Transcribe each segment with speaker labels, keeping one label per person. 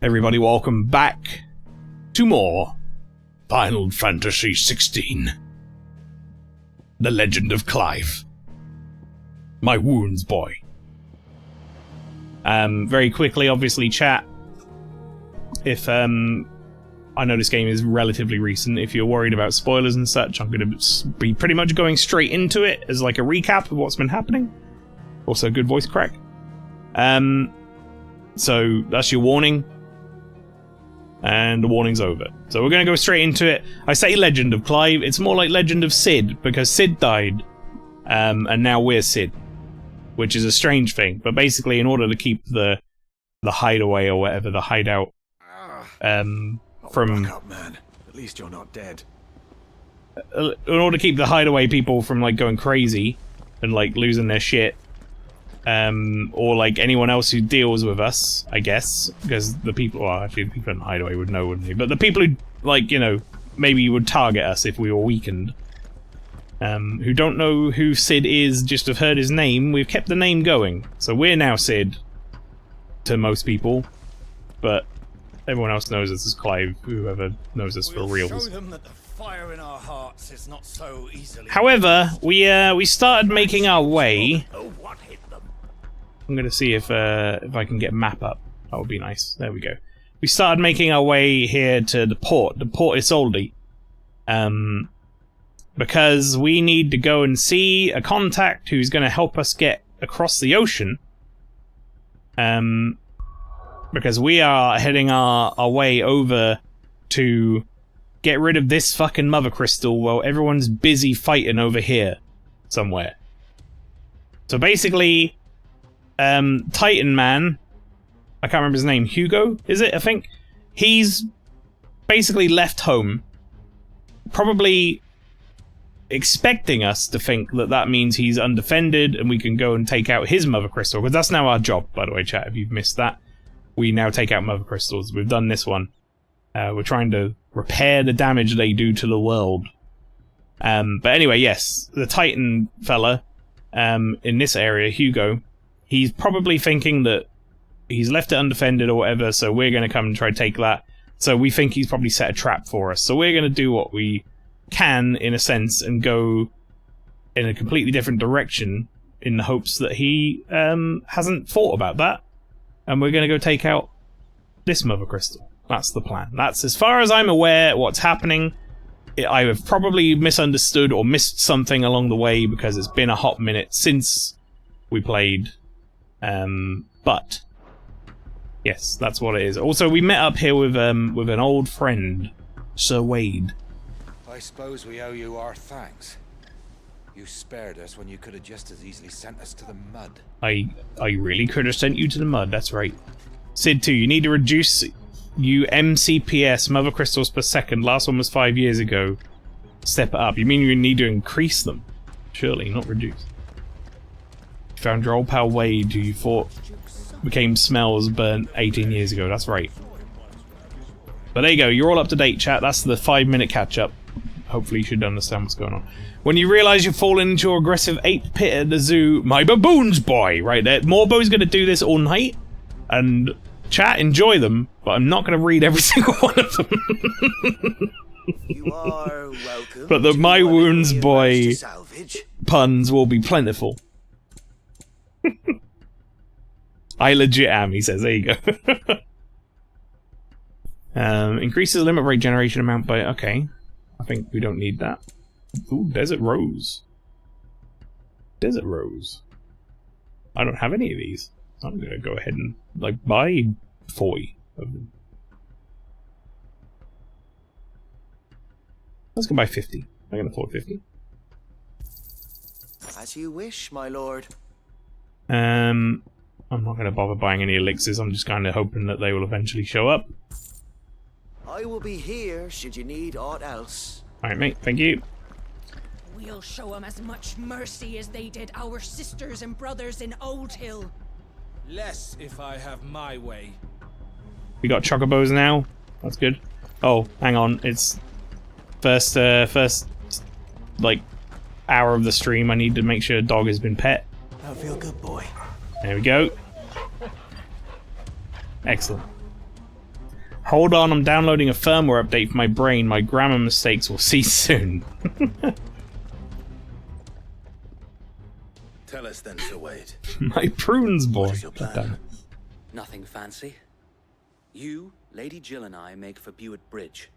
Speaker 1: Everybody, welcome back to more Final Fantasy XVI. The Legend of Clive. My wounds, boy. Very quickly, obviously, chat. If, I know this game is relatively recent. If you're worried about spoilers and such, I'm going to be pretty much going straight into it as like a recap of what's been happening. Also, good voice crack. So, that's your warning. And the warning's over. So we're going to go straight into it. I say Legend of Clive, it's more like Legend of Sid, because Sid died, and now we're Sid. Which is a strange thing, but basically in order to keep the hideaway or whatever, the hideout, from...
Speaker 2: Back up, man. At least you're not dead.
Speaker 1: In order to keep the hideaway people from, like, going crazy, and, like, losing their shit, or like anyone else who deals with us, I guess, because the people, well, actually the people in the hideaway would know, wouldn't they? But the people who, like, you know, maybe would target us if we were weakened, who don't know who Sid is, just have heard his name, we've kept the name going. So we're now Sid, to most people, but everyone else knows us as Clive, whoever knows us for reals.
Speaker 3: Show them that the fire in our hearts is not so easily.
Speaker 1: However, we started making our way.
Speaker 3: Oh, what hit them?
Speaker 1: I'm gonna see if I can get a map up. That would be nice. There we go. We started making our way here to the port Isolde, because we need to go and see a contact who's going to help us get across the ocean. Because we are heading our way over to get rid of this fucking mother crystal while everyone's busy fighting over here somewhere. So basically, Titan Man, I can't remember his name, Hugo, is it, I think? He's basically left home, probably expecting us to think that that means he's undefended and we can go and take out his mother crystal, because that's now our job, by the way, chat, if you've missed that. We now take out mother crystals. We've done this one. We're trying to repair the damage they do to the world. But anyway, yes, the Titan fella, in this area, Hugo, he's probably thinking that he's left it undefended or whatever, so we're going to come and try to take that. So we think he's probably set a trap for us. So we're going to do what we can, in a sense, and go in a completely different direction in the hopes that he hasn't thought about that. And we're going to go take out this mother crystal. That's the plan. That's, as far as I'm aware, what's happening. I have probably misunderstood or missed something along the way because it's been a hot minute since we played. But yes, that's what it is. Also, we met up here with an old friend, Sir Wade.
Speaker 4: I suppose we owe you our thanks. You spared us when you could have just as easily sent us to the mud.
Speaker 1: I really could have sent you to the mud, that's right. Sid 2, you need to reduce MCPS, mother crystals per second. Last one was 5 years ago. Step it up. You mean you need to increase them? Surely, not reduce. You found your old pal Wade, who you thought became Smells burnt 18 years ago. That's right. But there you go, you're all up to date, chat. That's the 5-minute catch-up. Hopefully you should understand what's going on. When you realise you've fallen into your aggressive ape pit at the zoo, my baboons, boy! Right there. Morbo's going to do this all night. And chat, enjoy them, but I'm not going to read every single one of them.
Speaker 3: You are welcome.
Speaker 1: But the My Wounds Boy puns will be plentiful. I legit am, he says. There you go. Increases limit rate generation amount by... Okay. I think we don't need that. Ooh, Desert Rose. Desert Rose. I don't have any of these. I'm gonna go ahead and, like, buy 40 of them. Let's go buy 50. I can afford 50.
Speaker 3: As you wish, my lord.
Speaker 1: I'm not gonna bother buying any elixirs. I'm just kind of hoping that they will eventually show up.
Speaker 3: I will be here should you need aught else.
Speaker 1: Alright, mate. Thank you.
Speaker 5: We'll show them as much mercy as they did our sisters and brothers in Old Hill.
Speaker 6: Less if I have my way.
Speaker 1: We got chocobos now. That's good. Oh, hang on. It's first like hour of the stream. I need to make sure a dog has been pet.
Speaker 3: I feel good, boy.
Speaker 1: There we go. Excellent. Hold on, I'm downloading a firmware update for my brain. My grammar mistakes will cease soon.
Speaker 2: Tell us then, Sir Wade.
Speaker 1: My prunes, boy.
Speaker 2: What is your plan?
Speaker 7: Nothing fancy. You, Lady Jill and I make for Buett Bridge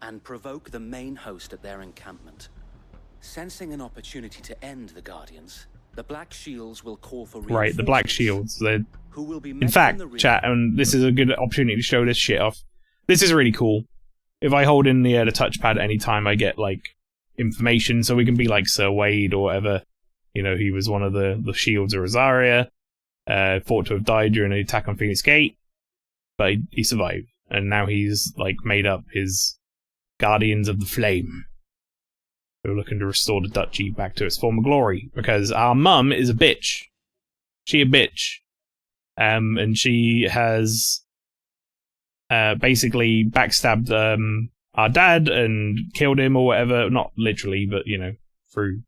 Speaker 7: and provoke the main host at their encampment. Sensing an opportunity to end the Guardians, the Black Shields will call for
Speaker 1: Right, the Black Shields. They're...
Speaker 7: who will be
Speaker 1: In fact, chat, and this is a good opportunity to show this shit off. This is really cool. If I hold in the touchpad at any time, I get, like, information, so we can be like Sir Wade or whatever. You know, he was one of the Shields of Rosaria, thought to have died during the attack on Phoenix Gate, but he survived. And now he's, like, made up his Guardians of the Flame. We're looking to restore the duchy back to its former glory, because our mum is a bitch. She a bitch. And she has basically backstabbed our dad and killed him or whatever. Not literally, but, you know, through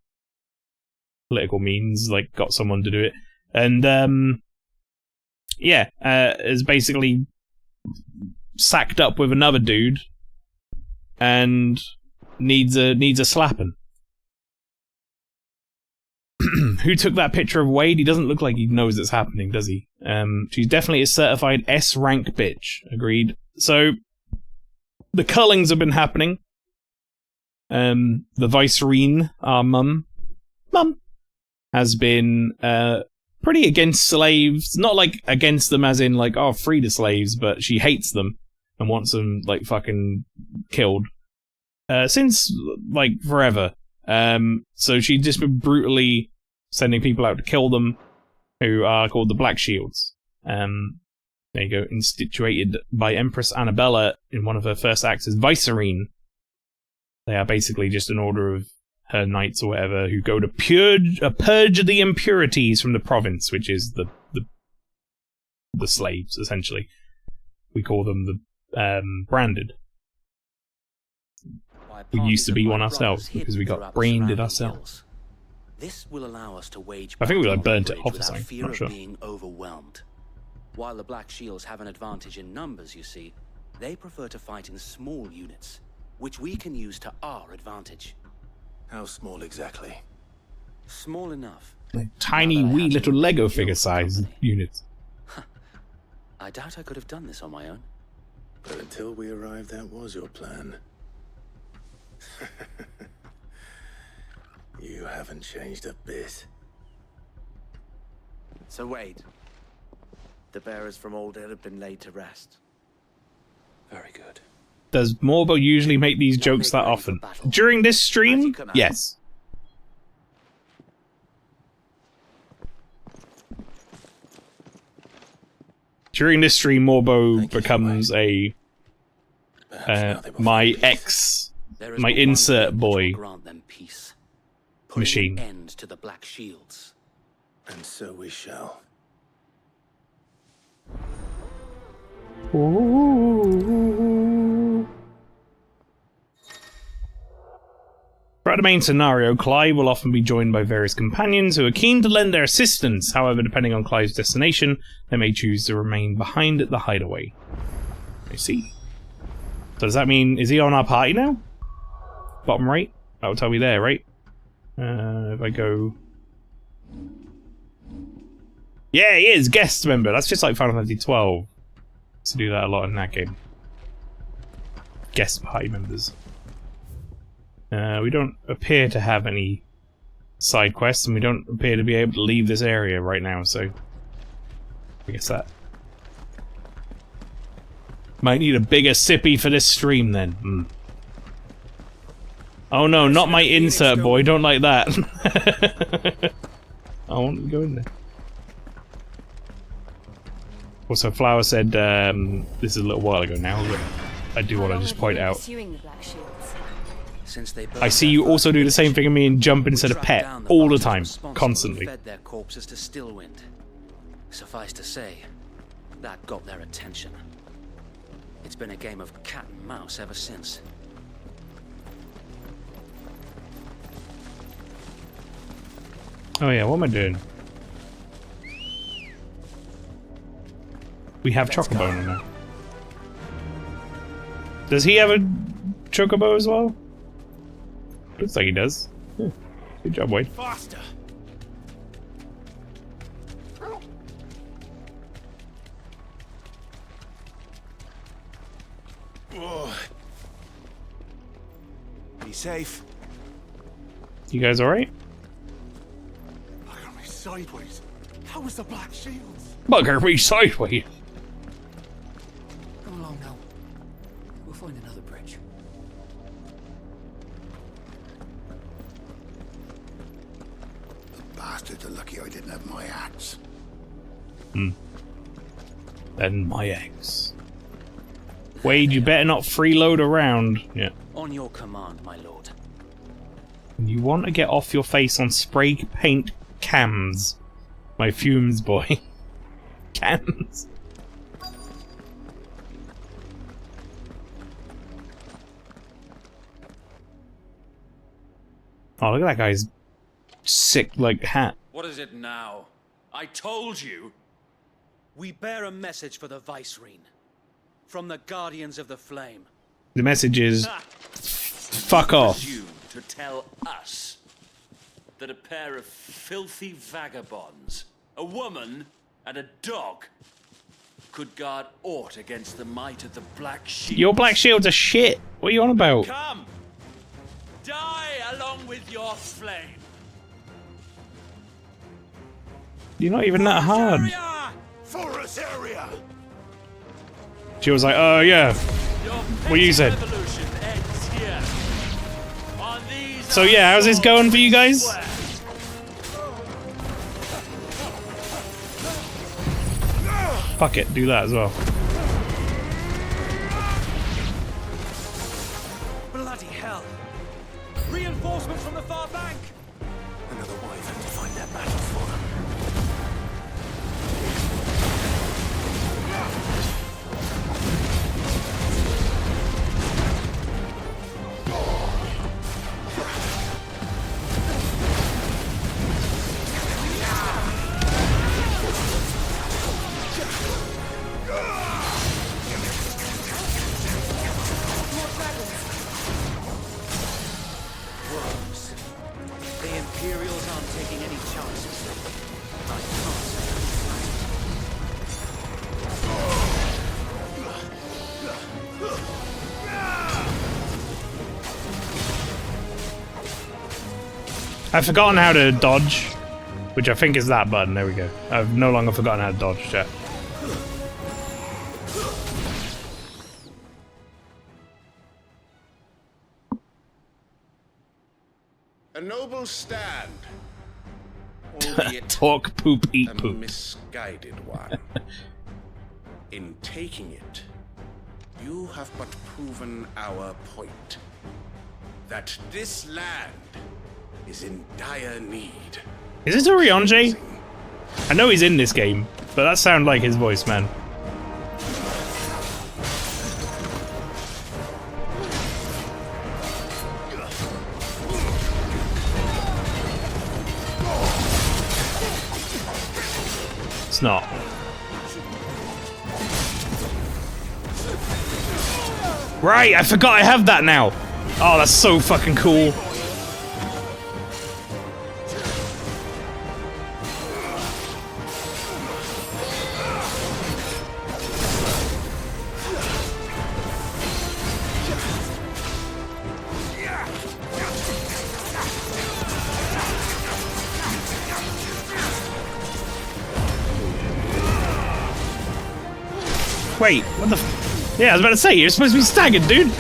Speaker 1: political means, like, got someone to do it. And, yeah, is basically sacked up with another dude and needs a slapping. Who took that picture of Wade? He doesn't look like he knows it's happening, does he? She's definitely a certified S-rank bitch. Agreed. So, the cullings have been happening. The Vicereine, our mum, has been pretty against slaves. Not like against them as in like, oh, free the slaves, but she hates them and wants them like fucking killed. Since like forever. So she's just been brutally sending people out to kill them, who are called the Black Shields. There you go, instituted by Empress Annabella in one of her first acts as Vicereine. They are basically just an order of her knights or whatever who go to purge the impurities from the province, which is the slaves, essentially. We call them the branded. We used to be one ourselves because we got branded ourselves.
Speaker 7: This will allow us to wage
Speaker 1: I think we like burnt it off or
Speaker 7: without
Speaker 1: something.
Speaker 7: fear
Speaker 1: Not
Speaker 7: of
Speaker 1: sure.
Speaker 7: being overwhelmed. While the Black Shields have an advantage in numbers, you see, they prefer to fight in small units, which we can use to our advantage.
Speaker 2: How small exactly?
Speaker 7: Small enough.
Speaker 1: Tiny, wee little Lego figure size units.
Speaker 7: I doubt I could have done this on my own.
Speaker 2: But until we arrived, that was your plan. You haven't changed a bit.
Speaker 3: So Wade, the bearers from Old Hill have been laid to rest.
Speaker 7: Very good.
Speaker 1: Does Morbo usually make these jokes that often? During this stream? Yes. During this stream, Morbo becomes a my insert boy machine.
Speaker 7: End to the Black Shields.
Speaker 2: And so we shall.
Speaker 1: Throughout the main scenario, Clive will often be joined by various companions who are keen to lend their assistance. However, depending on Clive's destination, they may choose to remain behind at the hideaway. I see. So does that mean, is he on our party now? Bottom right? That will tell me there, right? If I go... Yeah, he is! Guest member! That's just like Final Fantasy XII. Used to do that a lot in that game. Guest party members. We don't appear to have any side quests, and we don't appear to be able to leave this area right now, so... I guess that... Might need a bigger sippy for this stream, then. Oh no, not my insert boy, don't like that. I want to go in there. Also, Flower said, this is a little while ago now, but I do want to just point out. I see you also do the same thing to me and jump instead of pet all the time, constantly.
Speaker 7: Fed their corpses to Stillwind. Suffice to say, that got their attention. It's been a game of cat and mouse ever since.
Speaker 1: Oh yeah, what am I doing? We have Chocobone now. Does he have a chocobo as well? Looks like he does. Yeah. Good job, Wade.
Speaker 6: Faster!
Speaker 3: Be safe.
Speaker 1: You guys alright?
Speaker 3: Look at me sideways. How was the Black Shields?
Speaker 1: Bugger me sideways.
Speaker 7: Come along now. We'll find another bridge.
Speaker 3: The bastards are lucky I didn't have my axe.
Speaker 1: Then my eggs. Wade, you better not freeload around. Yeah.
Speaker 7: On your command, my lord.
Speaker 1: You want to get off your face on spray paint cams. My fumes boy. Cams. Oh, look at that guy's sick, like, hat.
Speaker 8: What is it now? I told you!
Speaker 7: We bear a message for the Vicereine. From the Guardians of the Flame.
Speaker 1: The message is, fuck off.
Speaker 8: You to tell us that a pair of filthy vagabonds, a woman and a dog, could guard aught against the might of the Black Shield.
Speaker 1: Your Black Shields are shit. What are you on about?
Speaker 8: Come! Die along with your flame!
Speaker 1: You're not even that hard.
Speaker 3: Forest area!
Speaker 1: She was like, oh yeah. What you said.
Speaker 8: Revolution ends here. On these
Speaker 1: So yeah, how's this going for you guys? Fuck it, do that as well.
Speaker 6: Bloody hell! Reinforcements from the far bank!
Speaker 3: Another wyvern to find their battles for them.
Speaker 7: The Imperials aren't taking any chances. I can't
Speaker 1: I've forgotten how to dodge, which I think is that button. There we go. I've no longer forgotten how to dodge, chat.
Speaker 9: A noble stand, albeit
Speaker 1: Talk, poop, eat,
Speaker 9: a
Speaker 1: poop.
Speaker 9: misguided one. In taking it, you have but proven our point. That this land is in dire need.
Speaker 1: Is this Orionje? I know he's in this game, but that sounded like his voice, man. It's not. Right, I forgot I have that now. Oh, that's so fucking cool. Wait, what the f- Yeah, I was about to say, you're supposed to be staggered, dude!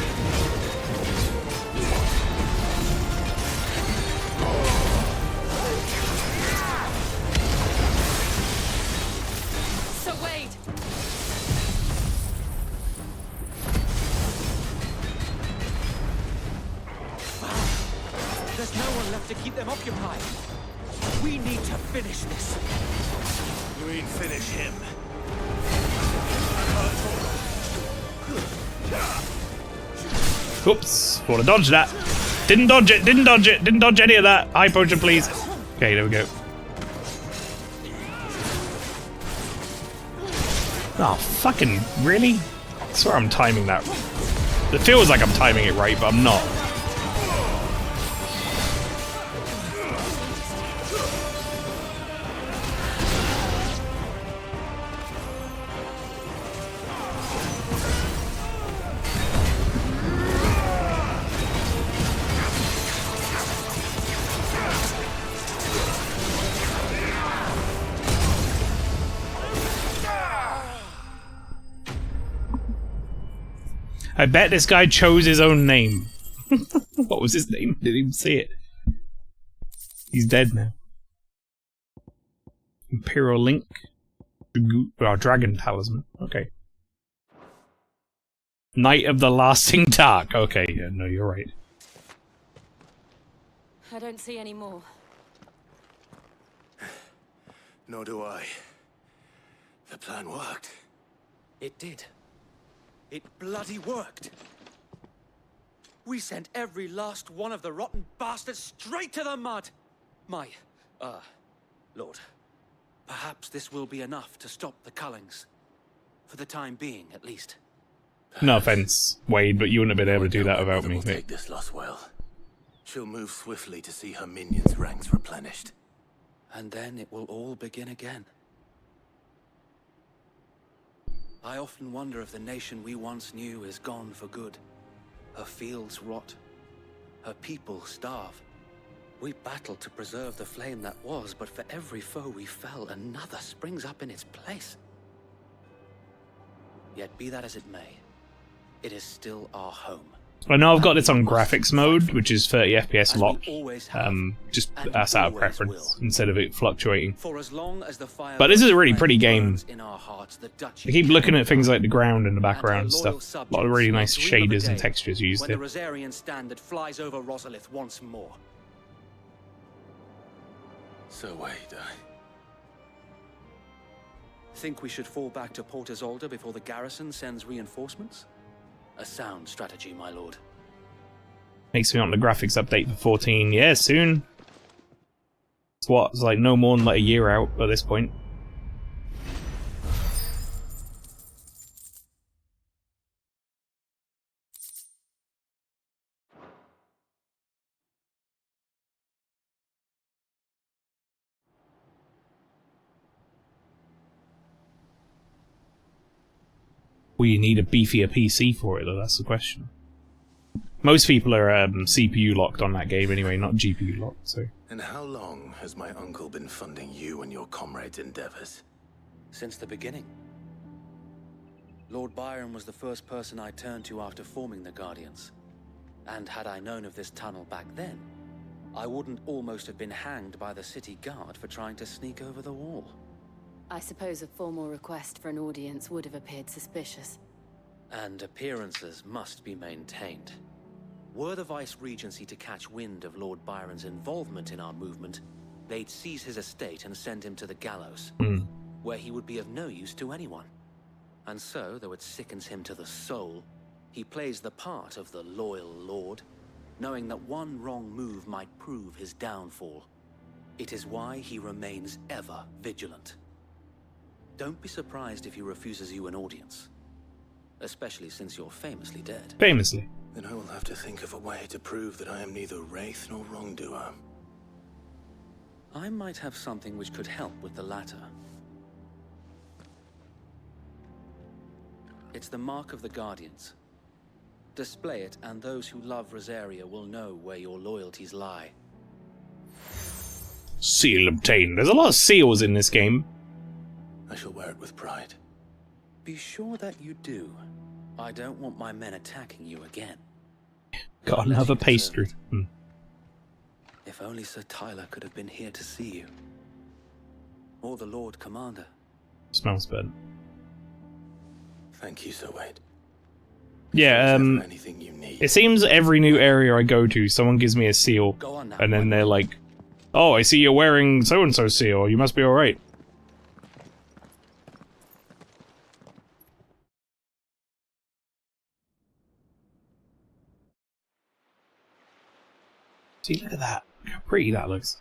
Speaker 5: So Wade,
Speaker 6: There's no one left to keep them occupied. We need to finish this.
Speaker 3: You mean finish him?
Speaker 1: Oops, thought I dodged that. Didn't dodge it, didn't dodge it, didn't dodge any of that. High potion, please. Okay, there we go. Oh, fucking, really? I swear I'm timing that It feels like I'm timing it right, but I'm not. I bet this guy chose his own name. What was his name? Didn't even see it. He's dead now. Imperial Link. Oh, Dragon Talisman. Okay. Knight of the Lasting Dark. Okay, yeah, no, you're right.
Speaker 10: I don't see any more.
Speaker 2: Nor do I. The plan worked.
Speaker 6: It did. It bloody worked. We sent every last one of the rotten bastards straight to the mud.
Speaker 7: Lord, perhaps this will be enough to stop the Cullings. For the time being, at least.
Speaker 1: No offense, Wade, but you wouldn't have been able to do that without me.
Speaker 2: We'll take this loss well. She'll move swiftly to see her minions' ranks replenished.
Speaker 7: And then it will all begin again. I often wonder if the nation we once knew is gone for good. Her fields rot. Her people starve. We battled to preserve the flame that was, but for every foe we fell, another springs up in its place. Yet be that as it may, it is still our home.
Speaker 1: I know I've got this on graphics mode, which is 30 FPS locked. Just that's out of preference, instead of it fluctuating. But this is a really pretty game. I keep looking at things like the ground and the background and stuff. A lot of really nice shaders and textures used here.
Speaker 6: When the Rosarian standard flies over Rosalith once more.
Speaker 2: So wait,
Speaker 7: Think we should fall back to Port Isolde before the garrison sends reinforcements? A sound strategy, my lord.
Speaker 1: Makes me want the graphics update for 14. Yeah, soon. It's what? It's like no more than like a year out at this point. We need a beefier PC for it, though, that's the question. Most people are CPU locked on that game anyway, not GPU locked, so...
Speaker 2: And how long has my uncle been funding you and your comrades' endeavors?
Speaker 7: Since the beginning. Lord Byron was the first person I turned to after forming the Guardians. And had I known of this tunnel back then, I wouldn't almost have been hanged by the city guard for trying to sneak over the wall.
Speaker 10: I suppose a formal request for an audience would have appeared suspicious.
Speaker 7: And appearances must be maintained. Were the Vice-Regency to catch wind of Lord Byron's involvement in our movement, they'd seize his estate and send him to the gallows, where he would be of no use to anyone. And so, though it sickens him to the soul, he plays the part of the loyal lord, knowing that one wrong move might prove his downfall. It is why he remains ever vigilant. Don't be surprised if he refuses you an audience. Especially since you're famously dead.
Speaker 1: Famously.
Speaker 2: Then I will have to think of a way to prove that I am neither wraith nor wrongdoer.
Speaker 7: I might have something which could help with the latter. It's the mark of the Guardians. Display it, and those who love Rosaria will know where your loyalties lie.
Speaker 1: Seal obtained. There's a lot of seals in this game.
Speaker 2: I shall wear it with pride.
Speaker 7: Be sure that you do. I don't want my men attacking you again.
Speaker 1: Got another pastry.
Speaker 7: If only Sir Tyler could have been here to see you. Or the Lord Commander.
Speaker 1: Smells bad.
Speaker 2: Thank you, Sir Wade.
Speaker 1: Yeah,
Speaker 2: anything you need.
Speaker 1: It seems every new area I go to, someone gives me a seal, and then they're like, "Oh, I see you're wearing so-and-so seal, you must be alright." See, look at that. How pretty that looks.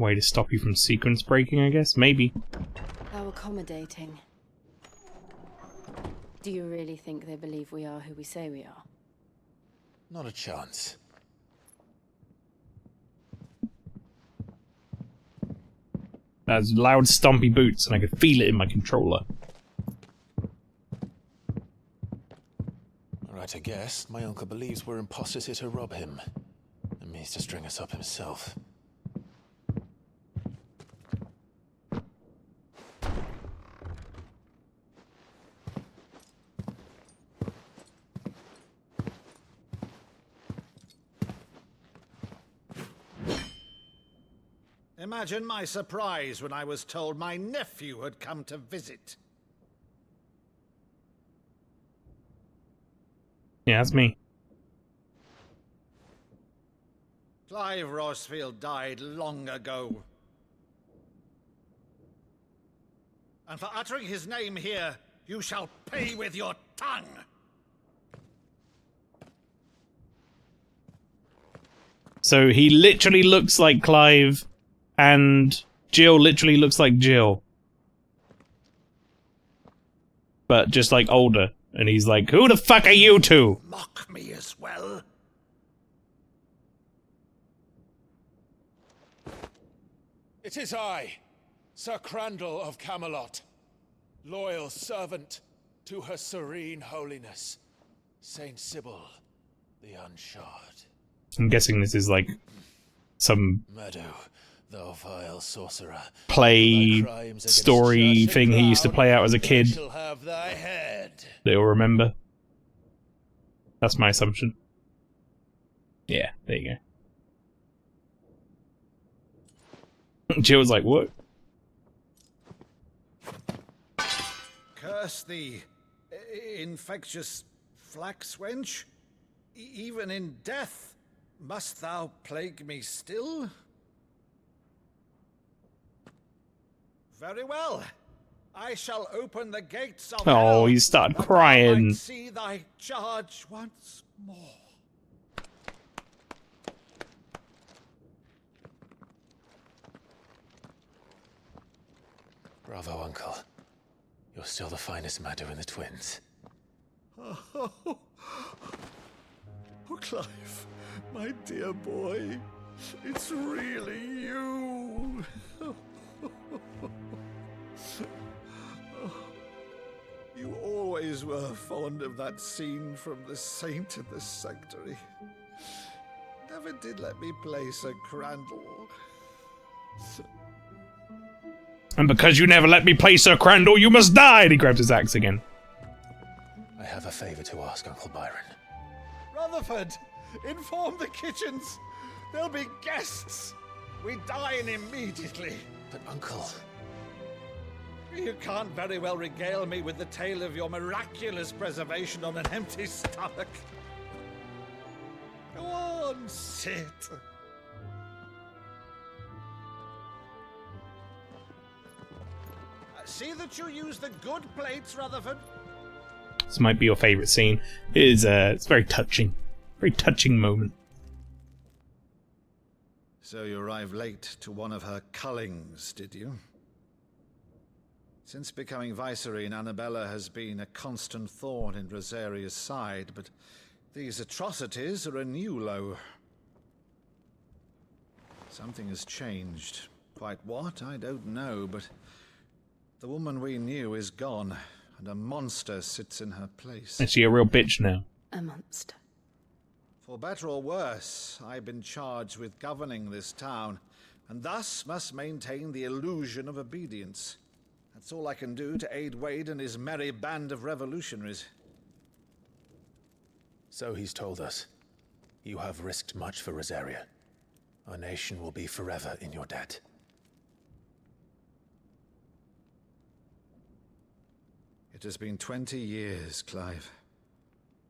Speaker 1: Way to stop you from sequence breaking, I guess? Maybe.
Speaker 10: How accommodating. Do you really think they believe we are who we say we are?
Speaker 2: Not a chance.
Speaker 1: That's loud stompy boots, and I could feel it in my controller.
Speaker 2: Right, I guess. My uncle believes we're imposters here to rob him. And means to string us up himself.
Speaker 11: Imagine my surprise when I was told my nephew had come to visit.
Speaker 1: Yeah, that's me.
Speaker 11: Clive Rossfield died long ago. And for uttering his name here, you shall pay with your tongue!
Speaker 1: So he literally looks like Clive, and Jill literally looks like Jill. But just like older. And he's like, who the fuck are you two?
Speaker 11: Mock me as well.
Speaker 9: It is I, Sir Crandall of Camelot, loyal servant to her serene holiness, Saint Sybil the Unshod.
Speaker 1: I'm guessing this is like some
Speaker 2: Meadow, thou vile sorcerer.
Speaker 1: play story thing he used to play out as a kid
Speaker 9: Shall have thy head.
Speaker 1: that he'll remember. That's my assumption. Yeah, there you go. Jill's like, what?
Speaker 11: Curse thee, infectious flax wench. Even in death, must thou plague me still? Very well. I shall open the gates of hell,
Speaker 1: Oh, he started
Speaker 11: that thou
Speaker 1: crying.
Speaker 11: might see thy charge once more.
Speaker 2: Bravo, Uncle. You're still the finest Meadow in the twins.
Speaker 11: Oh, Clive, my dear boy, it's really you. You always were fond of that scene from The Saint in the Sanctuary. Never did let me play Sir Crandall.
Speaker 1: And because you never let me play Sir Crandall, you must die! And he grabs his axe again.
Speaker 2: I have a favor to ask, Uncle Byron.
Speaker 11: Rutherford, inform the kitchens. There'll be guests. We dine immediately.
Speaker 2: But, Uncle...
Speaker 11: You can't very well regale me with the tale of your miraculous preservation on an empty stomach. Go on, sit. See that you use the good plates, Rutherford.
Speaker 1: This might be your favourite scene. It is, it's very touching. Very touching moment.
Speaker 11: So you arrived late to one of her cullings, did you? Since becoming Vicereine, Annabella has been a constant thorn in Rosaria's side, but these atrocities are a new low. Something has changed. Quite what, I don't know, but the woman we knew is gone, and a monster sits in her place.
Speaker 1: Is she a real bitch now?
Speaker 10: A monster.
Speaker 11: For better or worse, I've been charged with governing this town, and thus must maintain the illusion of obedience. That's all I can do to aid Wade and his merry band of revolutionaries.
Speaker 2: So he's told us. You have risked much for Rosaria. Our nation will be forever in your debt.
Speaker 11: It has been 20 years, Clive.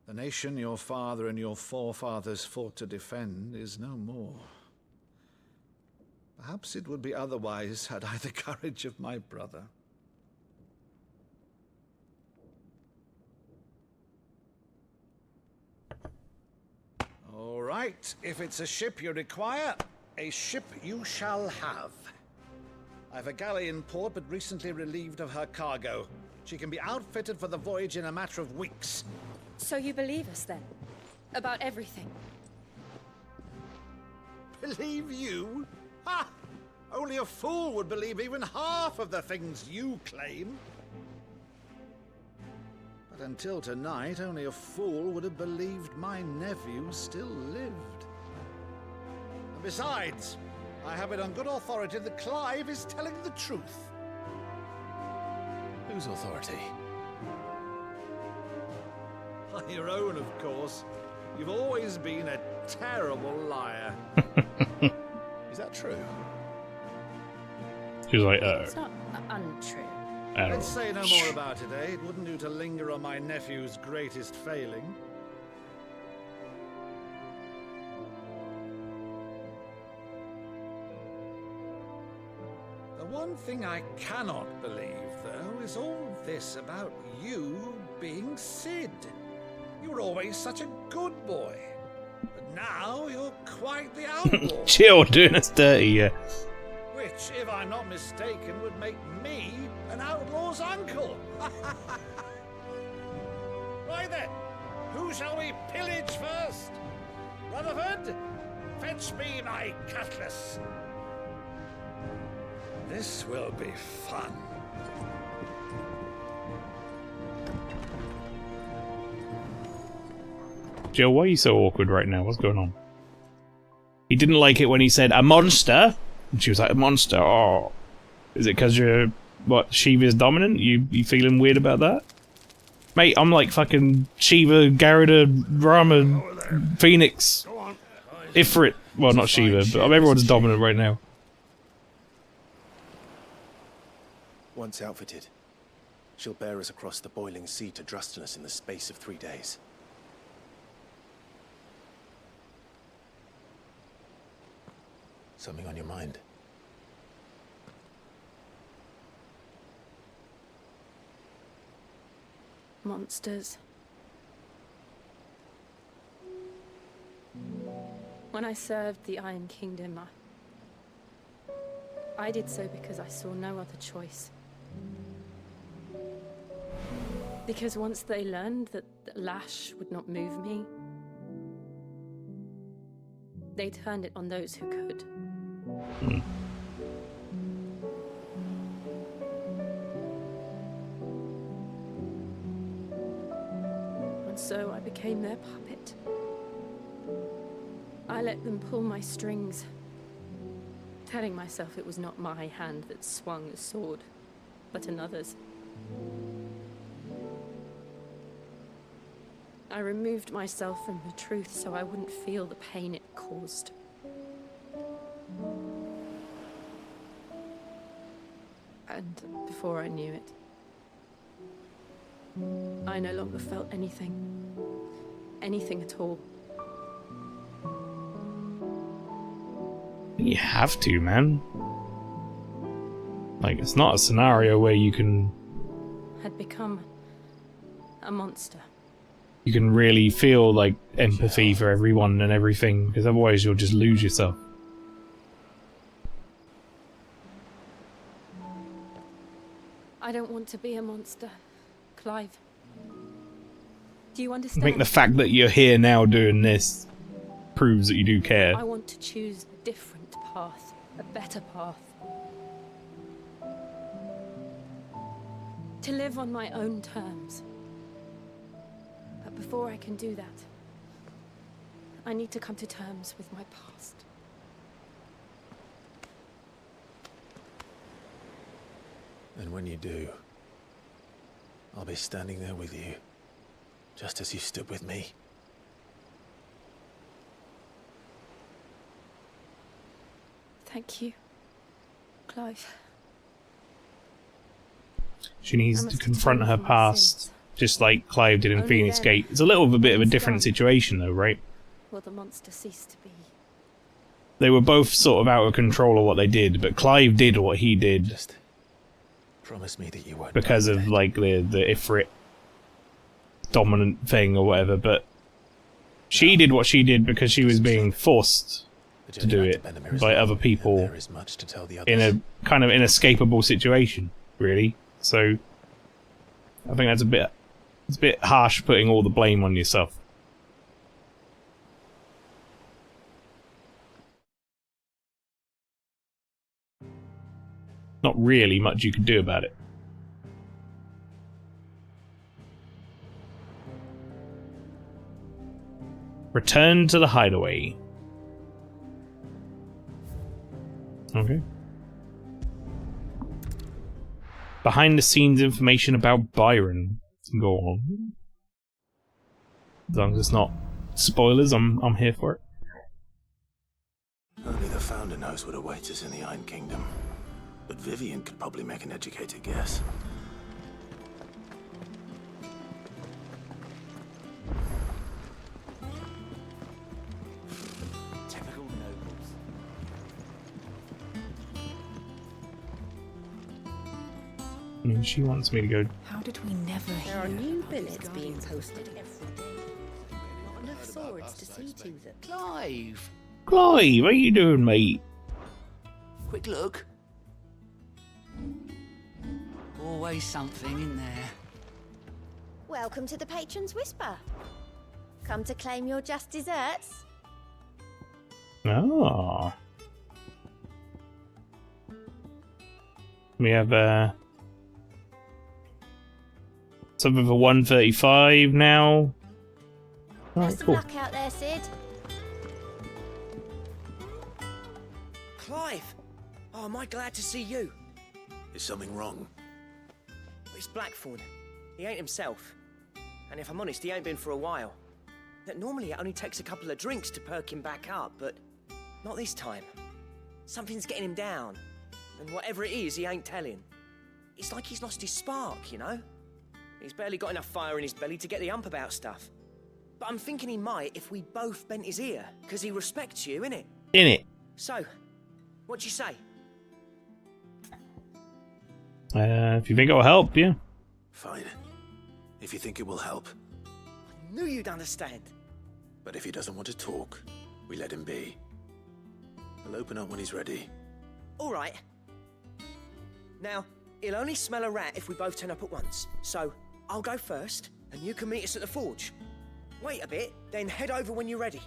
Speaker 11: The nation your father and your forefathers fought to defend is no more. Perhaps it would be otherwise had I the courage of my brother. All right, if it's a ship you require, A ship you shall have. I've a galley in port, but recently relieved of her cargo. She can be outfitted for the voyage in a matter of weeks.
Speaker 12: So you believe us then? About everything?
Speaker 11: Believe you? Ha! Only a fool would believe even half of the things you claim. But until tonight, only a fool would have believed my nephew still lived. And besides, I have it on good authority that Clive is telling the truth.
Speaker 2: Whose authority?
Speaker 11: By your own, of course. You've always been a terrible liar.
Speaker 2: Is that true?
Speaker 1: He was like,
Speaker 12: It's not untrue.
Speaker 11: Let's say no more about it, eh? It wouldn't do to linger on my nephew's greatest failing. The one thing I cannot believe, though, is all this about you being Sid. You were always such a good boy. But now you're quite the outlaw.
Speaker 1: Chill, doing us dirty, yeah.
Speaker 11: Which, if I'm not mistaken, would make me an outlaw's uncle. Right then, who shall we pillage first? Rutherford, fetch me my cutlass. This will be fun.
Speaker 1: Jill, why are you so awkward right now? What's going on? He didn't like it when he said, a monster? And she was like, a monster? Oh. Is it because you're, what, Shiva's dominant? You feeling weird about that? Mate, I'm like fucking Shiva, Garuda, Rama, Phoenix, Ifrit. Well, not Shiva, but everyone's dominant right now.
Speaker 2: Once outfitted, she'll bear us across the boiling sea to Drustinus in the space of 3 days. Something on your mind?
Speaker 12: Monsters. When I served the Iron Kingdom, I did so because I saw no other choice. Because once they learned that the lash would not move me, they turned it on those who could. And so I became their puppet. I let them pull my strings, telling myself it was not my hand that swung the sword, but another's. I removed myself from the truth so I wouldn't feel the pain it caused. And before I knew it, I no longer felt anything. Anything at all.
Speaker 1: You have to, man. Like, it's not a scenario where you can...
Speaker 12: Had become a monster.
Speaker 1: You can really feel, like, empathy for everyone and everything, because otherwise you'll just lose yourself.
Speaker 12: I don't want to be a monster, Clive. Do you understand?
Speaker 1: I think the fact that you're here now doing this proves that you do care.
Speaker 12: I want to choose a different path, a better path. To live on my own terms. But before I can do that, I need to come to terms with my past.
Speaker 2: And when you do, I'll be standing there with you, just as you stood with me.
Speaker 12: Thank you, Clive.
Speaker 1: She needs to confront her past, just like Clive did in Phoenix Gate. It's a little bit of a different situation though, right?
Speaker 12: Will the monster cease to be?
Speaker 1: They were both sort of out of control of what they did, but Clive did what he did.
Speaker 2: Just promise me that you won't.
Speaker 1: Because of like the Ifrit dominant thing or whatever, but she did what she did because she was being forced to do it by other people
Speaker 2: there is much to tell the others.
Speaker 1: in a kind of inescapable situation, really. So I think that's a bit harsh putting all the blame on yourself. Not really much you can do about it. Return to the hideaway. Okay. Behind the scenes information about Byron. Go on. As long as it's not spoilers, I'm here for it.
Speaker 2: Only the Founder knows what awaits us in the Iron Kingdom. But Vivian could probably make an educated guess.
Speaker 8: Typical nobles.
Speaker 1: I mean, she wants me to go.
Speaker 5: How did we never hear?
Speaker 13: There are new billets being posted every day. Not enough swords to see to them.
Speaker 8: Clive!
Speaker 1: Clive, what are you doing, mate?
Speaker 8: Quick look. Always something in there.
Speaker 13: Welcome to the Patron's Whisper. Come to claim your just desserts?
Speaker 1: Oh. We have something for 135 now. Alright,
Speaker 13: Best of
Speaker 1: cool.
Speaker 13: luck out there, Sid.
Speaker 6: Clive! Oh, am I glad to see you?
Speaker 2: Is something wrong?
Speaker 6: It's Blackthorn. He ain't himself. And if I'm honest, he ain't been for a while. Normally it only takes a couple of drinks to perk him back up, but not this time. Something's getting him down. And whatever it is, he ain't telling. It's like he's lost his spark, you know? He's barely got enough fire in his belly to get the ump about stuff. But I'm thinking he might if we both bent his ear, because he respects you, innit?
Speaker 1: Innit?
Speaker 6: So, what'd you say?
Speaker 1: If you think it will help, yeah.
Speaker 2: Fine. If you think it will help.
Speaker 6: I knew you'd understand.
Speaker 2: But if he doesn't want to talk, we let him be. He'll open up when he's ready.
Speaker 6: All right. Now, he'll only smell a rat if we both turn up at once. So, I'll go first, and you can meet us at the forge. Wait a bit, then head over when you're ready.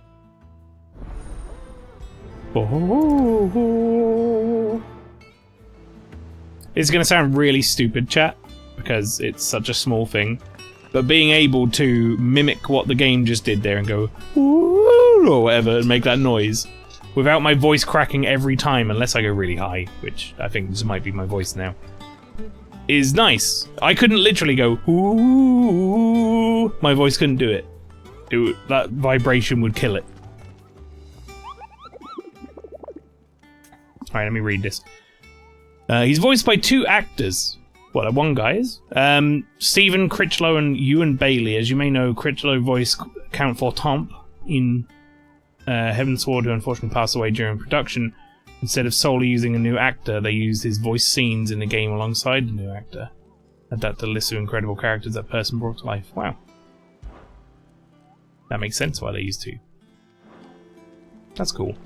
Speaker 1: Oh. It's going to sound really stupid, chat, because it's such a small thing. But being able to mimic what the game just did there and go, ooh, or whatever, and make that noise, without my voice cracking every time, unless I go really high, which I think this might be my voice now, is nice. I couldn't literally go, ooh, my voice couldn't do it. That vibration would kill it. Alright, let me read this. He's voiced by 2 actors. Well, one guy is. Stephen Critchlow and Ewan Bailey. As you may know, Critchlow voiced Count Fortemps in Heavensward, who unfortunately passed away during production. Instead of solely using a new actor, they used his voice scenes in the game alongside the new actor. Adapt the list of incredible characters that person brought to life. Wow. That makes sense why they used 2. That's cool.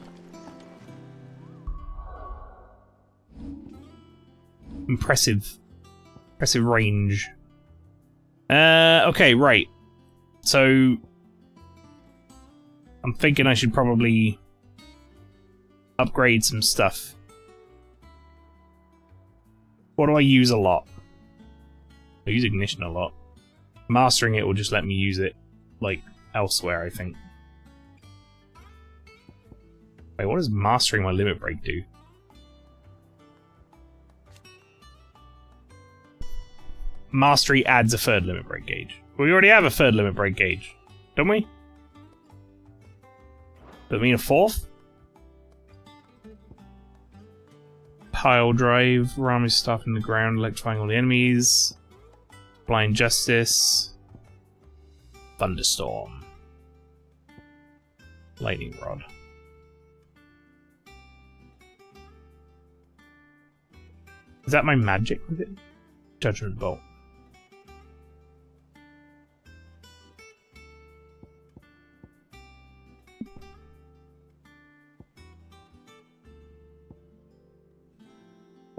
Speaker 1: Impressive range. Okay, right. So I'm thinking I should probably upgrade some stuff. What do I use a lot? I use Ignition a lot. Mastering it will just let me use it, like, elsewhere, I think. Wait, what does mastering my limit break do? Mastery adds a 3rd limit break gauge. We already have a 3rd limit break gauge, don't we? Does it mean a 4th? Pile drive, ram his stuff in the ground, electrifying all the enemies. Blind Justice. Thunderstorm. Lightning Rod. Is that my magic with it? Judgment Bolt.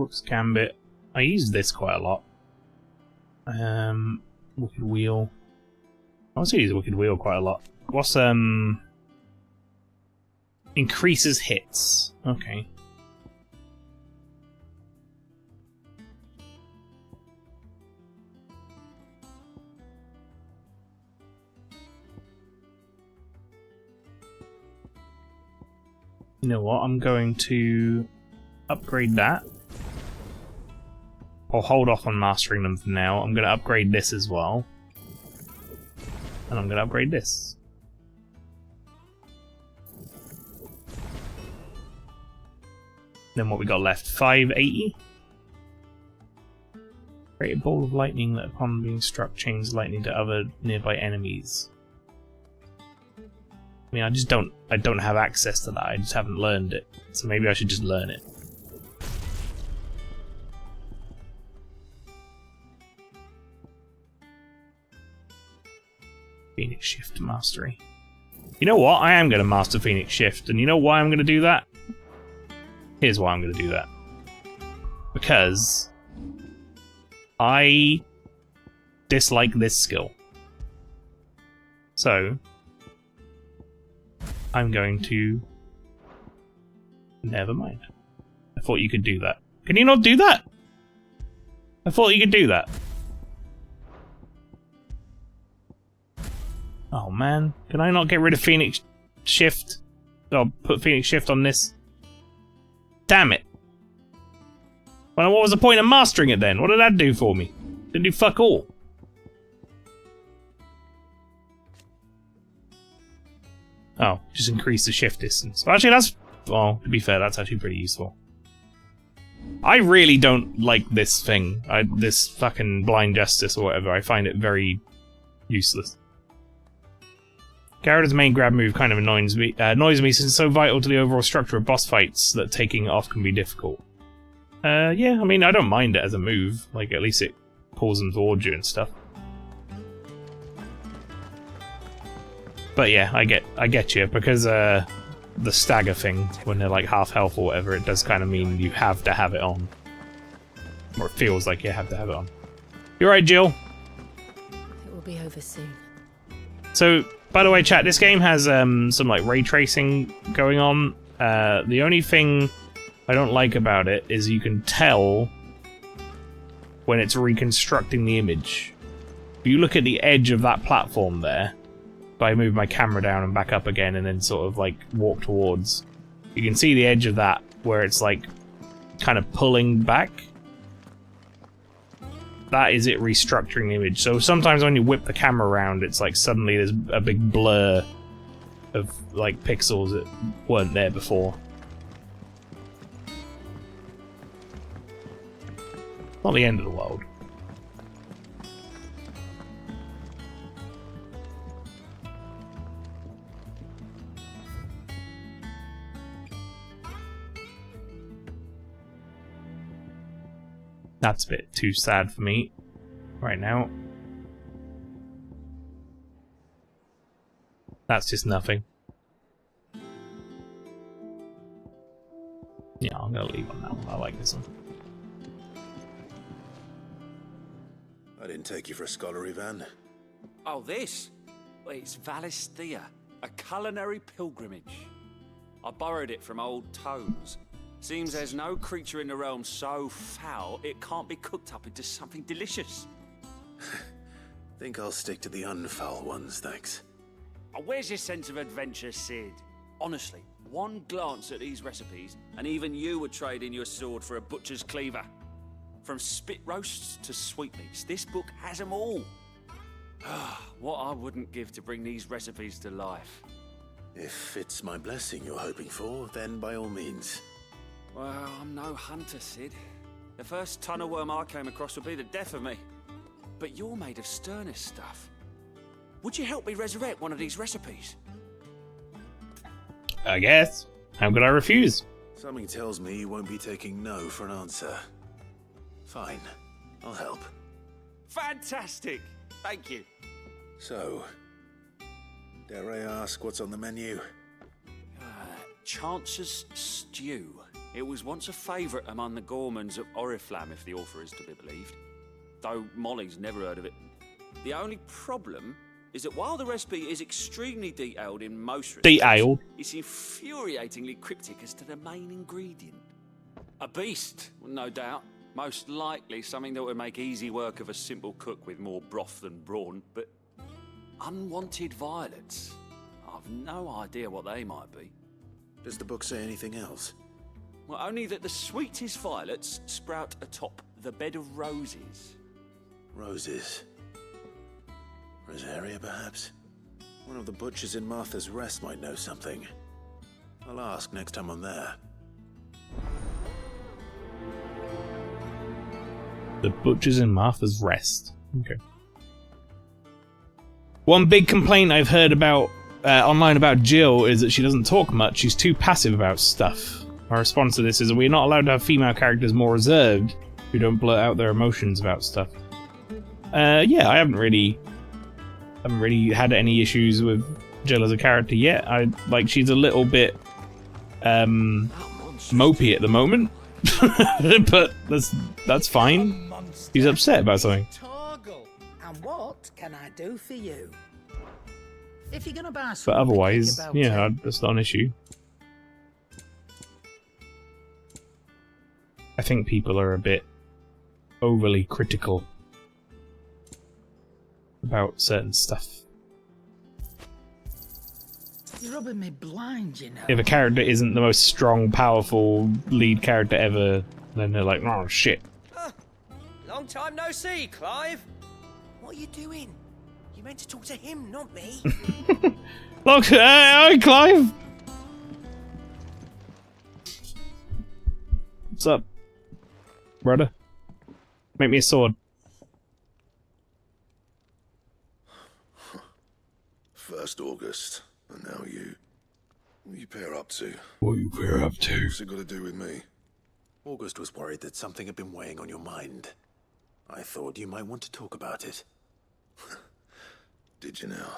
Speaker 1: Rook's Gambit. I use this quite a lot. Wicked Wheel. I also use Wicked Wheel quite a lot. What's increases hits. Okay. You know what? I'm going to upgrade that. I'll hold off on mastering them for now. I'm going to upgrade this as well. And I'm going to upgrade this. Then what we got left? 580? Create a ball of lightning that upon being struck chains lightning to other nearby enemies. I mean, I don't have access to that. I just haven't learned it. So maybe I should just learn it. Phoenix Shift Mastery. You know what? I am going to master Phoenix Shift, and you know why I'm going to do that? Here's why I'm going to do that. Because I dislike this skill. So I'm going to... Never mind. I thought you could do that. Can you not do that? I thought you could do that. Oh man, can I not get rid of Phoenix Shift? Oh, put Phoenix Shift on this. Damn it. Well, what was the point of mastering it then? What did that do for me? Didn't do fuck all. Oh, just increase the shift distance. Well, actually, that's... Well, to be fair, that's actually pretty useful. I really don't like this thing. This fucking Blind Justice or whatever. I find it very useless. Gyarados' main grab move kind of annoys me since it's so vital to the overall structure of boss fights that taking it off can be difficult. Yeah, I mean, I don't mind it as a move. Like, at least it pulls them towards you and stuff. But yeah, I get you, because the stagger thing, when they're like half health or whatever, it does kind of mean you have to have it on. Or it feels like you have to have it on. You're right, Jill.
Speaker 10: It will be over soon.
Speaker 1: So, by the way, chat, this game has some like ray tracing going on. The only thing I don't like about it is you can tell when it's reconstructing the image. If you look at the edge of that platform there, if I move my camera down and back up again and then sort of like walk towards, you can see the edge of that where it's like kind of pulling back. That is it restructuring the image. So sometimes when you whip the camera around, it's like suddenly there's a big blur of like pixels that weren't there before. Not the end of the world. That's a bit too sad for me right now. That's just nothing. Yeah, I'm gonna leave on that one. I like this one.
Speaker 2: I didn't take you for a scholar, Ivan.
Speaker 8: Oh, this? Well, it's Valisthea, a culinary pilgrimage. I borrowed it from old tomes. Seems there's no creature in the realm so foul it can't be cooked up into something delicious.
Speaker 2: Think I'll stick to the unfoul ones, thanks.
Speaker 8: Oh, where's your sense of adventure, Sid? Honestly, one glance at these recipes, and even you would trade in your sword for a butcher's cleaver. From spit roasts to sweetmeats, this book has them all. What I wouldn't give to bring these recipes to life.
Speaker 2: If it's my blessing you're hoping for, then by all means.
Speaker 8: Well, I'm no hunter, Sid. The first tunnel worm I came across would be the death of me. But you're made of sterner stuff. Would you help me resurrect one of these recipes?
Speaker 1: I guess. How could I refuse?
Speaker 2: Something tells me you won't be taking no for an answer. Fine, I'll help.
Speaker 8: Fantastic! Thank you.
Speaker 2: So, dare I ask what's on the menu?
Speaker 8: Chance's stew. It was once a favourite among the Gormans of Oriflamme, if the author is to be believed. Though Molly's never heard of it. The only problem is that while the recipe is extremely detailed in most respects, it's infuriatingly cryptic as to the main ingredient. A beast, no doubt. Most likely something that would make easy work of a simple cook with more broth than brawn, but unwanted violets. I've no idea what they might be.
Speaker 2: Does the book say anything else?
Speaker 8: Well, only that the sweetest violets sprout atop the bed of roses.
Speaker 2: Roses. Rosaria, perhaps? One of the butchers in Martha's Rest might know something. I'll ask next time I'm there.
Speaker 1: The butchers in Martha's Rest. Okay. One big complaint I've heard about online about Jill is that she doesn't talk much. She's too passive about stuff. My response to this is that we're not allowed to have female characters more reserved who don't blurt out their emotions about stuff. Yeah, I haven't really had any issues with Jill as a character yet. She's a little bit mopey at the moment, but that's fine. He's upset about something.
Speaker 14: Torgal, and what can I do for you? If you're gonna buy
Speaker 1: But otherwise, yeah, that's not an issue. I think people are a bit overly critical about certain stuff.
Speaker 14: You're rubbing me blind, you know.
Speaker 1: If a character isn't the most strong, powerful lead character ever, then they're like, oh shit.
Speaker 6: Long time no see, Clive. What are you doing? You meant to talk to him, not me.
Speaker 1: Look, hi Clive! What's up, brother? Make me a sword.
Speaker 15: First August, and now you. What you pair up to?
Speaker 2: What you pair up to?
Speaker 15: What's it got to do with me?
Speaker 2: August was worried that something had been weighing on your mind. I thought you might want to talk about it.
Speaker 15: Did you now?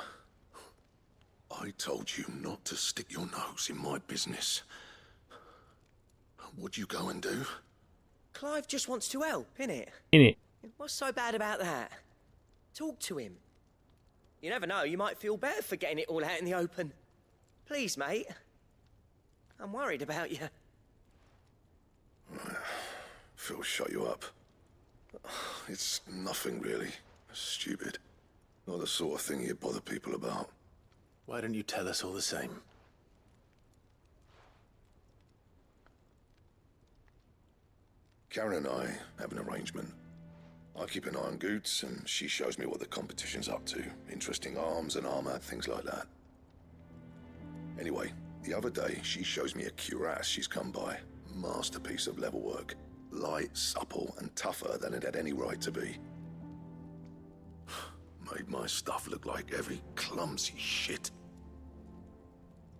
Speaker 15: I told you not to stick your nose in my business. What'd you go and do?
Speaker 6: Clive just wants to help, innit?
Speaker 1: Innit?
Speaker 6: What's so bad about that? Talk to him. You never know, you might feel better for getting it all out in the open. Please, mate. I'm worried about you.
Speaker 15: Phil shut you up. It's nothing really. Stupid. Not the sort of thing you bother people about.
Speaker 2: Why don't you tell us all the same?
Speaker 15: Karen and I have an arrangement. I keep an eye on Goots, and she shows me what the competition's up to. Interesting arms and armor, things like that. Anyway, the other day, she shows me a cuirass she's come by. Masterpiece of level work. Light, supple, and tougher than it had any right to be. Made my stuff look like every clumsy shit.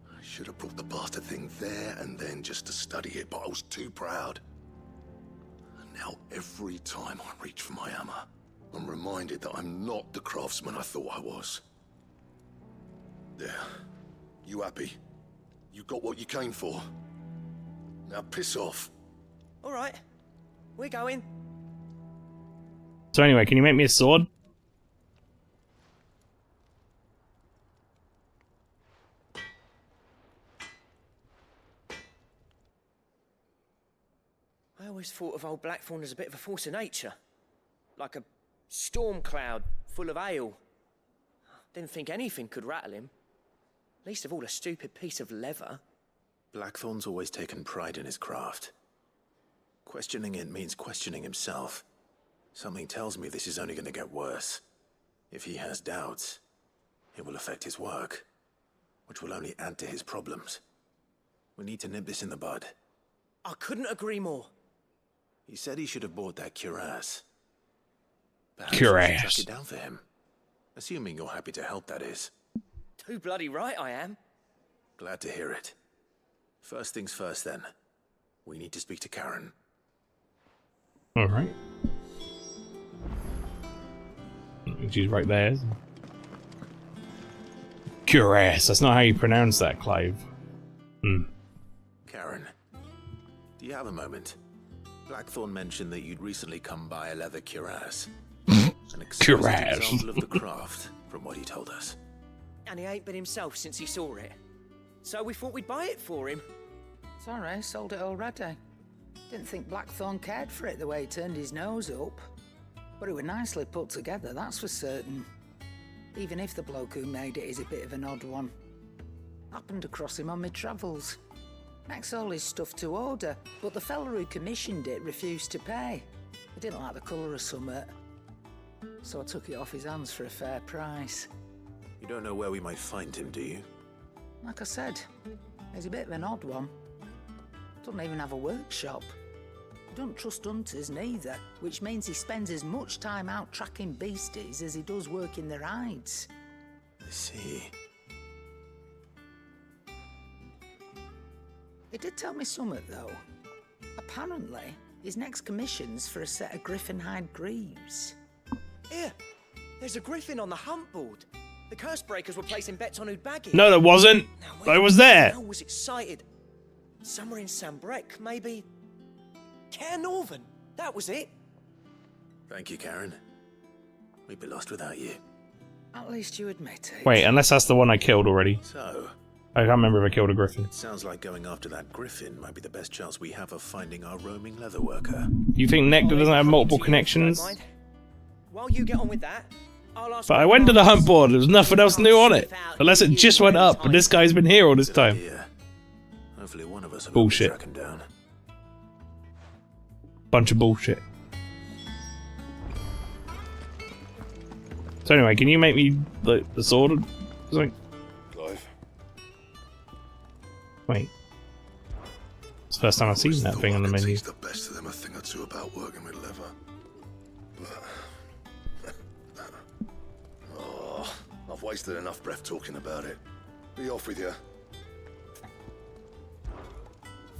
Speaker 15: I should have brought the bastard thing there and then just to study it, but I was too proud. And now every time I reach for my hammer, I'm reminded that I'm not the craftsman I thought I was. There. You happy? You got what you came for? Now piss off.
Speaker 6: All right. We're going.
Speaker 1: So anyway, can you make me a sword?
Speaker 6: I always thought of old Blackthorn as a bit of a force of nature. Like a storm cloud full of ale. Didn't think anything could rattle him. Least of all a stupid piece of leather.
Speaker 2: Blackthorn's always taken pride in his craft. Questioning it means questioning himself. Something tells me this is only going to get worse. If he has doubts, it will affect his work, which will only add to his problems. We need to nip this in the bud.
Speaker 6: I couldn't agree more.
Speaker 2: He said he should have bought that cuirass.
Speaker 1: Cuirass.
Speaker 2: We should track it down for him. Assuming you're happy to help, that is.
Speaker 6: Too bloody right I am.
Speaker 2: Glad to hear it. First things first, then. We need to speak to Karen.
Speaker 1: Alright. She's right there. Cuirass. That's not how you pronounce that, Clive.
Speaker 2: Karen, Do you have a moment? Blackthorn mentioned that you'd recently come by a leather cuirass. An exquisite example of the craft, from what he told us.
Speaker 6: And he ain't been himself since he saw it. So we thought we'd buy it for him.
Speaker 14: Sorry, sold it already. Didn't think Blackthorn cared for it the way he turned his nose up. But it was nicely put together, that's for certain. Even if the bloke who made it is a bit of an odd one. Happened across him on my travels. Makes all his stuff to order, but the fella who commissioned it refused to pay. He didn't like the colour of summit. So I took it off his hands for a fair price.
Speaker 2: You don't know where we might find him, do you?
Speaker 14: Like I said, he's a bit of an odd one. Doesn't even have a workshop. He don't trust hunters neither, which means he spends as much time out tracking beasties as he does working their hides.
Speaker 2: I see.
Speaker 14: He did tell me something, though. Apparently, his next commission's for a set of griffin hide greaves.
Speaker 6: Here, there's a griffin on the hunt board. The curse breakers were placing bets on who'd bag it.
Speaker 1: No, there wasn't. I was there.
Speaker 6: I was excited. Somewhere in Sambrec, maybe. Caernarvon. That was it.
Speaker 2: Thank you, Karen. We'd be lost without you.
Speaker 14: At least you admit it.
Speaker 1: Wait, unless that's the one I killed already.
Speaker 2: So,
Speaker 1: I can't remember if I killed a griffin.
Speaker 2: it sounds like going after that griffin might be the best chance we have of finding our roaming leatherworker.
Speaker 1: You think Nectar doesn't have multiple connections?
Speaker 6: While you get on with that, I'll ask.
Speaker 1: But I went to the hunt board, there was nothing else new on it. Unless it just went up, and this guy's been here all this time.
Speaker 2: Hopefully one of us will
Speaker 1: Bullshit.
Speaker 2: track him down.
Speaker 1: Bunch of bullshit. So anyway, can you make me the sword? Like,
Speaker 15: Clive.
Speaker 1: wait. It's the first time I've seen that thing on the menu.
Speaker 15: Teach the best of them a thing or two about working with leather. But oh, I've wasted enough breath talking about it. Be off with you.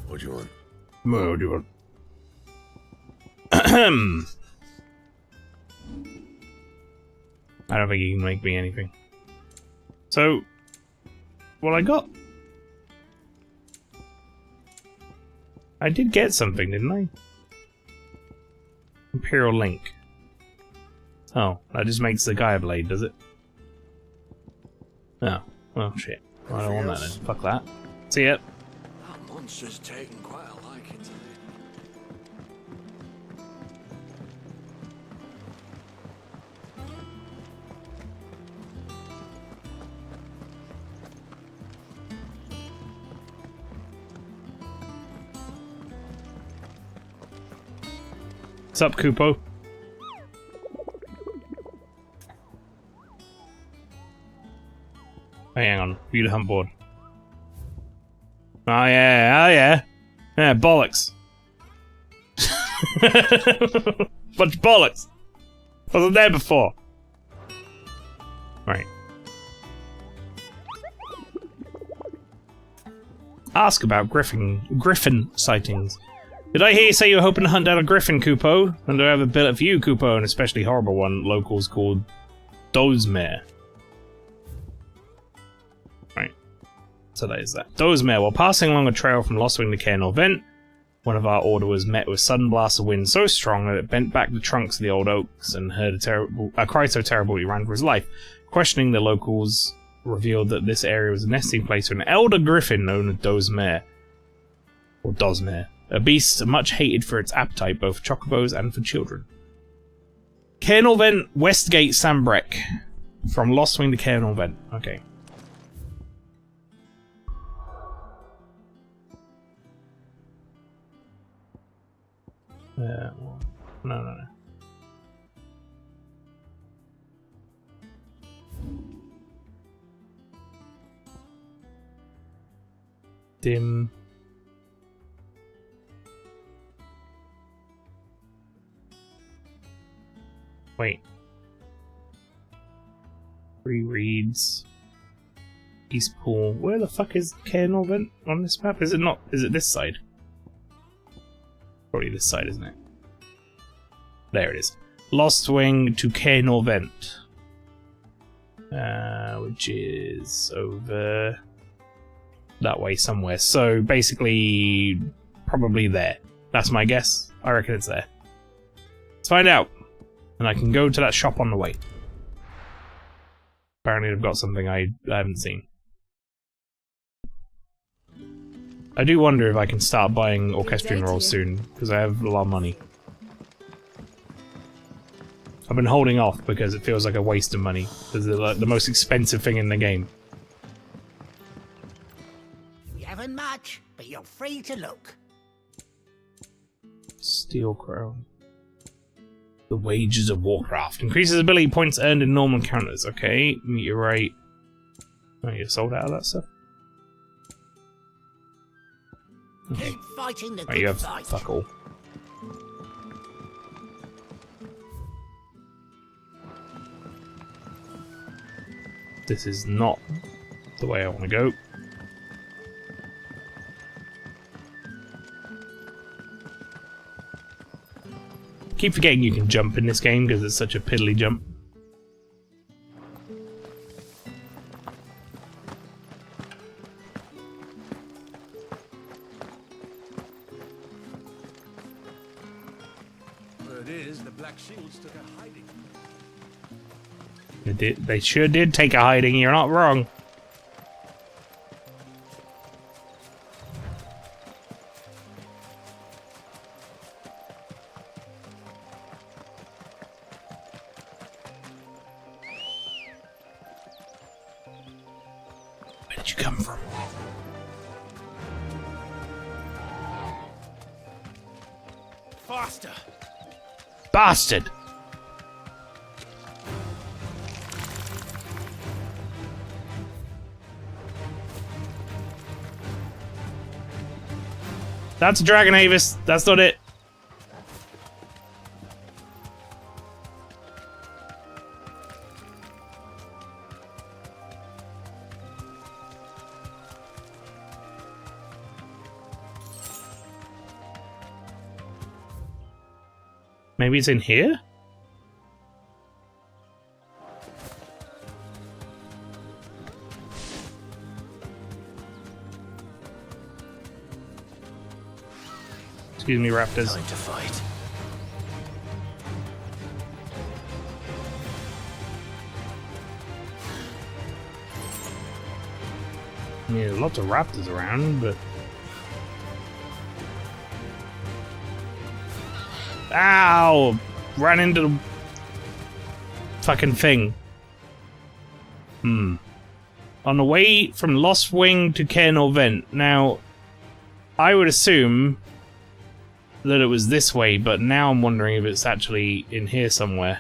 Speaker 15: What do you want?
Speaker 1: What do you want? I don't think he can make me anything. So, what I got? I did get something, didn't I? Imperial Link. Oh, that just makes the Gaia Blade, does it? Oh, well, shit. Well, I don't want that then. Fuck that. See ya.
Speaker 9: That monster's taken quite a liking to me.
Speaker 1: What's up, Kupo? Hey, hang on. View the hunt board. Oh yeah, oh yeah. Yeah, bollocks. Bunch of bollocks. Wasn't there before. Right. Ask about griffin sightings. Did I hear you say you were hoping to hunt down a griffin, Kupo? And I have a bit for you, Kupo, an especially horrible one locals called Dozmare. Right. So that is that. Dozmare, while passing along a trail from Lostwing to Caernarvon, one of our order was met with sudden blasts of wind so strong that it bent back the trunks of the old oaks and heard a cry so terrible he ran for his life. Questioning the locals revealed that this area was a nesting place for an elder griffin known as Dozmare. Or Dozmare. A beast much hated for its appetite, both for chocobos and for children. Caernarvon, Westgate, Sambrec. From Lostwing to Caernarvon. Okay. No. Dim. Wait. Rereads. Eastpool. Where the fuck is Caernarvon on this map? Is it not? Is it this side? Probably this side, isn't it? There it is. Lostwing to Caernarvon. Which is over that way somewhere. So basically, probably there. That's my guess. I reckon it's there. Let's find out. And I can go to that shop on the way. Apparently they've got something I haven't seen. I do wonder if I can start buying orchestrion rolls soon, because I have a lot of money. I've been holding off because it feels like a waste of money. Because they're like the most expensive thing in the game.
Speaker 16: You haven't much, but you're free to look.
Speaker 1: Steel Crown. The Wages of Warcraft. Increases ability points earned in normal encounters. Okay, meteorite. Oh, you sold out of that stuff? Okay.
Speaker 16: Keep fighting the
Speaker 1: Right, you
Speaker 16: good
Speaker 1: have
Speaker 16: fight.
Speaker 1: fuck all. This is not the way I want to go. Keep forgetting you can jump in this game because it's such a piddly jump.
Speaker 9: Word is, the Black Shields took a hiding.
Speaker 1: They sure did take a hiding, you're not wrong. Where did you come from?
Speaker 9: Faster!
Speaker 1: Bastard! That's a Dragon Avis. That's not it. Maybe it's in here? Excuse me, raptors.
Speaker 3: Time to fight.
Speaker 1: I mean, there's lots of raptors around, but... Ow! Ran into the fucking thing. On the way from Lost Wing to Cairnor Vent. Now, I would assume that it was this way, but now I'm wondering if it's actually in here somewhere.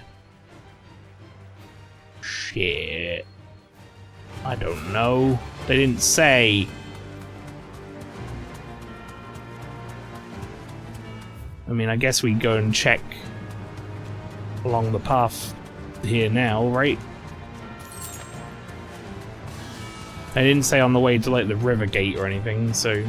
Speaker 1: Shit. I don't know. They didn't say. I mean, I guess we go and check along the path here now, right? They didn't say on the way to, like, the river gate or anything, so...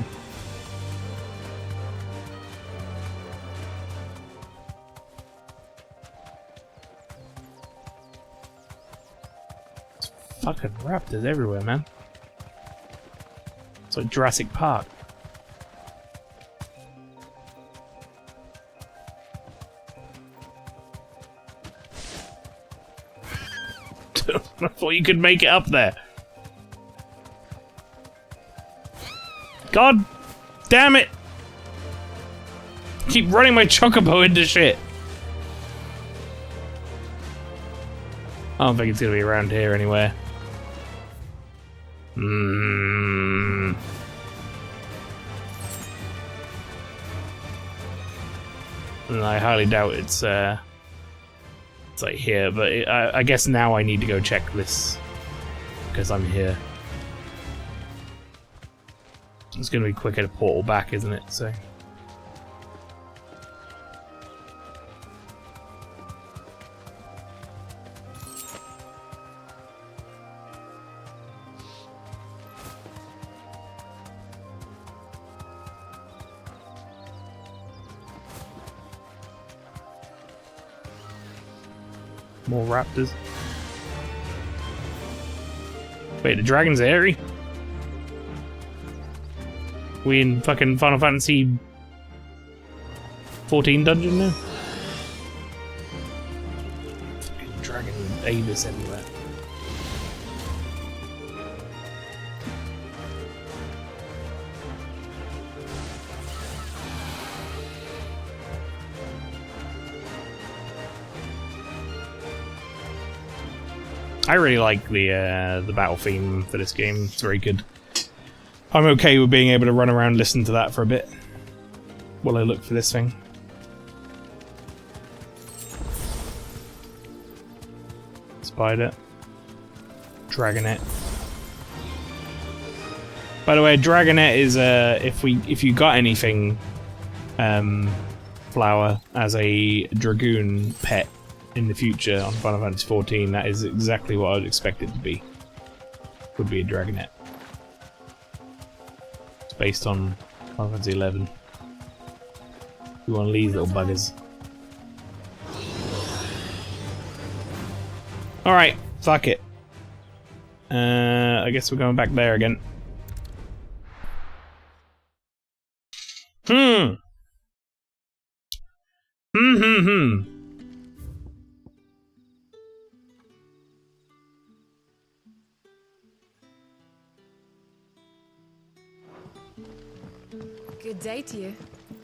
Speaker 1: Fucking raptors everywhere, man. It's like Jurassic Park. I thought you could make it up there. God damn it! Keep running my chocobo into shit. I don't think it's gonna be around here anywhere. And I highly doubt it's like here, but I guess now I need to go check this because I'm here. It's gonna be quicker to portal back, isn't it? So. More raptors. Wait, the dragon's airy? We in fucking Final Fantasy 14 dungeon now? Fucking Dragon Avis everywhere. I really like the battle theme for this game. It's very good. I'm okay with being able to run around and listen to that for a bit while I look for this thing. Spider. Dragonet. By the way, Dragonet is if you got anything Flower as a Dragoon pet in the future on Final Fantasy XIV, that is exactly what I would expect it to be. Would be a Dragonet. It's based on Final Fantasy XI. You want these little buggers. Alright, fuck it. I guess we're going back there again.
Speaker 12: Good day to you.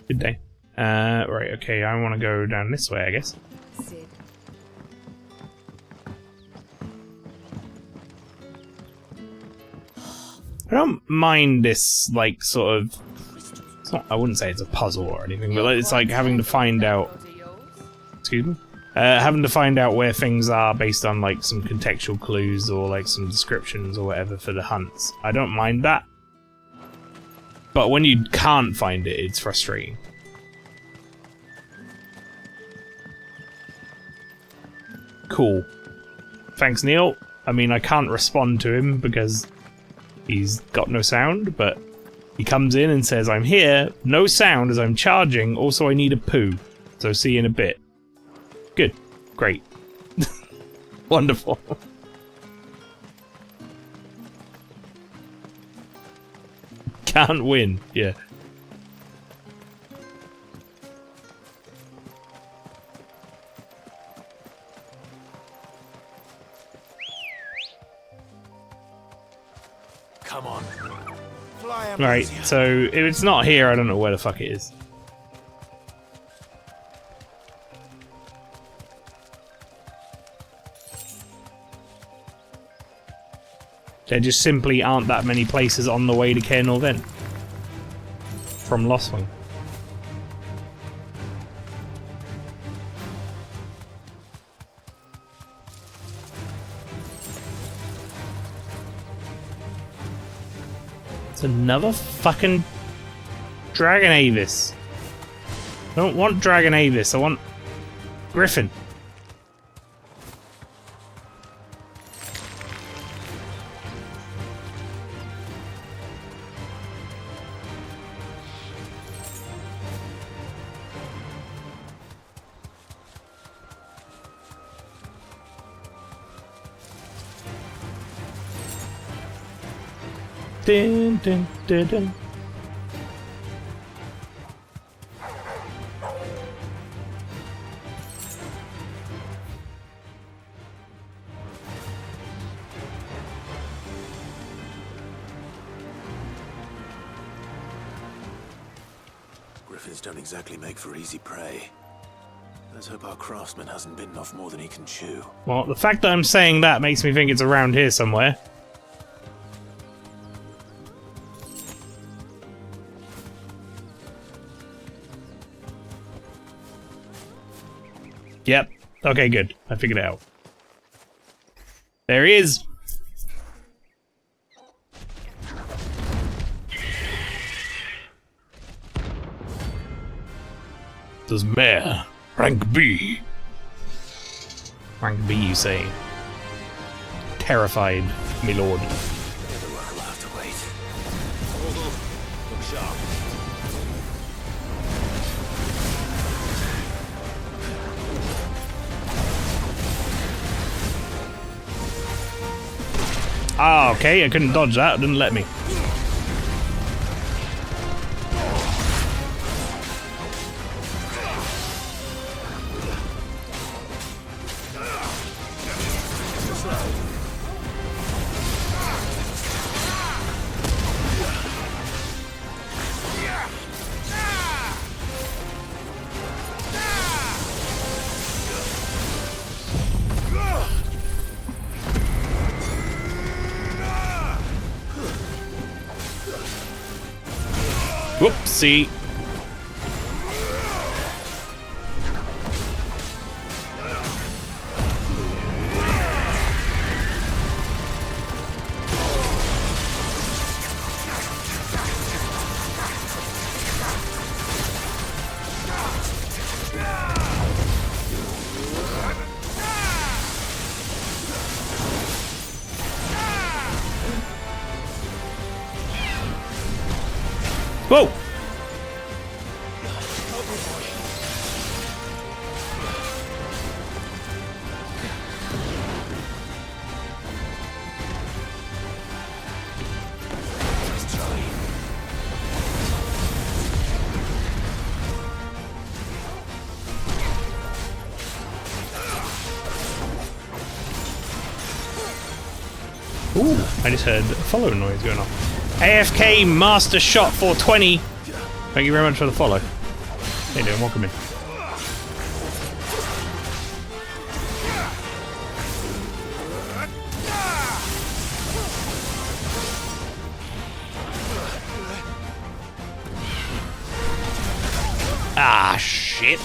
Speaker 1: Good day. Right, okay, I want to go down this way, I guess.
Speaker 12: Sid.
Speaker 1: I don't mind this, like, sort of... It's not, I wouldn't say it's a puzzle or anything, but it's like having to find out... Excuse me? Having to find out where things are based on, like, some contextual clues or, like, some descriptions or whatever for the hunts. I don't mind that. But when you can't find it, it's frustrating. Cool. Thanks, Neil. I mean, I can't respond to him because he's got no sound, but he comes in and says, I'm here, no sound as I'm charging, also I need a poo. So see you in a bit. Good. Great. Wonderful. Can't win, yeah.
Speaker 9: Come on. Fly
Speaker 1: Right, so if it's not here, I don't know where the fuck it is. There just simply aren't that many places on the way to Cair Norvent from Lostwing. It's another fucking Dragon Avis. I don't want Dragon Avis, I want Griffin. Dun, dun, dun, dun.
Speaker 2: Griffins don't exactly make for easy prey. Let's hope our craftsman hasn't bitten off more than he can chew.
Speaker 1: Well, the fact that I'm saying that makes me think it's around here somewhere. Yep. Okay, good. I figured it out. There he is. This mare, rank B. Rank B, you say? Terrified, me lord.
Speaker 2: Everyone will have to wait. Look sharp.
Speaker 1: Ah, okay, I couldn't dodge that, it didn't let me. Whoopsie. Whoa! Ooh, I just heard a follow noise going off. AFK Master Shot 420. Thank you very much for the follow. How you doing? Welcome in. Ah, shit.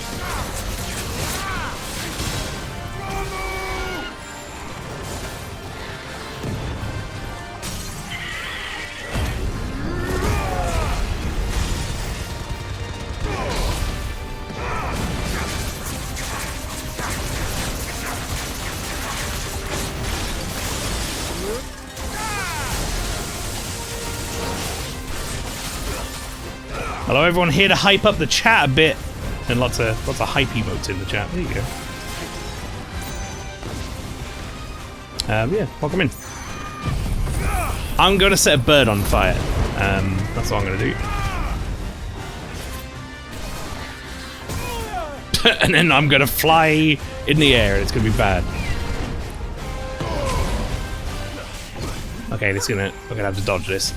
Speaker 1: Hello everyone, here to hype up the chat a bit. And lots of hype emotes in the chat. There you go. Yeah, welcome in. I'm gonna set a bird on fire. That's what I'm gonna do. And then I'm gonna fly in the air and it's gonna be bad. Okay, we're gonna have to dodge this.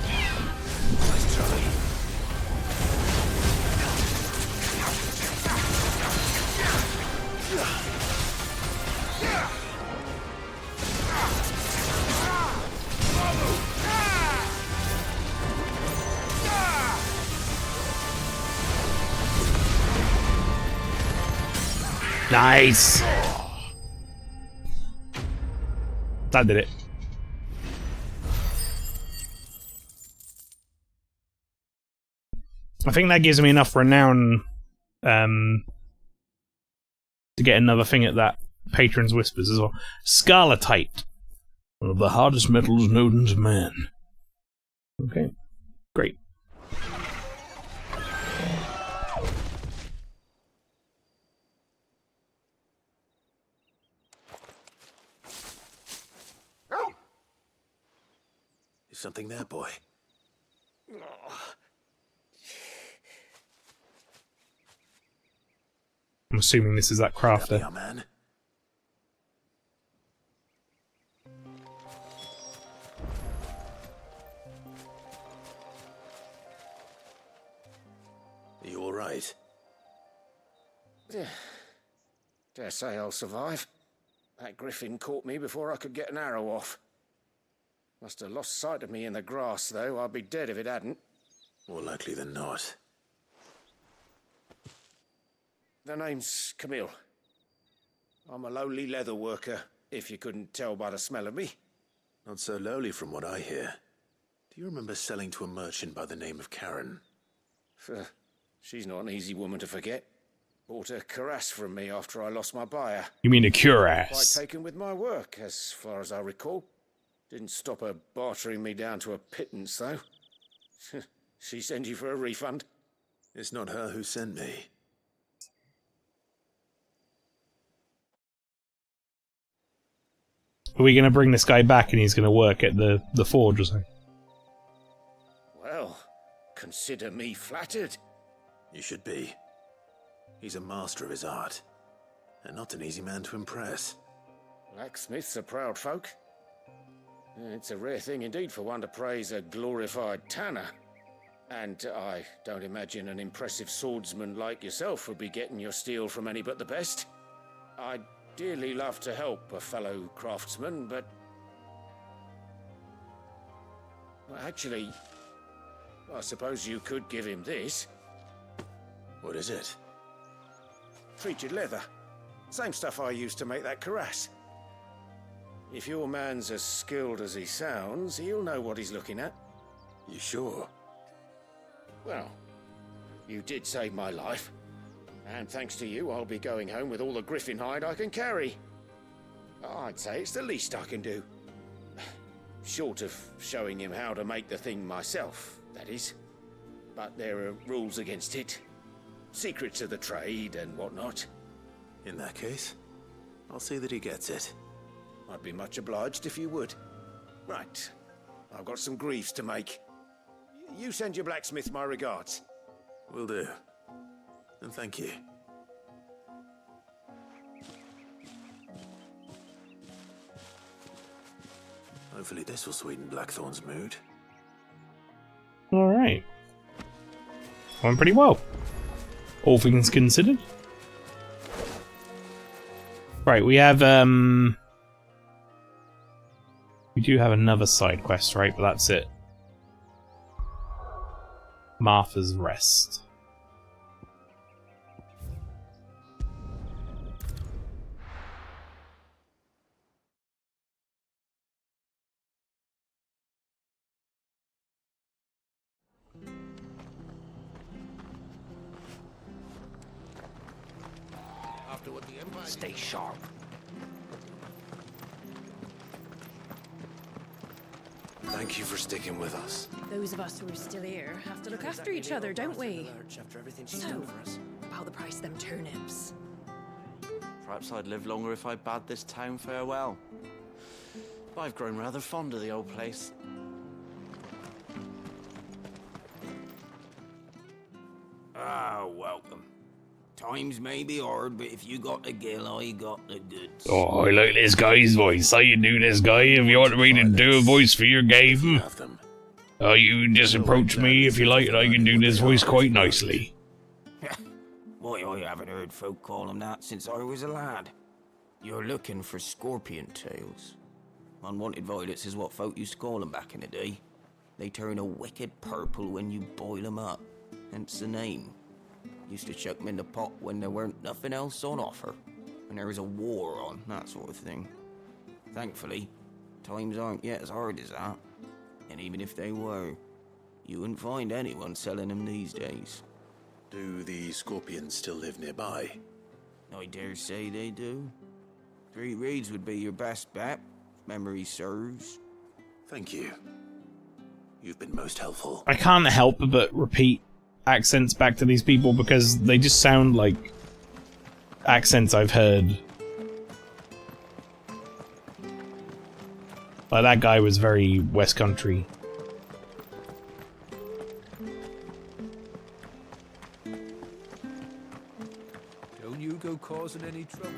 Speaker 1: Nice! That did it. I think that gives me enough renown to get another thing at that Patron's Whispers as well. Scarletite. One of the hardest metals known to man. Okay, great.
Speaker 2: Is something there, boy?
Speaker 1: I'm assuming this is that crafter.
Speaker 2: Yeah, man. Are you all right?
Speaker 17: Dare say I'll survive. That griffin caught me before I could get an arrow off. Must have lost sight of me in the grass, though. I'd be dead if it hadn't.
Speaker 2: More likely than not.
Speaker 17: The name's Camille. I'm a lowly leather worker, if you couldn't tell by the smell of me.
Speaker 2: Not so lowly from what I hear. Do you remember selling to a merchant by the name of Karen?
Speaker 17: She's not an easy woman to forget. Bought a cuirass from me after I lost my buyer.
Speaker 1: You mean a cuirass?
Speaker 17: Quite taken with my work, as far as I recall. Didn't stop her bartering me down to a pittance, though. She sent you for a refund?
Speaker 2: It's not her who sent me.
Speaker 1: Are we going to bring this guy back and he's going to work at the forge or something?
Speaker 17: Well, consider me flattered.
Speaker 2: You should be. He's a master of his art, and not an easy man to impress.
Speaker 17: Blacksmiths are proud folk. It's a rare thing indeed for one to praise a glorified tanner. And I don't imagine an impressive swordsman like yourself would be getting your steel from any but the best. I'd dearly love to help a fellow craftsman, but... Well, actually, I suppose you could give him this.
Speaker 2: What is it?
Speaker 17: Treated leather. Same stuff I used to make that cuirass. If your man's as skilled as he sounds, he'll know what he's looking at.
Speaker 2: You sure?
Speaker 17: Well, you did save my life. And thanks to you, I'll be going home with all the griffin hide I can carry. I'd say it's the least I can do. Short of showing him how to make the thing myself, that is. But there are rules against it. Secrets of the trade and whatnot.
Speaker 2: In that case, I'll see that he gets it.
Speaker 17: I'd be much obliged if you would. Right. I've got some greaves to make. You send your blacksmith my regards.
Speaker 2: Will do. And thank you. Hopefully this will sweeten Blackthorn's mood.
Speaker 1: Alright. Went pretty well. All things considered. Right, we have, we do have another side quest, right? But that's it. Martha's Rest.
Speaker 16: Stay sharp.
Speaker 2: Thank you for sticking with us.
Speaker 5: Those of us who are still here have to look after each other, don't we? So, about the price of them turnips.
Speaker 18: Perhaps I'd live longer if I bade this town farewell. But I've grown rather fond of the old place.
Speaker 16: Ah, welcome. Times may be hard, but if you got the gill, I got the goods.
Speaker 1: Oh, I like this guy's voice. How you do this, guy? If you want me to do a voice for your game, you can just approach me if you like, and I can do this voice quite nicely.
Speaker 16: Why, I haven't heard folk call him that since I was a lad. You're looking for scorpion tails. Unwanted violets is what folk used to call them back in the day. They turn a wicked purple when you boil them up, hence the name. Used to chuck them in the pot when there weren't nothing else on offer. When there was a war on, that sort of thing. Thankfully, times aren't yet as hard as that. And even if they were, you wouldn't find anyone selling them these days.
Speaker 2: Do the scorpions still live nearby?
Speaker 16: I dare say they do. 3 reeds would be your best bet, if memory serves.
Speaker 2: Thank you. You've been most helpful.
Speaker 1: I can't help but repeat accents back to these people because they just sound like accents I've heard. Like that guy was very West Country.
Speaker 19: Don't you go causing any trouble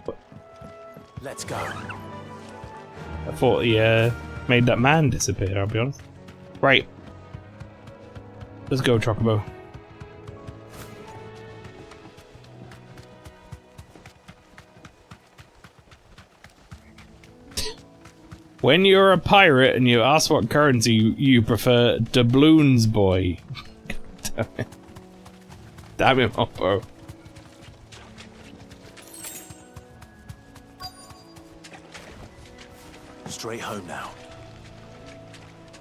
Speaker 19: now.
Speaker 2: Let's go.
Speaker 1: I thought he made that man disappear, I'll be honest. Right. Let's go, Chocobo. When you're a pirate and you ask what currency you prefer, doubloons, boy. Damn it. Damn it, Moppo.
Speaker 2: Straight home now.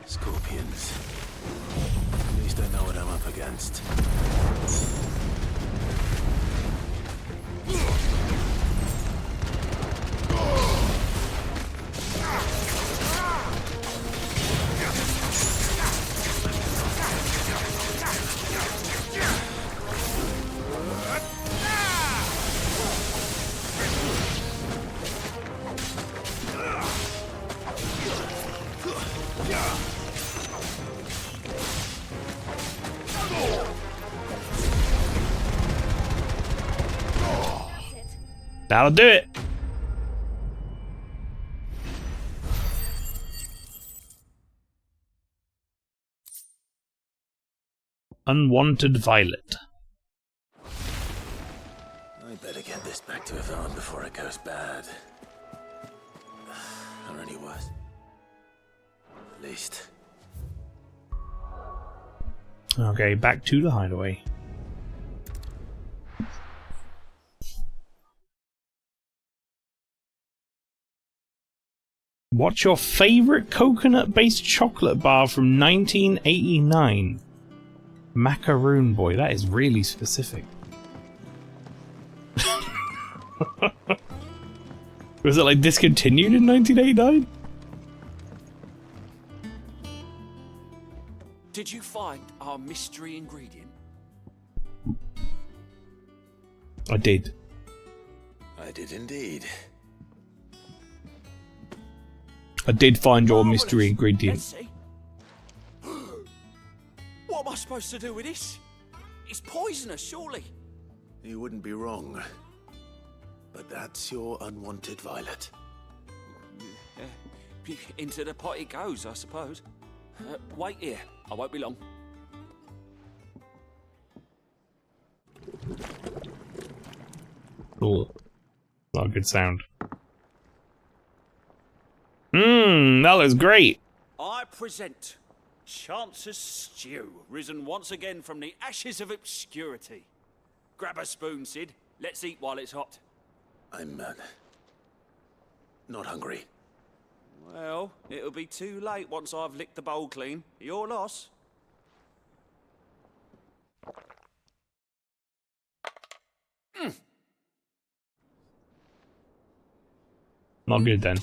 Speaker 2: Scorpions. At least I know what I'm up against.
Speaker 1: That'll do it. Unwanted violet.
Speaker 2: I better get this back to Yvonne before it goes bad. At least.
Speaker 1: Okay, back to the hideaway. What's your favorite coconut-based chocolate bar from 1989? Macaroon Boy, that is really specific. Was it like discontinued in 1989?
Speaker 8: Did you find our mystery ingredient?
Speaker 1: I did.
Speaker 2: I did indeed.
Speaker 1: I did find your mystery ingredient.
Speaker 8: Let's see. What am I supposed to do with this? It's poisonous, surely.
Speaker 2: You wouldn't be wrong. But that's your unwanted violet.
Speaker 8: Into the pot it goes, I suppose. Wait here. I won't be long.
Speaker 1: Cool. Not a good sound. That looks great.
Speaker 8: I present Chance's Stew, risen once again from the ashes of obscurity. Grab a spoon, Sid. Let's eat while it's hot.
Speaker 2: I'm not hungry.
Speaker 8: Well, it'll be too late once I've licked the bowl clean. Your loss.
Speaker 1: Not good then.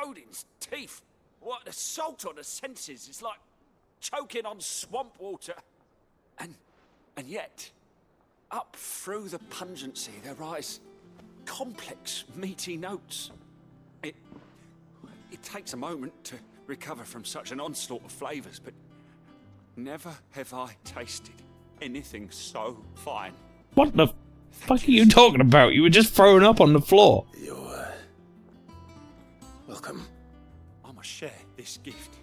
Speaker 8: Odin's teeth. What, the salt on the senses? It's like choking on swamp water. And yet, up through the pungency, there rise complex, meaty notes. It takes a moment to recover from such an onslaught of flavours, but never have I tasted anything so fine.
Speaker 1: What the fuck are you talking about? You were just thrown up on the floor.
Speaker 2: You're welcome.
Speaker 8: I must share this gift.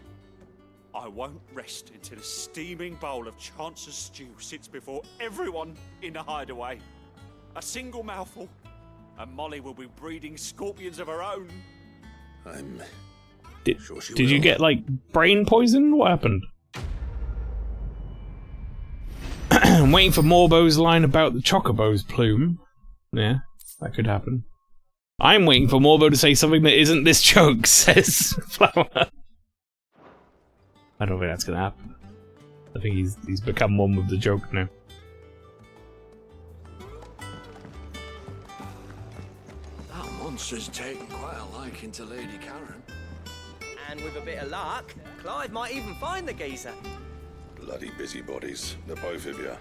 Speaker 8: I won't rest until a steaming bowl of Chance's Stew sits before everyone in the hideaway. A single mouthful, and Molly will be breeding scorpions of her own.
Speaker 2: I'm sure she
Speaker 1: Did
Speaker 2: will.
Speaker 1: you get, like, brain poison? What happened? I'm waiting for Morbo's line about the Chocobo's plume. Yeah, that could happen. I'm waiting for Morbo to say something that isn't this joke, says Flower. I don't think that's gonna happen. I think he's become one with the joke now.
Speaker 9: That monster's taken quite a liking to Lady Karen.
Speaker 6: And with a bit of luck, Clive might even find the geezer.
Speaker 15: Bloody busybodies, the both of you.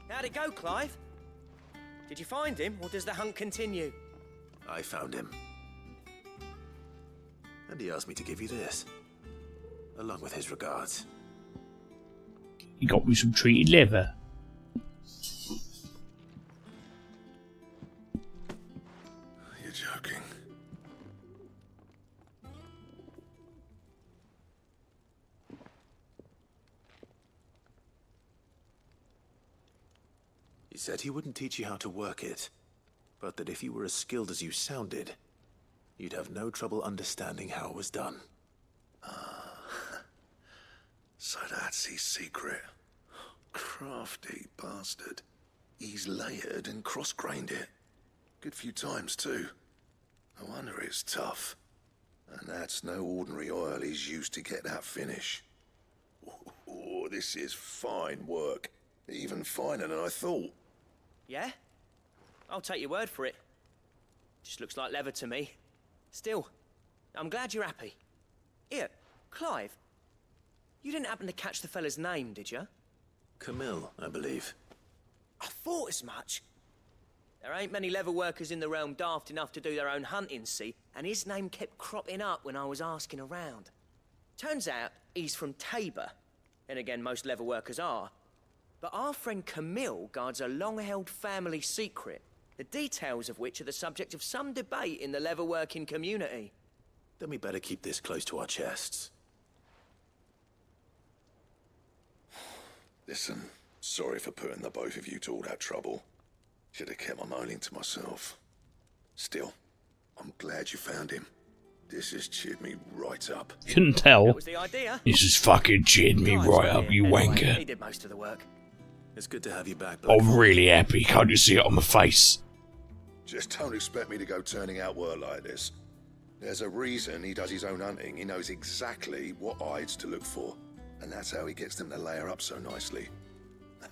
Speaker 6: How'd it go, Clive? Did you find him, or does the hunt continue?
Speaker 2: I found him. And he asked me to give you this. Along with his regards.
Speaker 1: He got me some treated liver.
Speaker 15: You're joking.
Speaker 2: He said he wouldn't teach you how to work it, but that if you were as skilled as you sounded, you'd have no trouble understanding how it was done.
Speaker 15: So that's his secret. Crafty bastard. He's layered and cross-grained it. Good few times, too. No wonder it's tough. And that's no ordinary oil he's used to get that finish. Oh, this is fine work. Even finer than I thought.
Speaker 6: Yeah? I'll take your word for it. Just looks like leather to me. Still, I'm glad you're happy. Here, Clive. You didn't happen to catch the fella's name, did you?
Speaker 2: Camille, I believe.
Speaker 6: I thought as much. There ain't many leather workers in the realm daft enough to do their own hunting, see? And his name kept cropping up when I was asking around. Turns out he's from Tabor. And again, most leather workers are. But our friend Camille guards a long-held family secret, the details of which are the subject of some debate in the leather-working community.
Speaker 2: Then we better keep this close to our chests.
Speaker 15: Listen, sorry for putting the both of you to all that trouble. Should have kept my moaning to myself. Still, I'm glad you found him. This has cheered me right up.
Speaker 1: Couldn't tell.
Speaker 6: That was the idea.
Speaker 1: This has fucking cheered me right up, you
Speaker 6: Anyway,
Speaker 1: wanker.
Speaker 6: He did most of the work.
Speaker 2: It's good to have you back.
Speaker 1: I'm really happy. Can't you see it on my face?
Speaker 15: Just don't expect me to go turning out work like this. There's a reason he does his own hunting. He knows exactly what hides to look for. And that's how he gets them to layer up so nicely.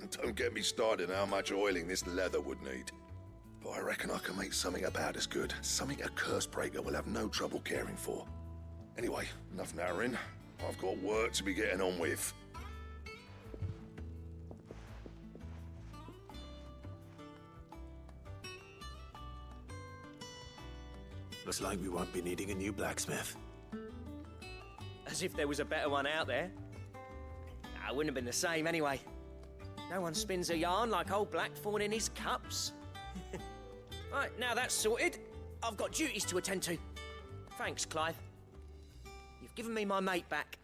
Speaker 15: And don't get me started on how much oiling this leather would need. But I reckon I can make something about as good. Something a curse breaker will have no trouble caring for. Anyway, enough narrowing. I've got work to be getting on with.
Speaker 2: Looks like we won't be needing a new blacksmith.
Speaker 6: As if there was a better one out there. Nah, it wouldn't have been the same anyway. No one spins a yarn like old Blackthorn in his cups. Right, now that's sorted, I've got duties to attend to. Thanks, Clive. You've given me my mate back.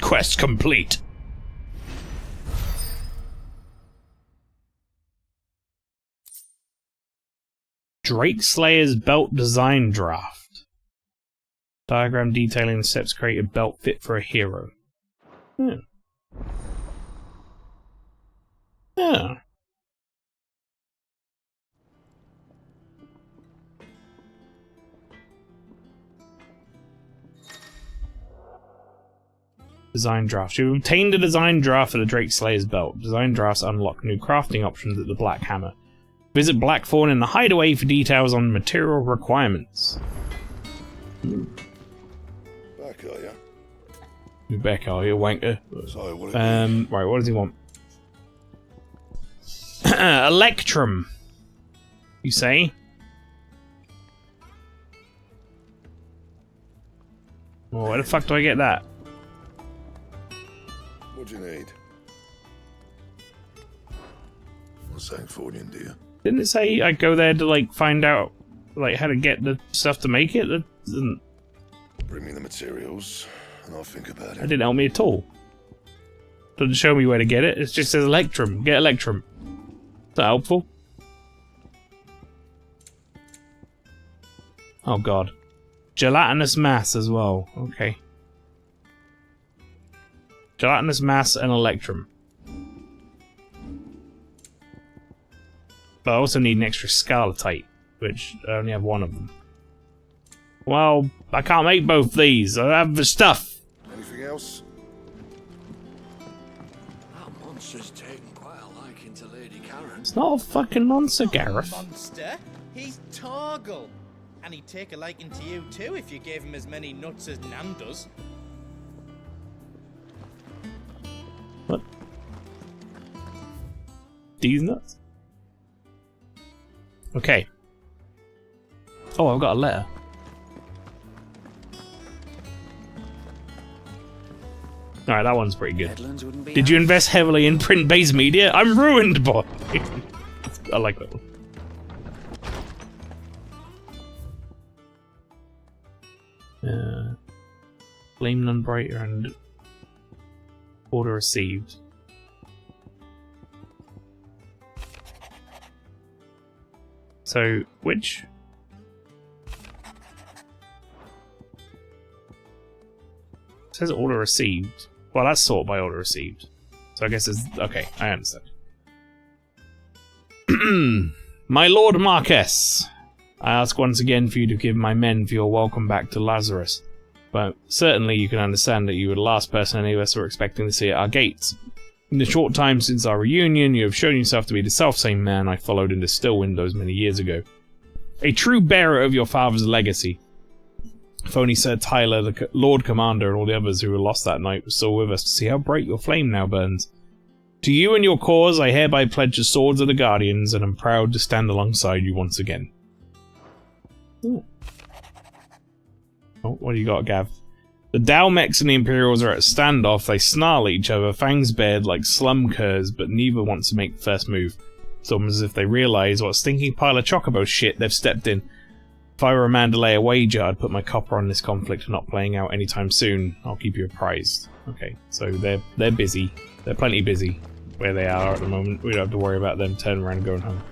Speaker 1: Quest complete. Drake Slayer's belt design draft. Diagram detailing the steps to create a belt fit for a hero. Yeah. Yeah. Design draft. You've obtained a design draft for the Drake Slayer's belt. Design drafts unlock new crafting options at the Black Hammer. Visit Blackthorn in the Hideaway for details on material requirements.
Speaker 15: Back, are ya?
Speaker 1: You back, are you, wanker?
Speaker 15: So, what
Speaker 1: right, what does he want? Electrum. You say? Well, where the fuck do I get that?
Speaker 15: What do you need? What's that for you, dear?
Speaker 1: Didn't it say I go there to like find out like how to get the stuff to make it? That didn't...
Speaker 15: Bring me the materials, and I'll think about it.
Speaker 1: That didn't help me at all. Doesn't show me where to get it. It just says Electrum. Get Electrum. Is that helpful? Oh god. Gelatinous mass as well. Okay. Gelatinous mass and Electrum. But I also need an extra Scarletite, which I only have one of them. Well, I can't make both these. I have the stuff.
Speaker 15: Anything else?
Speaker 9: That monster's taken quite a liking to Lady Karen.
Speaker 1: It's not a fucking monster, Gareth.
Speaker 20: Monster? He's Torgal. And he'd take a liking to you too if you gave him as many nuts as Nan does.
Speaker 1: What? These nuts? Okay. Oh, I've got a letter. Alright, that one's pretty good. Did you invest heavily in print-based media? I'm ruined, boy! I like that one. Flame none brighter and order received. So, which? It says order received. Well, that's sorted by order received. So I guess it's... okay, I understand. My Lord Marquess, I ask once again for you to give my men for your welcome back to Lazarus. But certainly you can understand that you were the last person any of us were expecting to see at our gates. In the short time since our reunion, you have shown yourself to be the self-same man I followed into Still Windows many years ago. A true bearer of your father's legacy. If only Sir Tyler, the Lord Commander, and all the others who were lost that night were still with us to see how bright your flame now burns. To you and your cause, I hereby pledge the swords of the Guardians, and am proud to stand alongside you once again. Ooh. Oh, what do you got, Gav? The Dalmex and the Imperials are at a standoff. They snarl at each other, fangs bared like slum curs, but neither wants to make the first move. It's almost as if they realise what a stinking pile of chocobo shit they've stepped in. If I were a man to lay a wager, I'd put my copper on this conflict not playing out anytime soon. I'll keep you apprised. Okay, so they're busy. They're plenty busy where they are at the moment. We don't have to worry about them turning around and going home.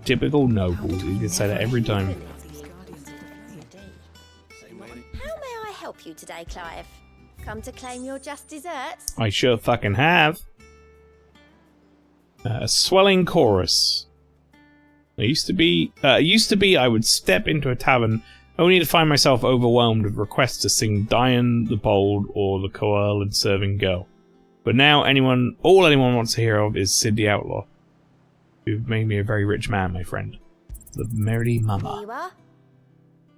Speaker 1: Typical nobles. You can say that every time.
Speaker 13: How may I help you today, Clive? Come to claim your just desserts?
Speaker 1: I sure fucking have. A swelling chorus. It used to be I would step into a tavern only to find myself overwhelmed with requests to sing Diane the Bold or the Coel and Serving Girl. But now all anyone wants to hear of is Sid the Outlaw. You've made me a very rich man, my friend. The Merry Mama.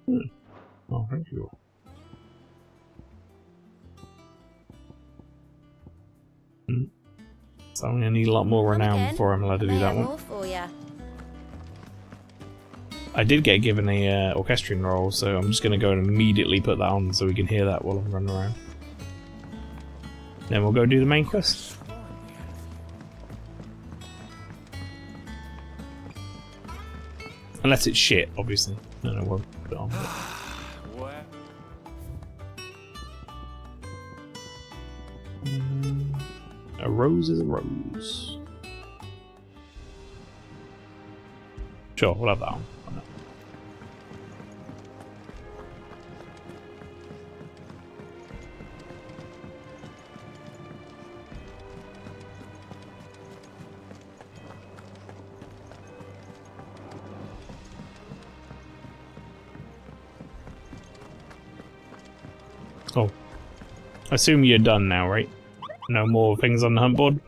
Speaker 13: Here you are.
Speaker 1: Oh, thank you. So I'm gonna need a lot more renown before I'm allowed to do that one.
Speaker 13: For ya.
Speaker 1: I did get given a orchestrion roll, so I'm just gonna go and immediately put that on so we can hear that while I'm running around. Then we'll go do the main quest. Unless it's shit, obviously. No, we'll put it on. A rose is a rose. Sure, we'll have that one. Oh. I assume you're done now, right? No more things on the hunt board?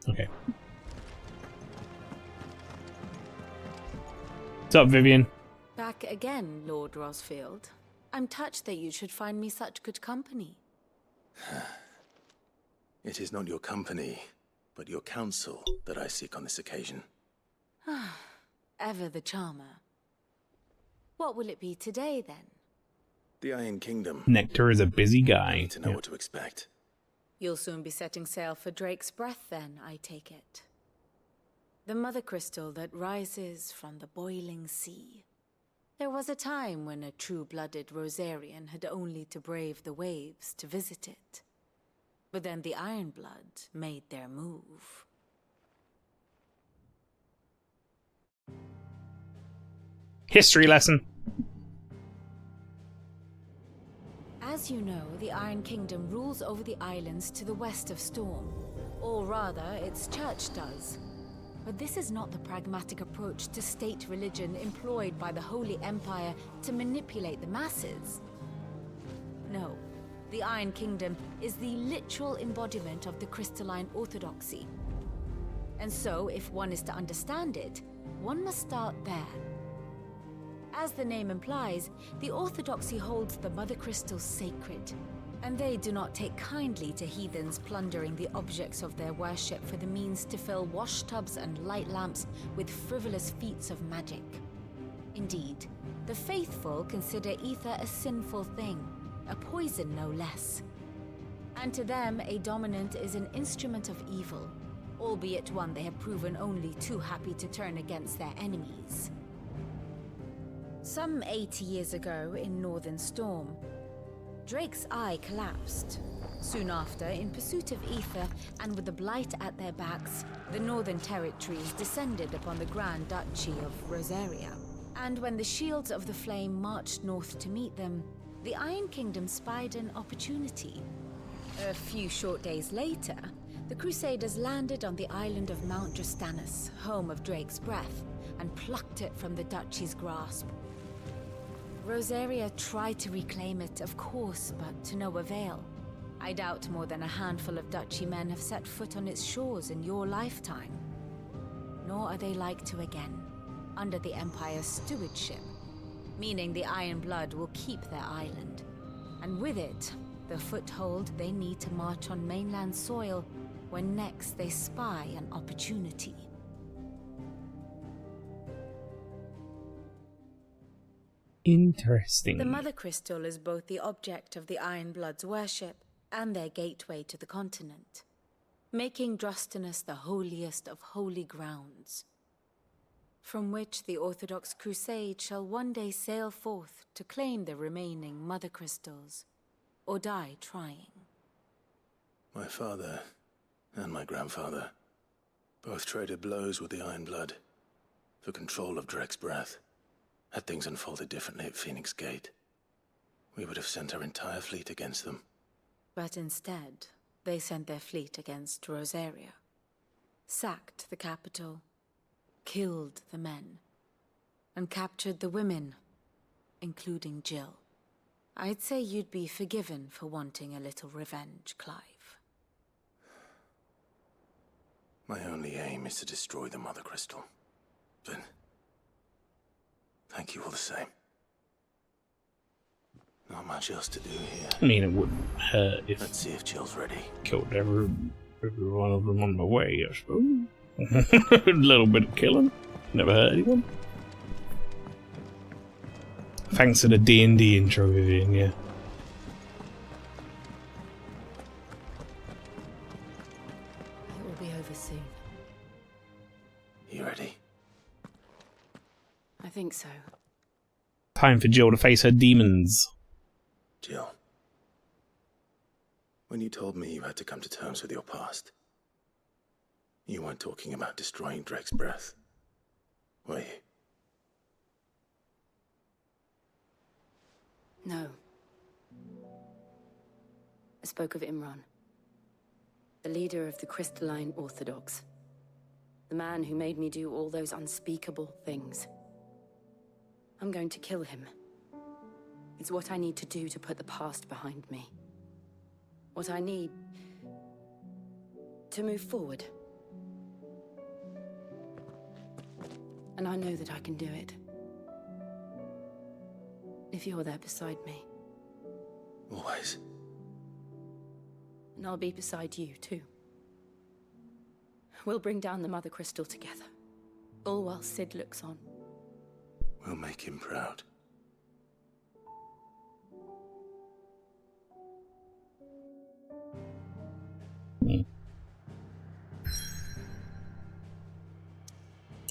Speaker 1: Okay. What's up, Vivian?
Speaker 10: Back again, Lord Rosfield. I'm touched that you should find me such good company.
Speaker 2: It is not your company, but your counsel that I seek on this occasion.
Speaker 10: Ever the charmer. What will it be today, then?
Speaker 2: The Iron Kingdom.
Speaker 1: Nectar is a busy guy.
Speaker 2: I need to know what to expect.
Speaker 10: You'll soon be setting sail for Drake's Breath, then, I take it. The mother crystal that rises from the boiling sea. There was a time when a true-blooded Rosarian had only to brave the waves to visit it. But then the Ironblood made their move.
Speaker 1: History lesson.
Speaker 10: As you know, the Iron Kingdom rules over the islands to the west of Storm. Or rather, its church does. But this is not the pragmatic approach to state religion employed by the Holy Empire to manipulate the masses. No, the Iron Kingdom is the literal embodiment of the crystalline orthodoxy. And so, if one is to understand it, one must start there. As the name implies, the Orthodoxy holds the Mother Crystals sacred, and they do not take kindly to heathens plundering the objects of their worship for the means to fill washtubs and light lamps with frivolous feats of magic. Indeed, the faithful consider ether a sinful thing, a poison no less. And to them, a dominant is an instrument of evil, albeit one they have proven only too happy to turn against their enemies. Some 80 years ago, in Northern Storm, Drake's eye collapsed. Soon after, in pursuit of ether, and with the Blight at their backs, the Northern Territories descended upon the Grand Duchy of Rosaria. And when the Shields of the Flame marched north to meet them, the Iron Kingdom spied an opportunity. A few short days later, the Crusaders landed on the island of Mount Drastanus, home of Drake's Breath, and plucked it from the Duchy's grasp. Rosaria tried to reclaim it, of course, but to no avail. I doubt more than a handful of Duchy men have set foot on its shores in your lifetime. Nor are they like to again, under the Empire's stewardship, meaning the Iron Blood will keep their island. And with it, the foothold they need to march on mainland soil when next they spy an opportunity.
Speaker 1: Interesting.
Speaker 10: The Mother Crystal is both the object of the Iron Blood's worship and their gateway to the continent, making Drastanus the holiest of holy grounds, from which the Orthodox Crusade shall one day sail forth to claim the remaining Mother Crystals, or die trying.
Speaker 2: My father and my grandfather Both traded blows with the Ironblood for control of Drek's breath. Had things unfolded differently at Phoenix Gate, we would have sent our entire fleet against them.
Speaker 10: But instead, they sent their fleet against Rosaria, sacked the capital, killed the men, and captured the women, including Jill. I'd say you'd be forgiven for wanting a little revenge, Clive.
Speaker 2: My only aim is to destroy the Mother Crystal. But thank you all the same. Not much else to do here.
Speaker 1: I mean, it wouldn't hurt if...
Speaker 2: Let's see if Jill's ready.
Speaker 1: Killed every one of them on the way, I suppose. A little bit of killing. Never hurt anyone. Thanks for the D&D intro, Vivian, yeah.
Speaker 10: It will be over soon.
Speaker 2: You ready?
Speaker 10: I think so.
Speaker 1: Time for Jill to face her demons.
Speaker 2: Jill, when you told me you had to come to terms with your past, you weren't talking about destroying Drek's breath, were you?
Speaker 12: No. I spoke of Imran, the leader of the Crystalline Orthodox. The man who made me do all those unspeakable things. I'm going to kill him. It's what I need to do to put the past behind me. What I need to move forward. And I know that I can do it. If you're there beside me.
Speaker 2: Always.
Speaker 12: And I'll be beside you, too. We'll bring down the Mother Crystal together. All while Sid looks on.
Speaker 2: We'll make him proud.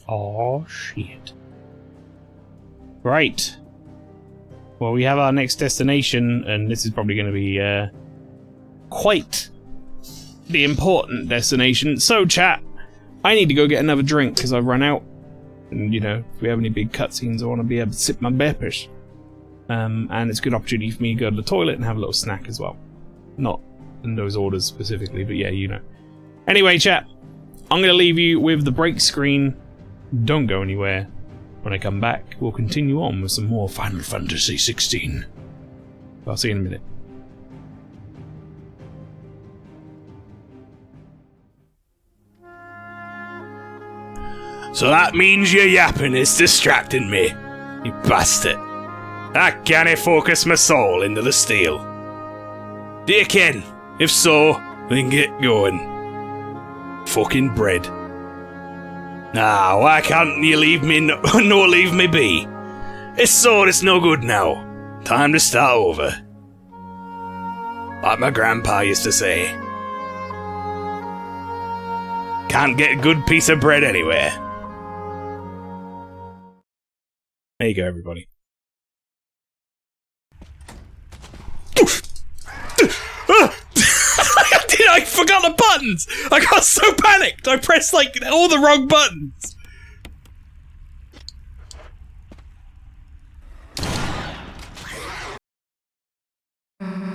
Speaker 1: Oh shit. Right. Well, we have our next destination, and this is probably going to be quite the important destination. So, chat, I need to go get another drink because I've run out. And, you know, if we have any big cutscenes, I want to be able to sip my beppers. And it's a good opportunity for me to go to the toilet and have a little snack as well. Not in those orders specifically, but yeah, you know. Anyway, chat, I'm going to leave you with the break screen. Don't go anywhere. When I come back, we'll continue on with some more Final Fantasy XVI. I'll see you in a minute.
Speaker 21: So that means your yapping is distracting me, you bastard. I can't focus my soul into the steel. Do you ken? If so, then get going. Fucking bread. Nah, why can't you leave me no leave me be? This sword is no good now. Time to start over. Like my grandpa used to say. Can't get a good piece of bread anywhere.
Speaker 1: There you go, everybody. I forgot the buttons! I got so panicked! I pressed, like, all the wrong buttons!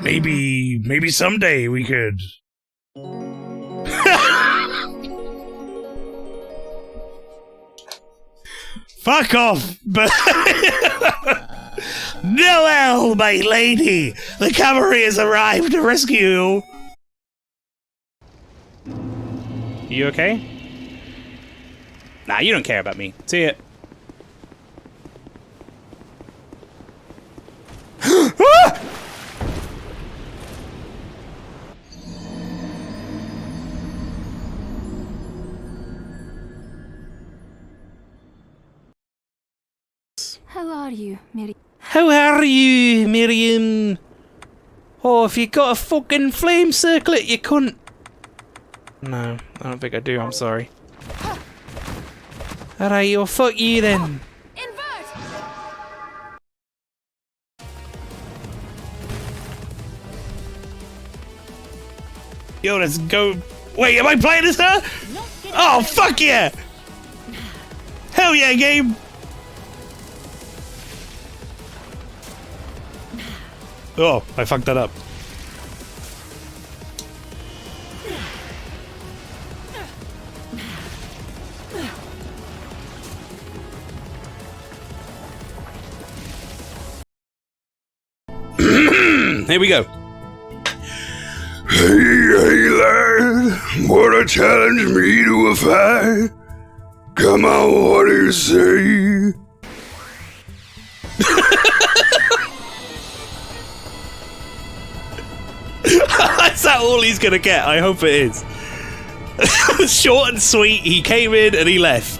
Speaker 21: Maybe someday we could... Fuck off! But Noel, my lady! The cavalry has arrived to rescue you!
Speaker 1: You okay? Nah, you don't care about me. See it.
Speaker 12: How are you, Miriam?
Speaker 21: How are you, Miriam? Oh, if you got a fucking flame circlet, you cunt.
Speaker 1: No, I don't think I do, I'm sorry.
Speaker 21: Alright, well fuck you then.
Speaker 1: Yo, let's go. Wait, am I playing this now? Oh, fuck yeah! Hell yeah, game! Oh, I fucked that up. Here we go.
Speaker 21: Hey, lad, wanna challenge me to a fight? Come on, what do you say?
Speaker 1: Is that all he's gonna get? I hope it is. Short and sweet, he came in and he left.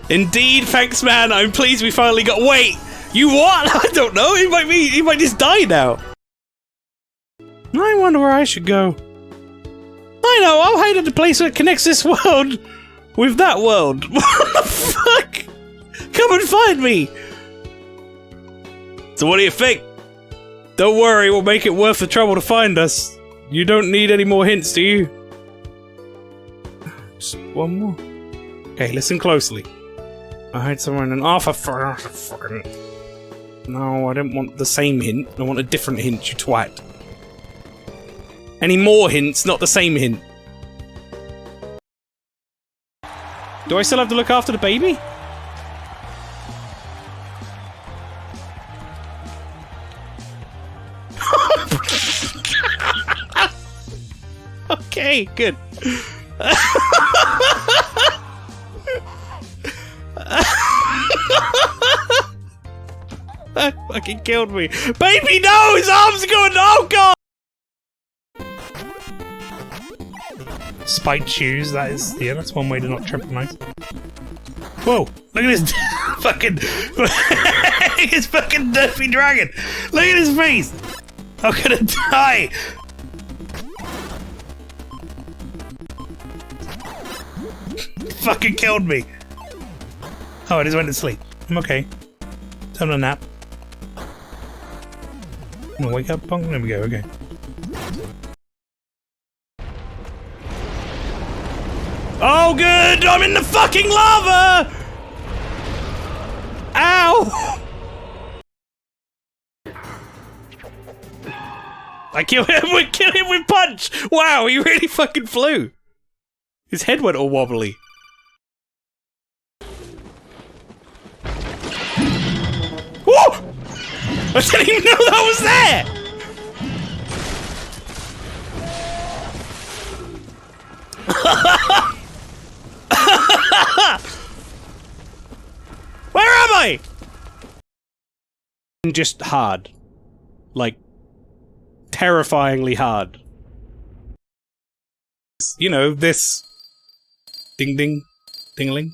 Speaker 1: Indeed, thanks man, I'm pleased we finally got— wait! You what? I don't know, he might just die now. I wonder where I should go. I know, I'll hide at the place that connects this world with that world. What the fuck? Come and find me! So what do you think? Don't worry, we'll make it worth the trouble to find us. You don't need any more hints, do you? Just one more. Okay, listen closely. I hide somewhere in an— oh, for fucking— no, I don't want the same hint. I want a different hint, you twat. Any more hints, not the same hint. Do I still have to look after the baby? Okay, good. That fucking killed me. Baby, no! His arms are going— oh god! Spiked shoes, that is— yeah, that's one way to not trip on ice. Whoa! Look at this fucking— his fucking dirty dragon! Look at his face! I'm gonna die! Fucking killed me! Oh, I just went to sleep. I'm okay. Time to nap. I'm gonna wake up, punk. There we go, okay. Oh, good! I'm in the fucking lava! Ow! I killed him with punch! Wow, he really fucking flew! His head went all wobbly. Whoa! I didn't even know that was there! Where am I? Just hard. Like, terrifyingly hard. You know, this. Ding ding. Ding-a-ling.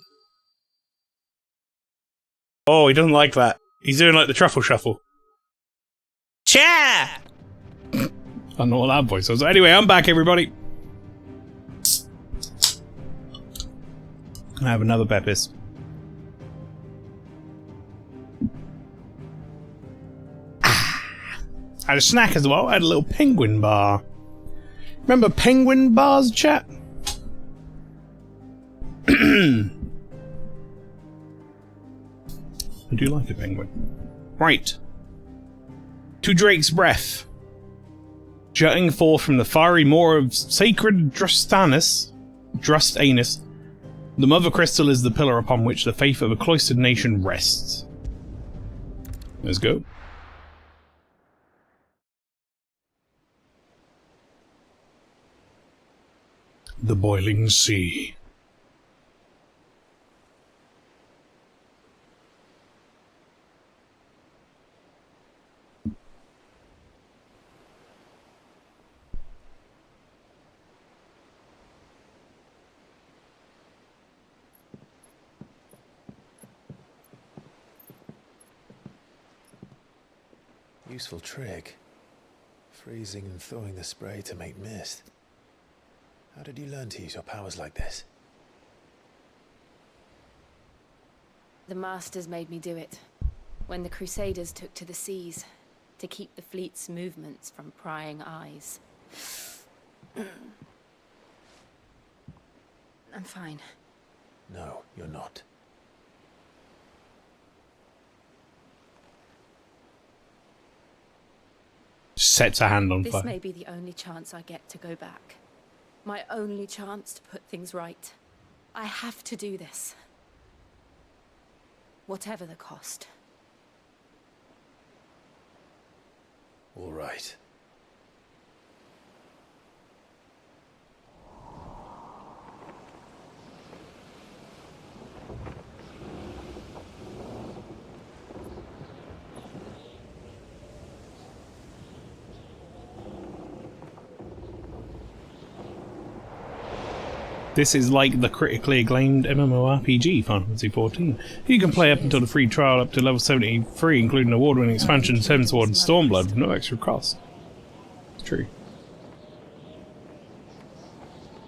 Speaker 1: Oh, he doesn't like that. He's doing like the truffle shuffle. Chair! I don't know what that voice was. Anyway, I'm back, everybody. I have another Beppis. I had a snack as well. I had a little penguin bar. Remember penguin bars, chat? I do like a penguin. Right. To Drake's breath. Jutting forth from the fiery moor of sacred Drustanus, the mother crystal is the pillar upon which the faith of a cloistered nation rests. Let's go. The boiling sea.
Speaker 2: Useful trick. Freezing and thawing the spray to make mist. How did you learn to use your powers like this?
Speaker 12: The Masters made me do it. When the Crusaders took to the seas, to keep the fleet's movements from prying eyes. I'm fine.
Speaker 2: No, you're not.
Speaker 1: Sets a hand on
Speaker 12: This
Speaker 1: fire.
Speaker 12: may be the only chance I get to go back. My only chance to put things right. I have to do this. Whatever the cost.
Speaker 2: All right.
Speaker 1: This is like the critically acclaimed MMORPG Final Fantasy XIV. You can play up until the free trial up to level 73, including award-winning expansions Heavensward and Stormblood, with no extra cost. It's true.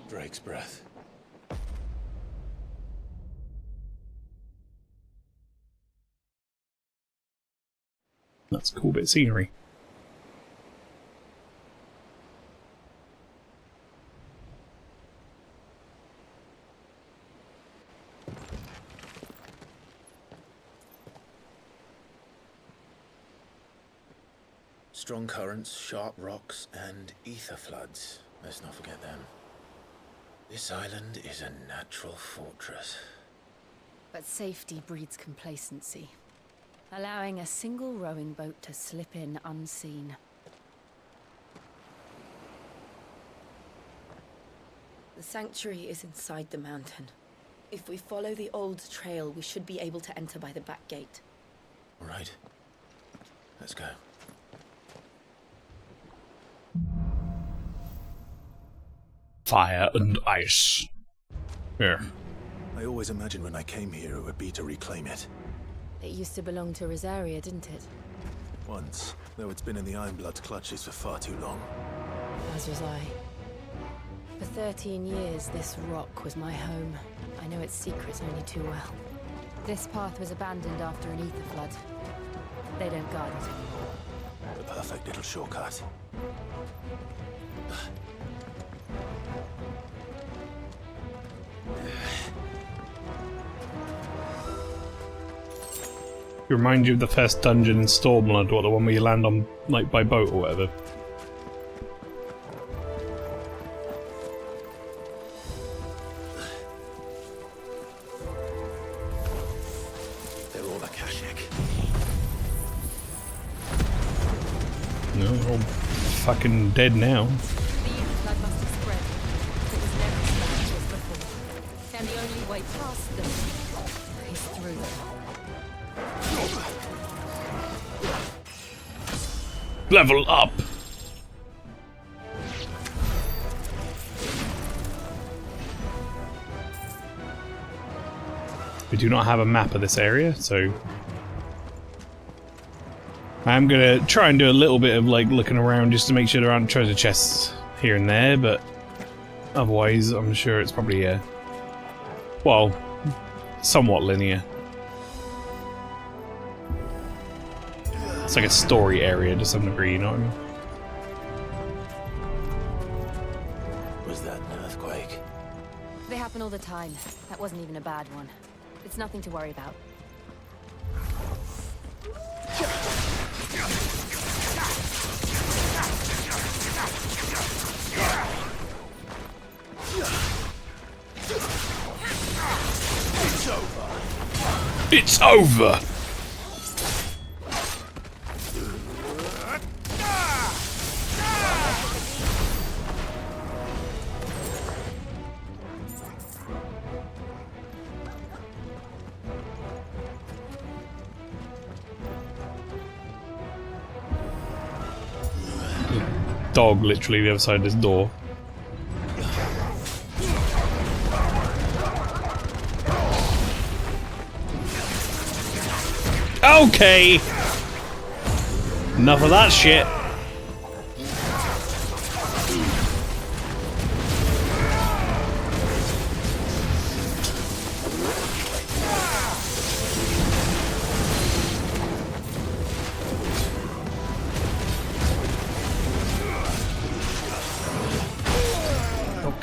Speaker 2: Drake's breath.
Speaker 1: That's a cool bit of scenery.
Speaker 2: Strong currents, sharp rocks, and ether floods. Let's not forget them. This island is a natural fortress.
Speaker 12: But safety breeds complacency, allowing a single rowing boat to slip in unseen. The sanctuary is inside the mountain. If we follow the old trail, we should be able to enter by the back gate.
Speaker 2: All right. Let's go.
Speaker 1: Fire and ice. Here.
Speaker 2: I always imagined when I came here it would be to reclaim it.
Speaker 12: It used to belong to Rosaria, didn't it?
Speaker 2: Once, though it's been in the Ironblood's clutches for far too long.
Speaker 12: As was I. For 13 years, this rock was my home. I know its secrets only too well. This path was abandoned after an ether flood. They don't guard it anymore.
Speaker 2: The perfect little shortcut.
Speaker 1: It reminds you of the first dungeon in Stormblood, or the one where you land on, like, by boat or whatever.
Speaker 2: They're all Akashic.
Speaker 1: No, they're all fucking dead now.
Speaker 12: The ether flood must have spread. It was never as bad as it was before. And the only way past them is through them.
Speaker 1: Level up! We do not have a map of this area, so I'm gonna try and do a little bit of like looking around just to make sure there aren't treasure chests here and there, but otherwise I'm sure it's probably well, somewhat linear. It's like a story area to some degree, you know what I mean?
Speaker 2: Was that an earthquake?
Speaker 12: They happen all the time. That wasn't even a bad one. It's nothing to worry about.
Speaker 2: It's over!
Speaker 21: It's over!
Speaker 1: Dog literally the other side of this door. Okay! Enough of that shit.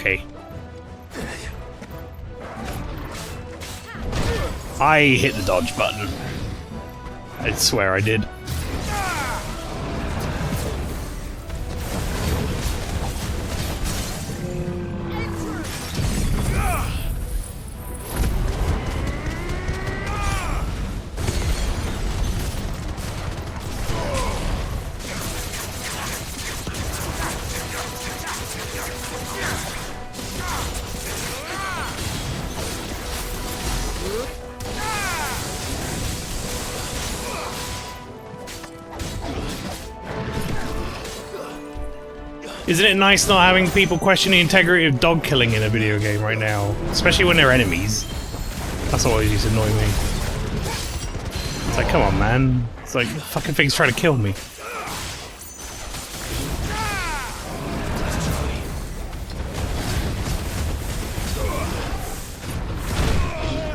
Speaker 1: Okay. I hit the dodge button. I swear I did. Isn't it nice not having people question the integrity of dog killing in a video game right now? Especially when they're enemies. That's always used to annoy me. It's like, come on, man. It's like, the fucking thing's trying to kill me.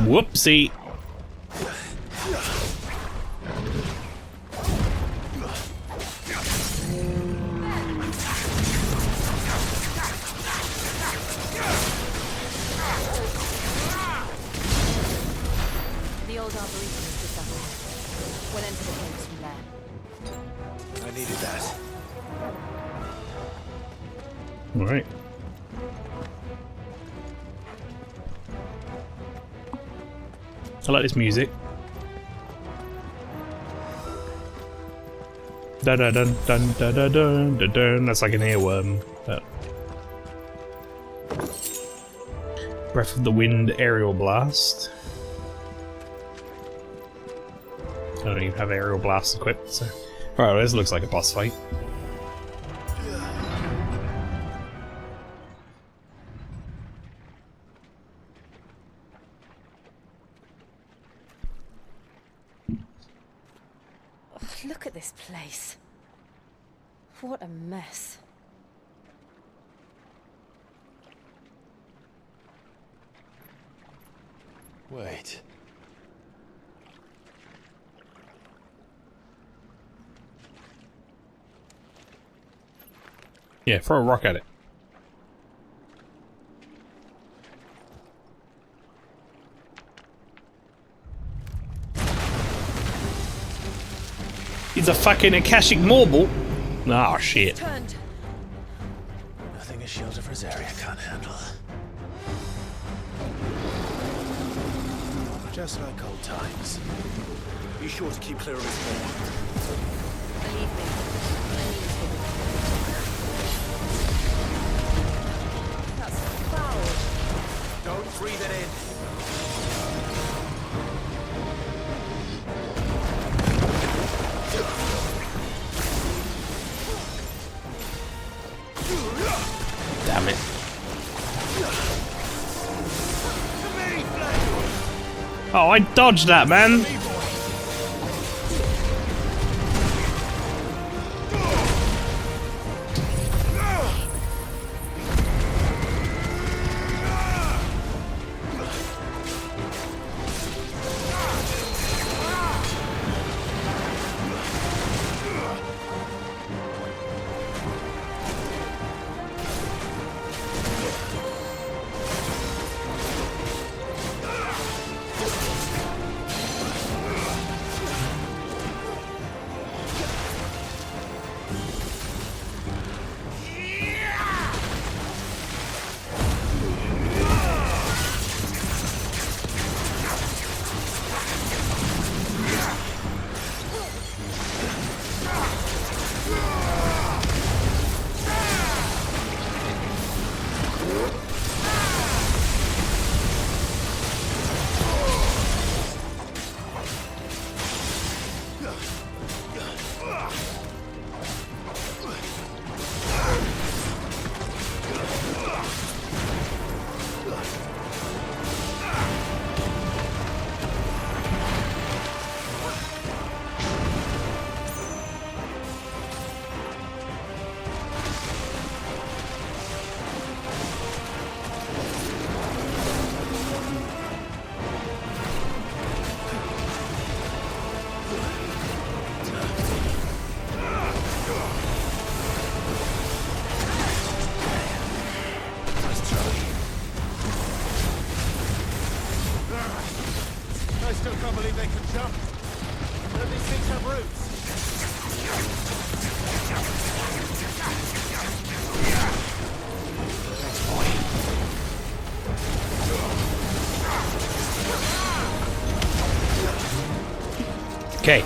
Speaker 1: Whoopsie.
Speaker 10: The old arboretum is just up ahead. We'll enter the caves from there.
Speaker 2: I needed that.
Speaker 1: Alright. I like this music. Da da dun dun da da dun da dun. That's like an earworm. But Breath of the Wind aerial blast. I don't even have aerial blast equipped, so. Alright, well, this looks like a boss fight.
Speaker 10: Look at this place. What a mess.
Speaker 2: Wait.
Speaker 1: Yeah, throw a rock at it. He's a fucking Akashic Marble. Oh shit.
Speaker 2: Nothing a shield of Rosaria can't handle. Just like old times. Be sure to keep clear of his wall.
Speaker 10: Believe me, that's foul.
Speaker 2: Don't breathe it in.
Speaker 1: Damn it. Oh, I dodged that, man. Okay.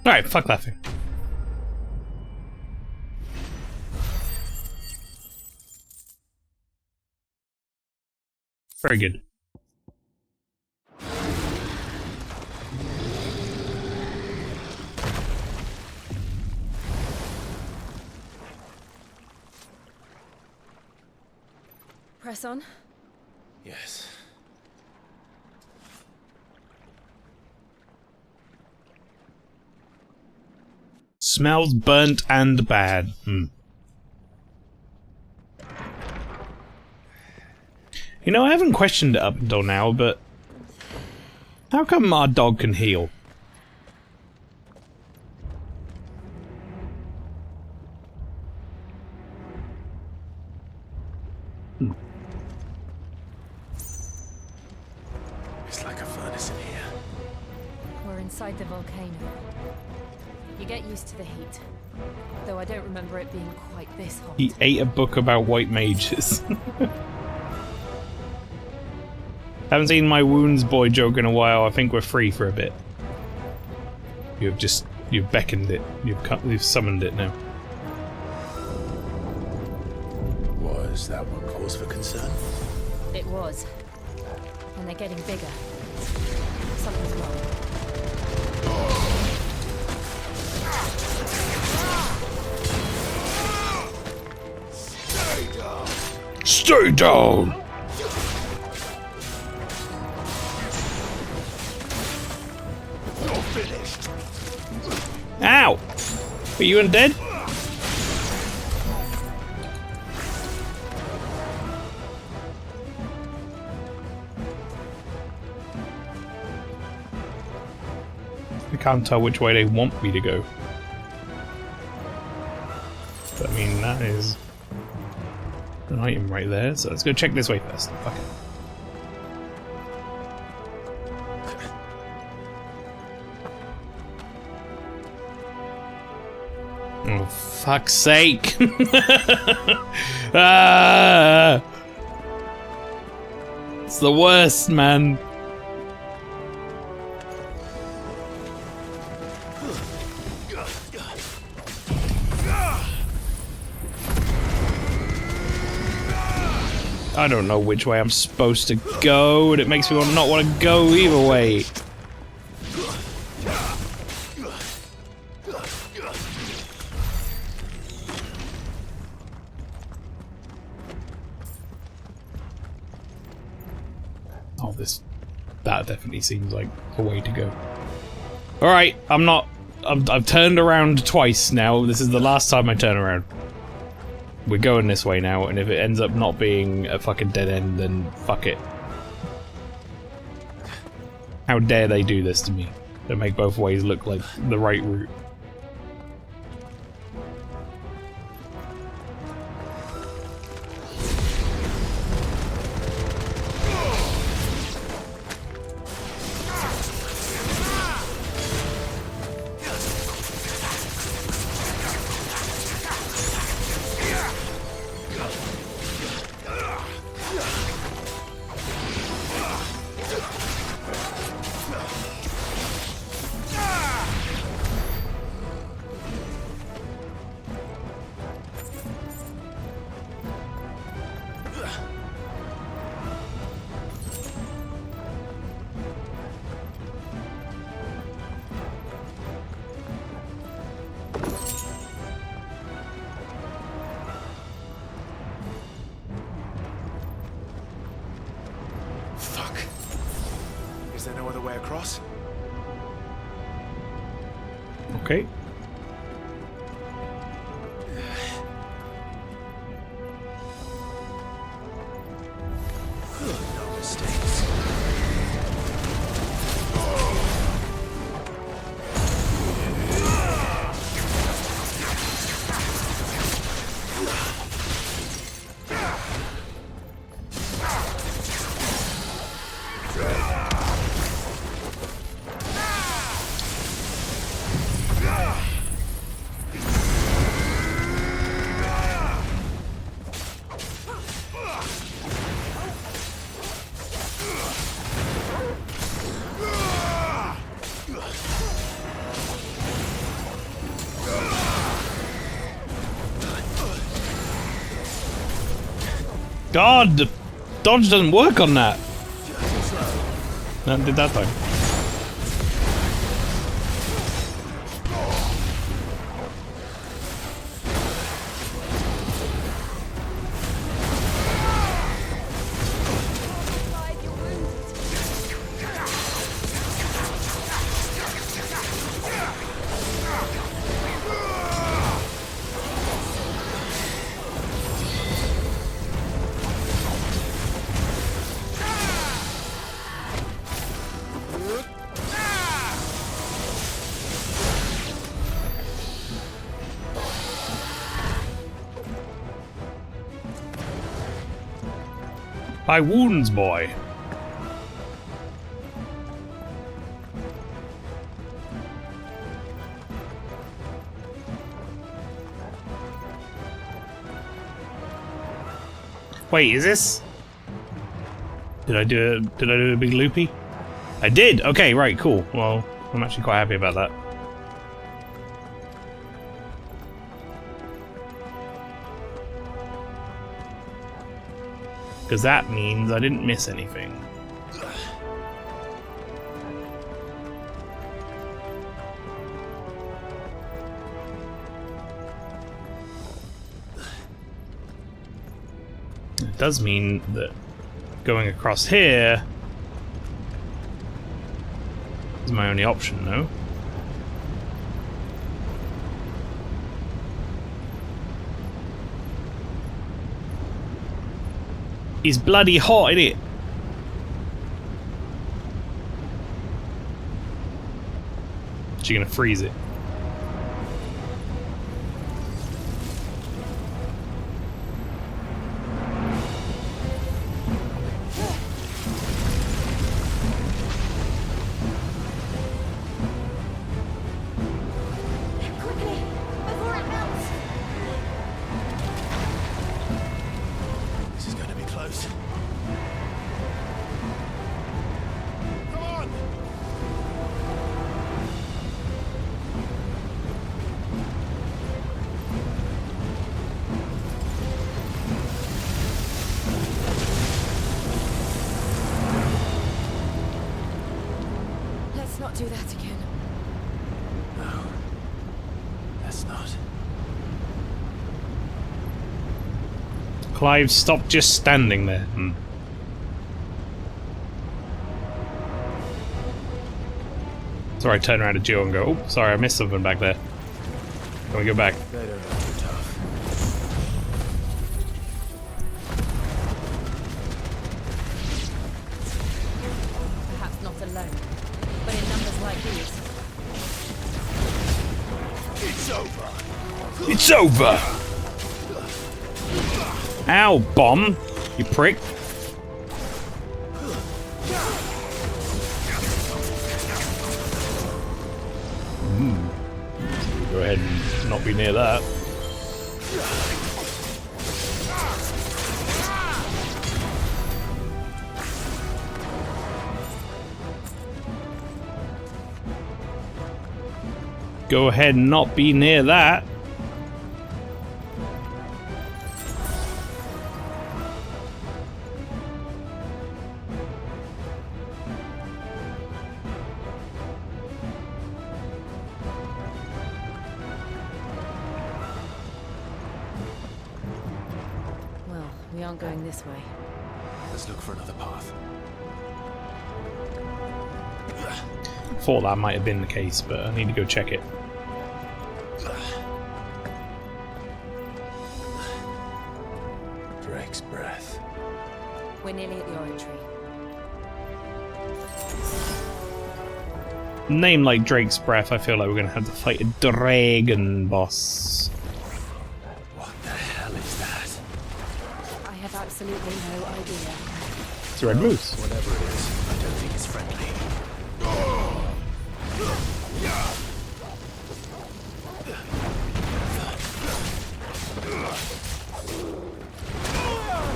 Speaker 1: Alright, fuck that thing. Very good.
Speaker 5: Press on.
Speaker 2: Yes.
Speaker 1: Smells burnt and bad. You know, I haven't questioned it up until now, but how come our dog can heal?
Speaker 2: It's like a furnace in here.
Speaker 10: We're inside the volcano. You get used to the heat. Though I don't remember it being quite this hot.
Speaker 1: He ate a book about white mages. Haven't seen my wounds boy joke in a while. I think we're free for a bit. You've beckoned it. You've summoned it now.
Speaker 2: Was that one cause for concern?
Speaker 10: It was. And they're getting bigger. Something's wrong.
Speaker 21: Stay down!
Speaker 1: Ow! Are you undead? I can't tell which way they want me to go. But, I mean, that is an item right there, so let's go check this way first. Fuck it. Oh, fuck's sake! Ah! It's the worst, man. I don't know which way I'm supposed to go, and it makes me not want to go either way. Oh, that definitely seems like a way to go. Alright, I've turned around twice now. This is the last time I turn around. We're going this way now, and if it ends up not being a fucking dead end, then fuck it. How dare they do this to me? They make both ways look like the right route.
Speaker 2: Is there no other way across?
Speaker 1: Okay.
Speaker 2: No mistakes.
Speaker 1: God, the dodge doesn't work on that. No, it did that time. My wounds, boy. Wait, is this? Did I do a big loopy? I did. Okay, right, cool. Well, I'm actually quite happy about that. Because that means I didn't miss anything. It does mean that going across here is my only option, no? It's bloody hot, isn't it? She gonna freeze it.
Speaker 10: Not do that again.
Speaker 2: No. Let's not.
Speaker 1: Clive, stop just standing there. Sorry, I turn around to Jill and go, oh, sorry, I missed something back there. Can we go back?
Speaker 2: They don't know you're tough.
Speaker 10: Perhaps not alone, but in numbers like these.
Speaker 2: It's over.
Speaker 21: It's over! Ow, bomb! You prick. Go ahead and not be near that. Go ahead and not be near that.
Speaker 10: Well, we aren't going this way.
Speaker 2: Let's look for another path.
Speaker 1: Thought that might have been the case, but I need to go check it.
Speaker 2: Drake's breath.
Speaker 12: We're nearly at the oratory.
Speaker 1: Name like Drake's breath, I feel like we're gonna have to fight a dragon boss.
Speaker 2: What the hell is that?
Speaker 12: I have absolutely no idea.
Speaker 1: It's a red moose.
Speaker 2: Whatever it is, I don't think it's friendly.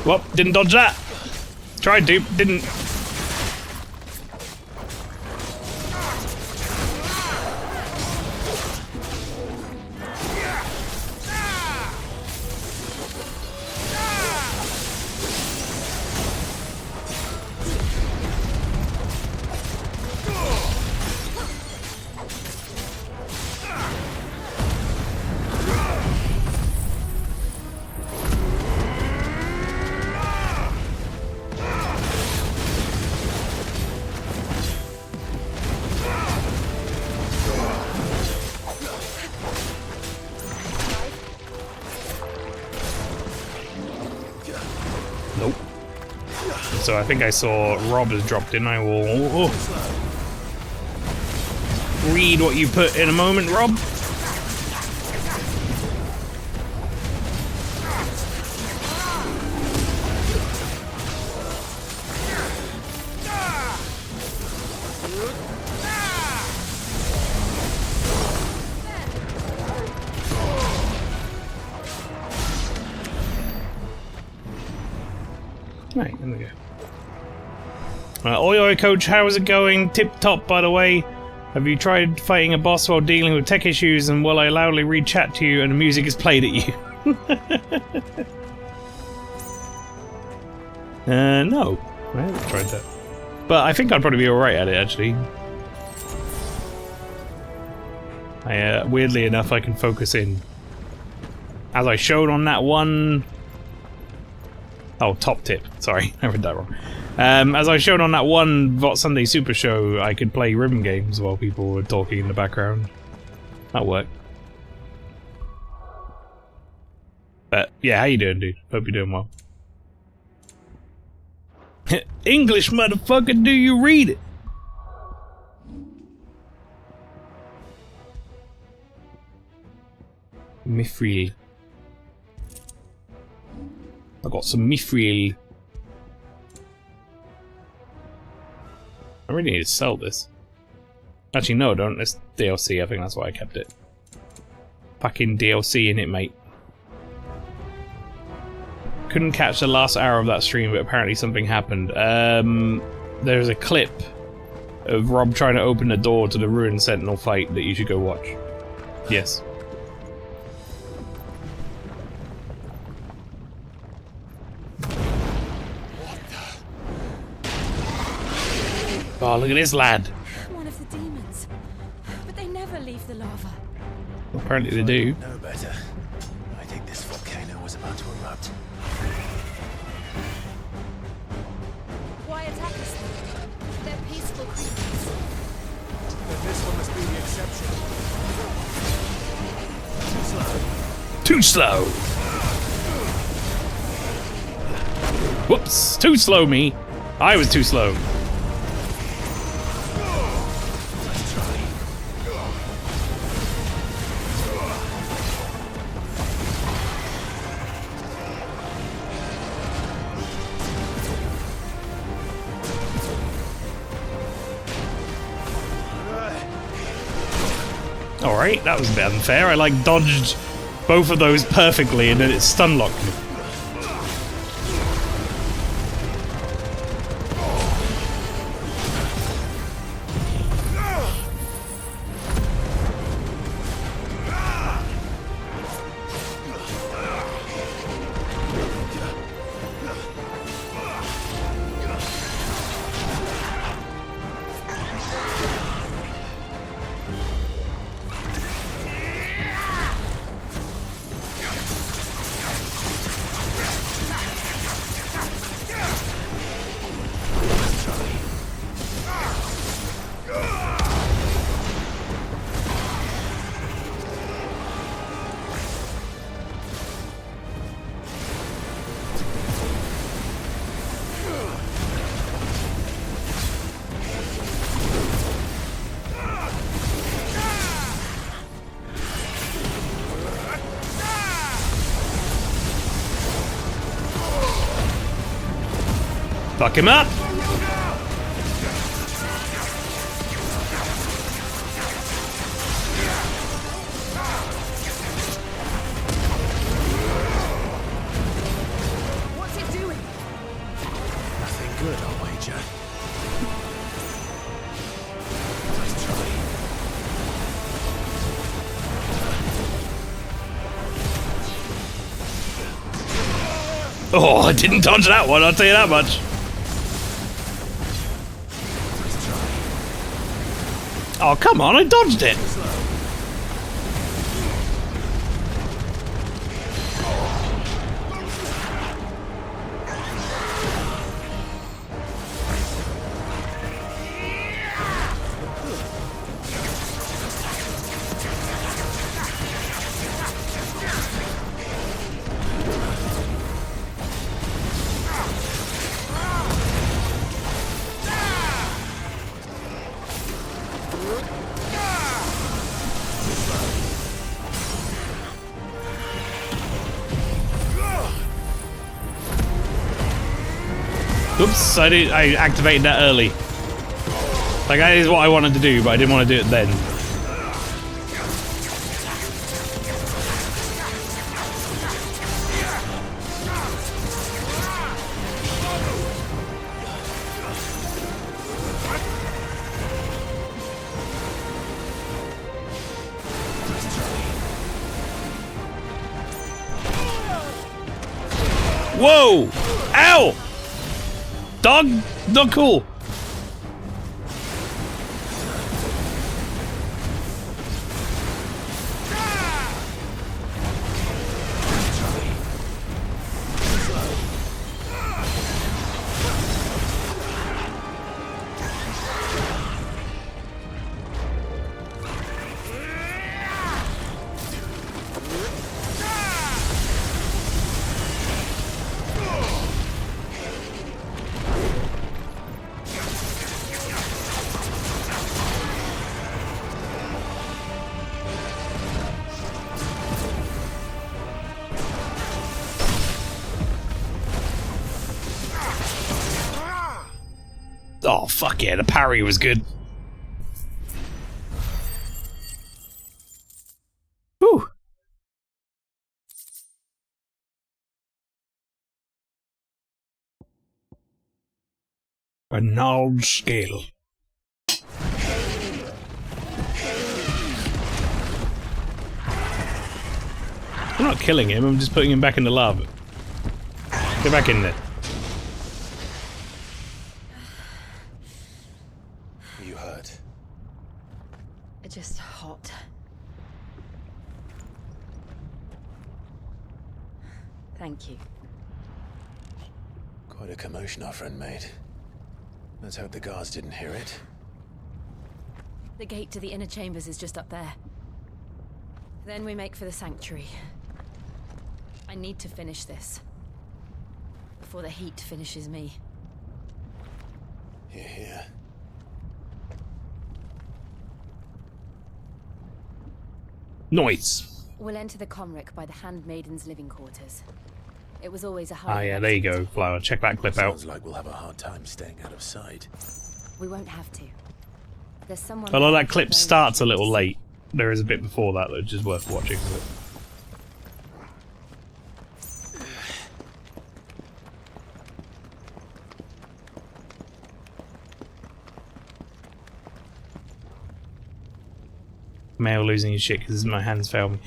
Speaker 1: Well, didn't dodge that. Tried to, didn't. Nope. So I think I saw Rob has dropped in. I will read what you put in a moment, Rob. Right, there we go. Oi oi coach, how's it going? Tip top, by the way. Have you tried fighting a boss while dealing with tech issues and will I loudly read chat to you and the music is played at you? No. I haven't tried that. But I think I'd probably be alright at it, actually. Weirdly enough, I can focus in. As I showed on that one... Oh, top tip. Sorry, I read that wrong. As I showed on that one VOT Sunday Super Show, I could play rhythm games while people were talking in the background. That worked. But, yeah, how you doing, dude? Hope you're doing well. English, motherfucker, do you read it? Mithril. I got some Mithril. I really need to sell this. Actually, no, I don't. It's DLC. I think that's why I kept it. Fucking DLC in it, mate. Couldn't catch the last hour of that stream, but apparently something happened. There's a clip of Rob trying to open the door to the Ruined Sentinel fight that you should go watch. Yes. Oh, look at this lad.
Speaker 10: One of the demons. But they never leave the lava.
Speaker 1: Well, apparently they do.
Speaker 2: No better. I think this volcano was about to erupt.
Speaker 10: Why attack us then? They're peaceful creatures.
Speaker 9: But this one must be the exception.
Speaker 1: Too slow. Whoops. Too slow, me. I was too slow. Alright, that was a bit unfair. I like dodged both of those perfectly and then it stun locked me. Fuck him up!
Speaker 5: What's it doing?
Speaker 2: Nothing good, I'll wager. Nice try.
Speaker 1: Oh, I didn't dodge that one, I'll tell you that much. Oh, come on, I dodged it. Oops, I activated that early. Like, that is what I wanted to do, but I didn't want to do it then. Whoa! Ow! Dog? Not cool. Oh, fuck yeah, the parry was good. Whew. A gnarled scale. I'm not killing him, I'm just putting him back in the lava. Get back in there.
Speaker 2: You hurt?
Speaker 12: Just hot. Thank you.
Speaker 2: Quite a commotion our friend made. Let's hope the guards didn't hear it.
Speaker 12: The gate to the inner chambers is just up there. Then we make for the sanctuary. I need to finish this. Before the heat finishes me.
Speaker 2: Hear, hear.
Speaker 1: Noise.
Speaker 12: We'll enter the Comric by the Handmaiden's living quarters. It was always a
Speaker 1: Ah,
Speaker 12: high.
Speaker 1: yeah, there you go, Flower. Check that clip out.
Speaker 2: Sounds like we'll have a hard time staying out of sight.
Speaker 12: We won't have to. There's someone.
Speaker 1: Although that clip starts a little late, there is a bit before that which is worth watching. Mail losing his shit because my hands failed me.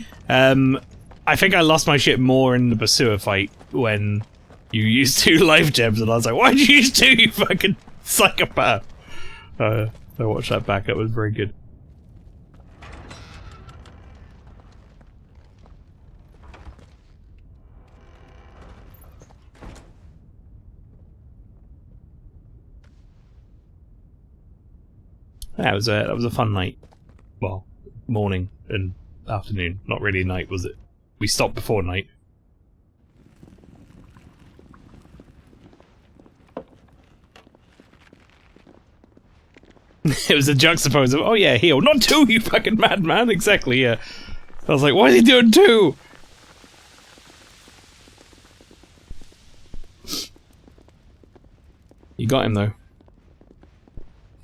Speaker 1: I think I lost my shit more in the Basua fight when you used 2 life gems, and I was like, why'd you use 2, you fucking psychopath? I watched that back, that was very good. Yeah, that was a fun night. Well, morning and afternoon. Not really night, was it? We stopped before night. It was a juxtapose of, oh yeah, heal. Not 2, you fucking madman! Exactly, yeah. I was like, why is he doing 2? got him though.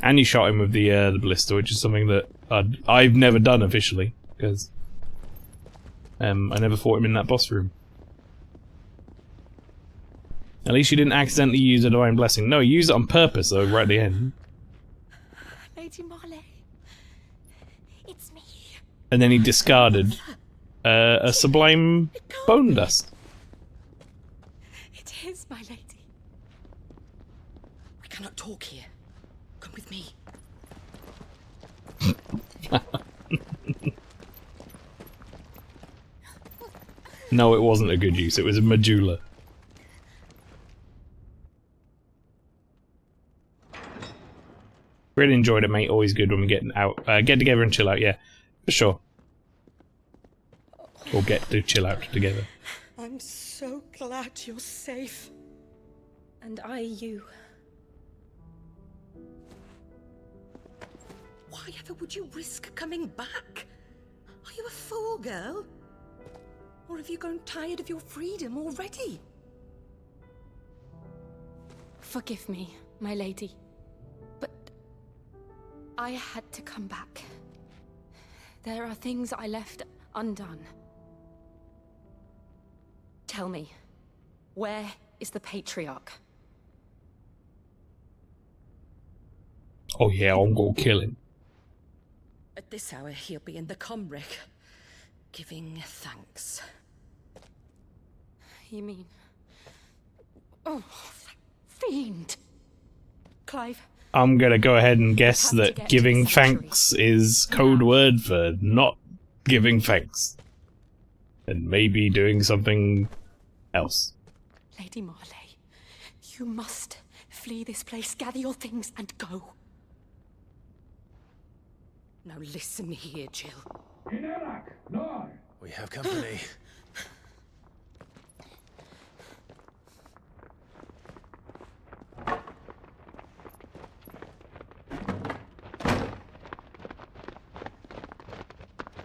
Speaker 1: And you shot him with the ballista, which is something that I've never done officially, because I never fought him in that boss room. At least you didn't accidentally use a Divine Blessing. No, you used it on purpose though, right at the end.
Speaker 5: Lady Marley, it's me.
Speaker 1: And then he discarded a Sublime Bone Dust.
Speaker 5: It is, my lady. We cannot talk here. Come with me.
Speaker 1: No, it wasn't a good use. It was a Medulla. Really enjoyed it, mate. Always good when we get together and chill out. Yeah, for sure. Or get to chill out together.
Speaker 5: I'm so glad you're safe. And I you. Why ever would you risk coming back? Are you a fool, girl? Or have you grown tired of your freedom already?
Speaker 10: Forgive me, my lady. But I had to come back. There are things I left undone. Tell me, where is the Patriarch?
Speaker 1: Oh yeah, I'm gonna kill him.
Speaker 5: At this hour, he'll be in the Comric, giving thanks.
Speaker 10: You mean... Oh, that fiend! Clive...
Speaker 1: I'm gonna go ahead and guess that giving thanks is code word for not giving thanks. And maybe doing something else.
Speaker 10: Lady Marley, you must flee this place, gather your things and go.
Speaker 5: Now listen here, Jill.
Speaker 2: We have company.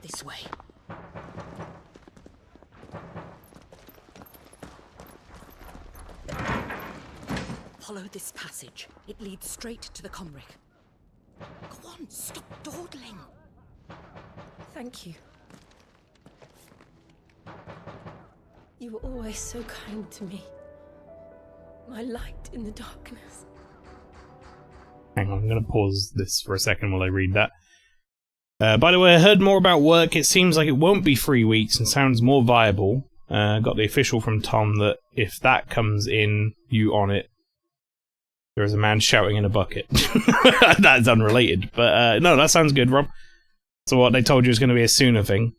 Speaker 5: This way. Follow this passage. It leads straight to the Comric. Go on, stop dawdling. Thank you. You were always so kind to me. My light in the darkness.
Speaker 1: Hang on, I'm gonna pause this for a second while I read that. By the way, I heard more about work. It seems like it won't be 3 weeks and sounds more viable. Got the official from Tom that if that comes in, you on it. There is a man shouting in a bucket. That's unrelated, but no, that sounds good, Rob. So what, they told you it was going to be a sooner thing?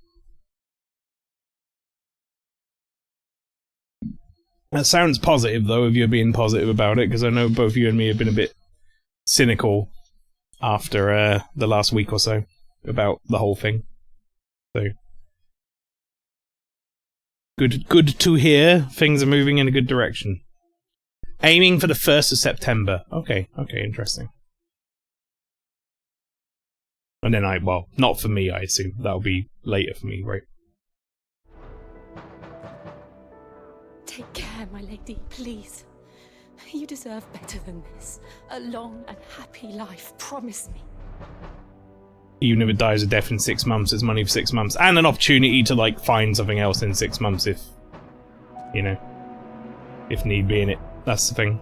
Speaker 1: That sounds positive, though, if you're being positive about it, because I know both you and me have been a bit cynical after the last week or so about the whole thing. So good to hear. Things are moving in a good direction. Aiming for the 1st of September. Okay, interesting. And then well, not for me, I assume. That'll be later for me, right?
Speaker 10: Take care, my lady, please. You deserve better than this. A long and happy life, promise me.
Speaker 1: Even if it dies a death in 6 months, it's money for 6 months. And an opportunity to, like, find something else in 6 months if, you know, if need be in it. That's the thing.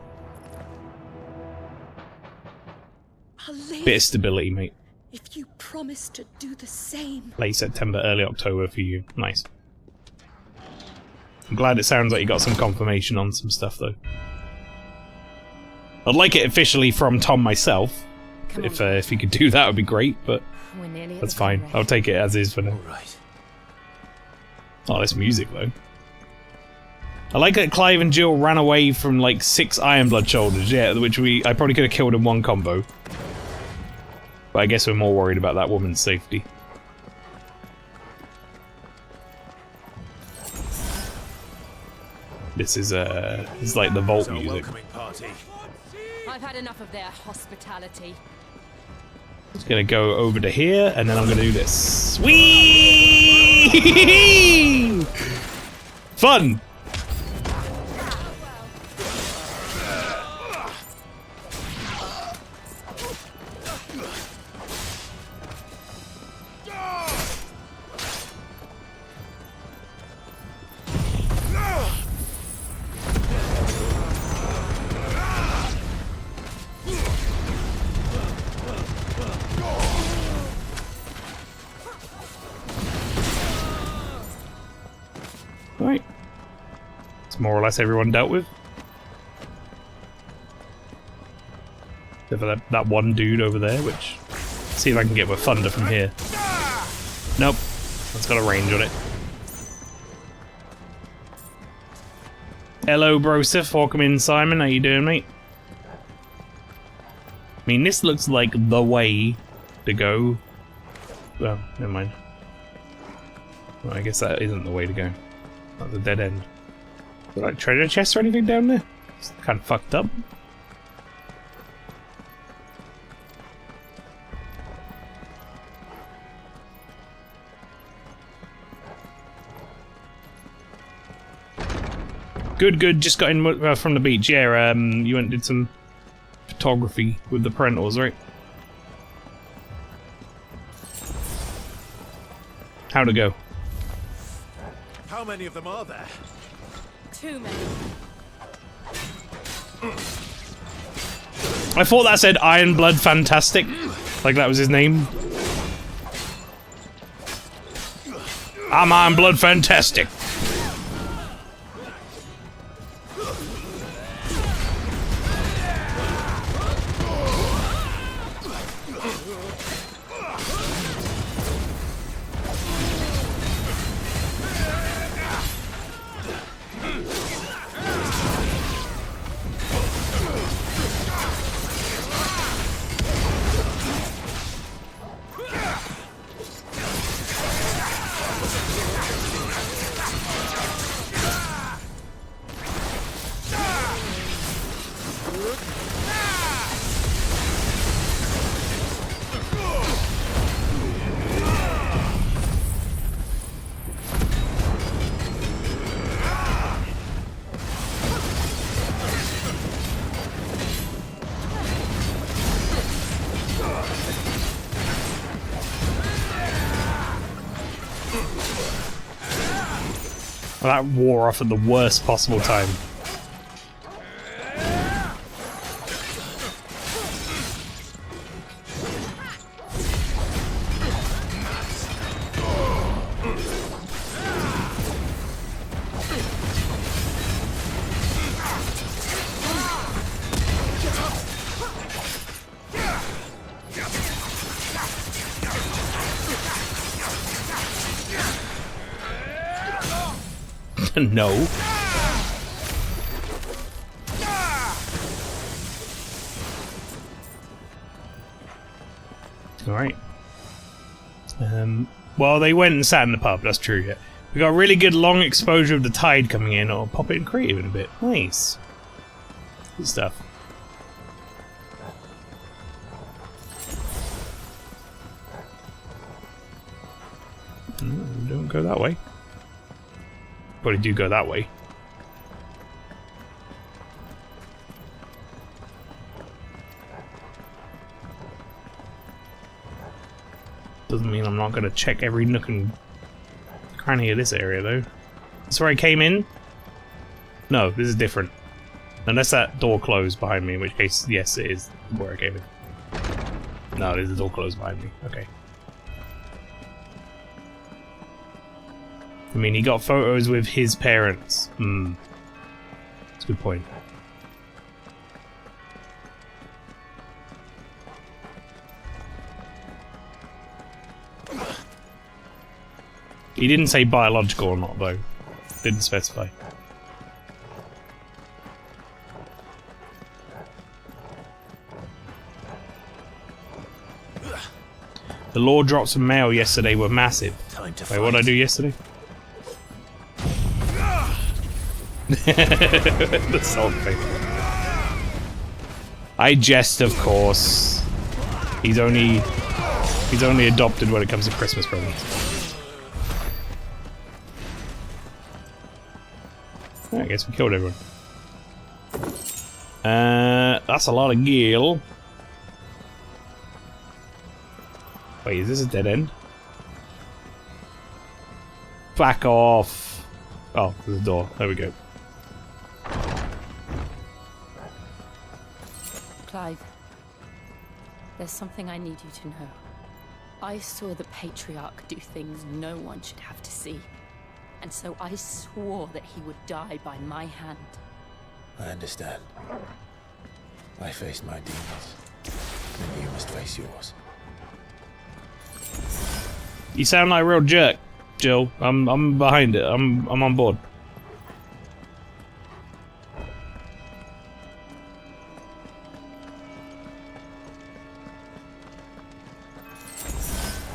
Speaker 1: Bit of stability, mate.
Speaker 5: If you promise to do the same.
Speaker 1: Late September, early October for you. Nice. I'm glad it sounds like you got some confirmation on some stuff, though. I'd like it officially from Tom myself. If he could do that, would be great, but that's fine. I'll take it as is for now. Oh, this music, though. I like that Clive and Jill ran away from, like, 6 Ironblood shoulders, yeah, which I probably could have killed in one combo. But I guess we're more worried about that woman's safety. This is, it's like the vault music.
Speaker 10: I've had enough of their hospitality.
Speaker 1: Just gonna go over to here, and then I'm gonna do this. Whee! Fun! more or less everyone dealt with. Except for that one dude over there, which... See if I can get with thunder from here. Nope. That's got a range on it. Hello, Broseph. Welcome in, Simon. How you doing, mate? I mean, this looks like the way to go. Well, never mind. Well, I guess that isn't the way to go. That's a dead end. Like treasure chests or anything down there? It's kind of fucked up. Good. Just got in from the beach. Yeah, you went and did some photography with the parentals, right? How'd it go?
Speaker 11: How many of them are there?
Speaker 10: Too many.
Speaker 1: I thought that said Iron Blood Fantastic, like that was his name. I'm Iron Blood Fantastic. Well, that wore off at the worst possible time. No. Alright. Well, they went and sat in the pub, that's true, yeah. We got a really good long exposure of the tide coming in. I'll pop it in creative in a bit. Nice. Good stuff. Don't go that way. Probably do go that way. Doesn't mean I'm not going to check every nook and cranny of this area, though. That's where I came in? No, this is different. Unless that door closed behind me, in which case, yes, it is where I came in. No, there's a door closed behind me. Okay. I mean, he got photos with his parents. That's a good point. He didn't say biological or not, though. Didn't specify. The law drops from mail yesterday were massive. Wait, what did I do yesterday? The salt thing. I jest, of course. He's only adopted when it comes to Christmas presents. I guess we killed everyone. That's a lot of gil. Wait, is this a dead end? Back off. Oh, there's a door. There we go.
Speaker 12: Clive, there's something I need you to know. I saw the Patriarch do things no one should have to see.
Speaker 5: And so I swore that he would die by my hand.
Speaker 2: I understand. I face my demons, and you must face yours.
Speaker 1: You sound like a real jerk, Jill. I'm behind it. I'm on board.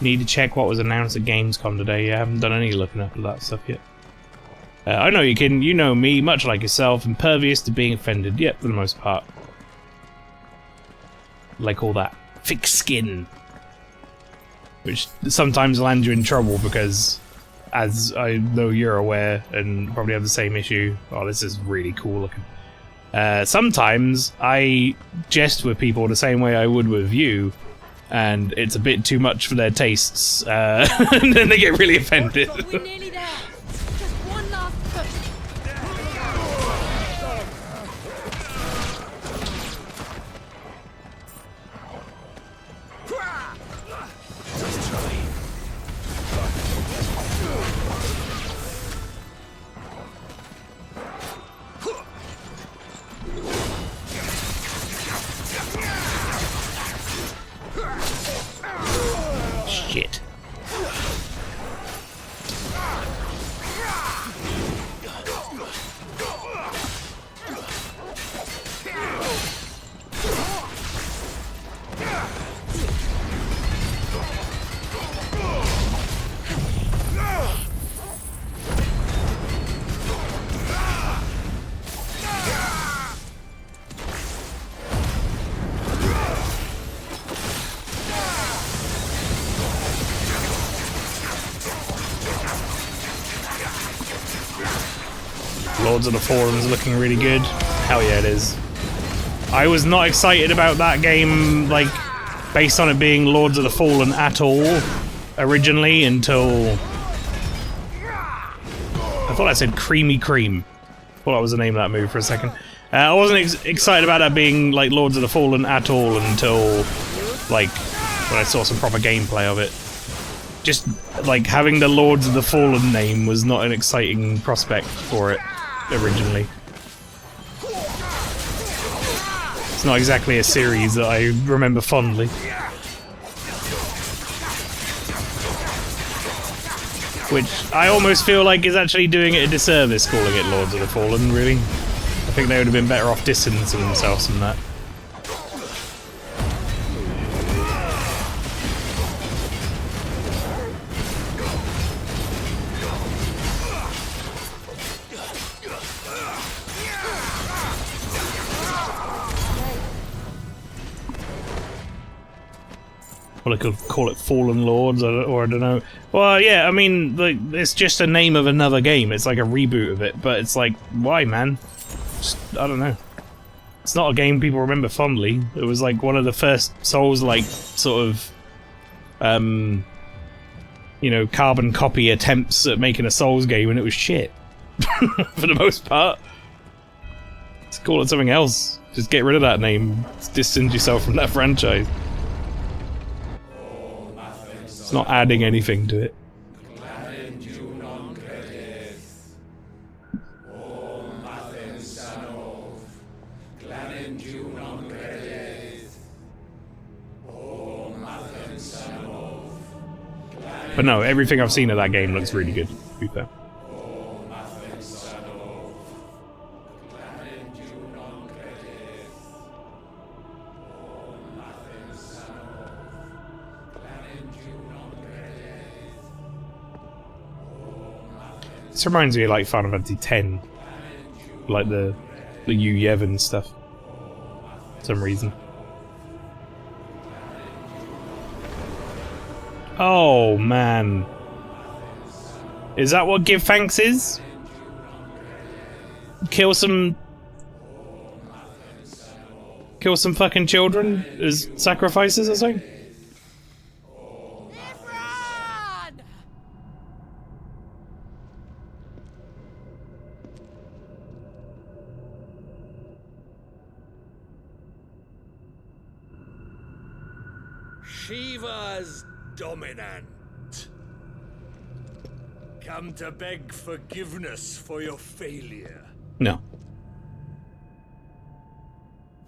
Speaker 1: Need to check what was announced at Gamescom today. I haven't done any looking up at that stuff yet. I know you can. You know me, much like yourself, impervious to being offended. Yep, for the most part. Like all that thick skin, which sometimes lands you in trouble because, as I know you're aware and probably have the same issue. Oh, this is really cool looking. Sometimes I jest with people the same way I would with you, and it's a bit too much for their tastes, and then they get really offended.
Speaker 5: We're nearly there. Just one last push.
Speaker 1: Shit. Lords of the Fallen's looking really good. Hell yeah, it is. I was not excited about that game, like, based on it being Lords of the Fallen at all, originally, until... I thought I said Creamy Cream. Thought that was the name of that move for a second. I wasn't excited about that being, like, Lords of the Fallen at all until, like, when I saw some proper gameplay of it. Just, like, having the Lords of the Fallen name was not an exciting prospect for it. Originally. It's not exactly a series that I remember fondly. Which I almost feel like is actually doing it a disservice calling it Lords of the Fallen, really. I think they would have been better off distancing themselves from that. Well, I could call it Fallen Lords, or I don't know. Well, yeah, I mean, like, it's just a name of another game. It's like a reboot of it, but it's like, why, man? Just, I don't know. It's not a game people remember fondly. It was like one of the first Souls-like sort of, you know, carbon copy attempts at making a Souls game, and it was shit. For the most part. Let's call it something else. Just get rid of that name. Distance yourself from that franchise. It's not adding anything to it. But no, everything I've seen of that game looks really good, to be fair. This reminds me of like Final Fantasy X, like the Yu Yevon stuff, for some reason. Oh man, is that what Give Thanks is? Kill some fucking children as sacrifices or something?
Speaker 9: Shiva's dominant. Come to beg forgiveness for your failure.
Speaker 1: No.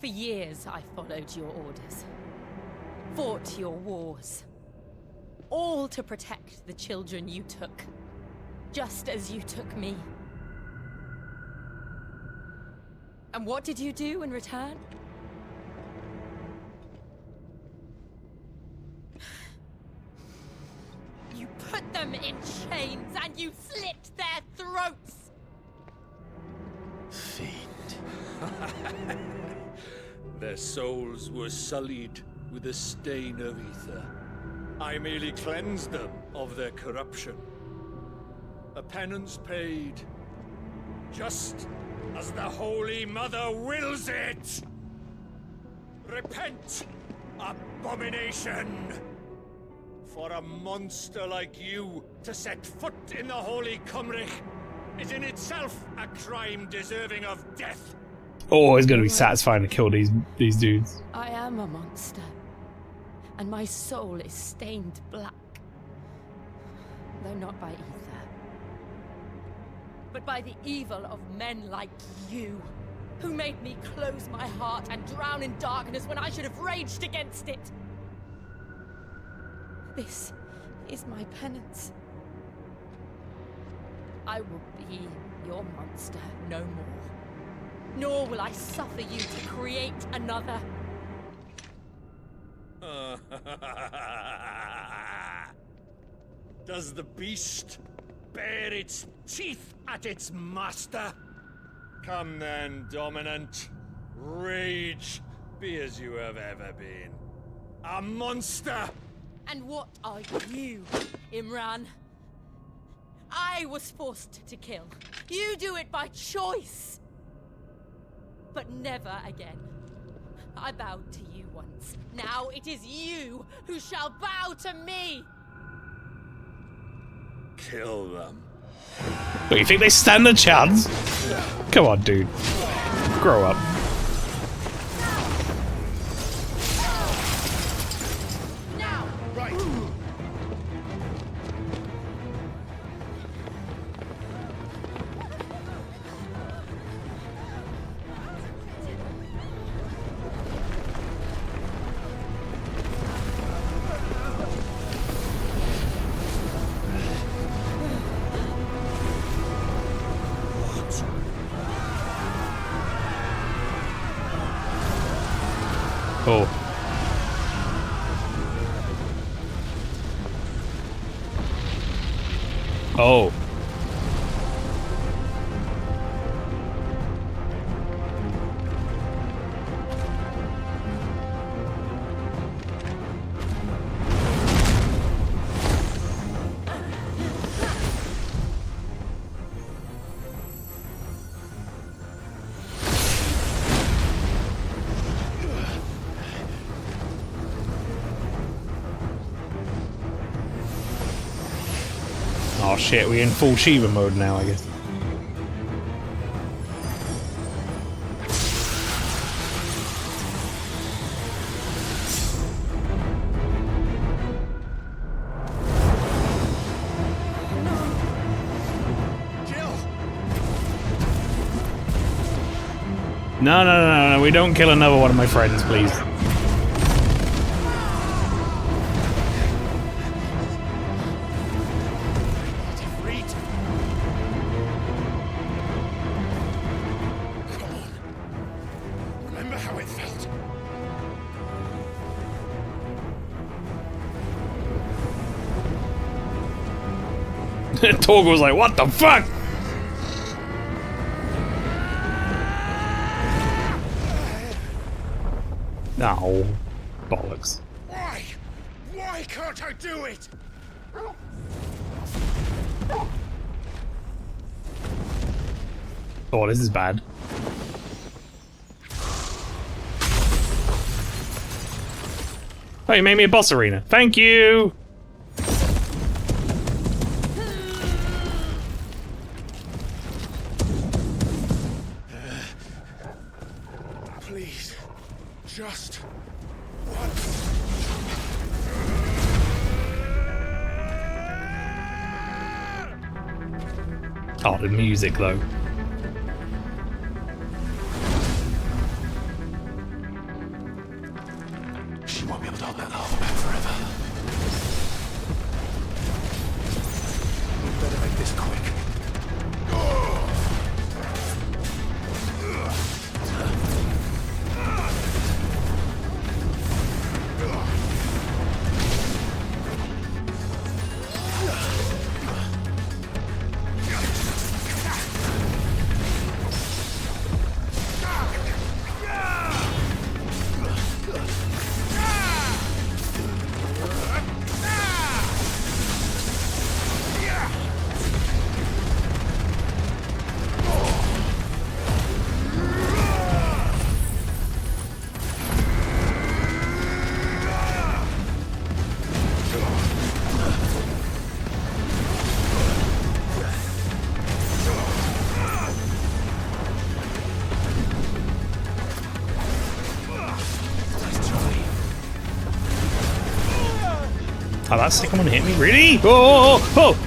Speaker 5: For years, I followed your orders. Fought your wars. All to protect the children you took. Just as you took me. And what did you do in return? You put them in chains and you slit their throats!
Speaker 9: Their souls were sullied with a stain of ether. I merely cleansed them of their corruption. A penance paid, just as the Holy Mother wills it! Repent, abomination! For a monster like you to set foot in the Holy Cymric is in itself a crime deserving of death.
Speaker 1: Oh, it's gonna be satisfying to kill these dudes.
Speaker 5: I am a monster. And my soul is stained black. Though not by ether. But by the evil of men like you, who made me close my heart and drown in darkness when I should have raged against it. This is my penance. I will be your monster no more. Nor will I suffer you to create another.
Speaker 9: Does the beast bare its teeth at its master? Come then, dominant. Rage, be as you have ever been. A monster!
Speaker 5: And what are you, Imran? I was forced to kill. You do it by choice. But never again. I bowed to you once. Now it is you who shall bow to me!
Speaker 9: Kill them.
Speaker 1: But you think they stand a chance? Come on, dude. Grow up.
Speaker 9: Now! Right!
Speaker 1: Oh. Oh. Oh shit, we're in full Shiva mode now, I guess. No, we don't kill another one of my friends, please. Torgo was like, what the fuck? No. Bollocks.
Speaker 9: Why? Why can't I do it?
Speaker 1: Oh, this is bad. Oh, you made me a boss arena. Thank you!
Speaker 9: Please, just once.
Speaker 1: retarded music, though.
Speaker 15: She won't be able to hold that lava back forever. We better make this quick.
Speaker 1: Oh, that's the one hit me. Really? Oh, oh, oh!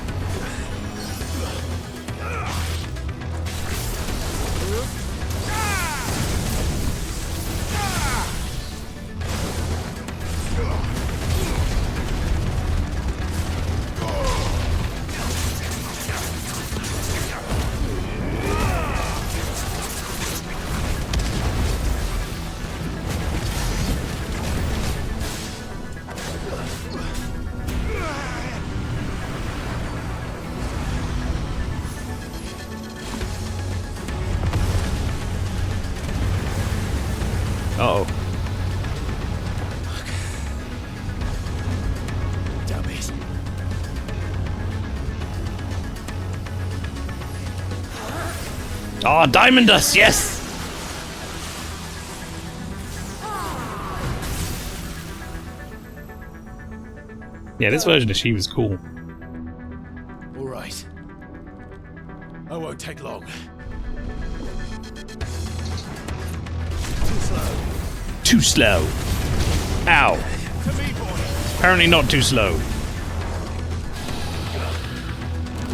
Speaker 1: Uh-oh.
Speaker 15: Damn it.
Speaker 1: Oh, diamond dust, yes! Yeah, this version of she was cool.
Speaker 15: All right. I won't take long.
Speaker 1: Too slow. Ow. Apparently not too slow.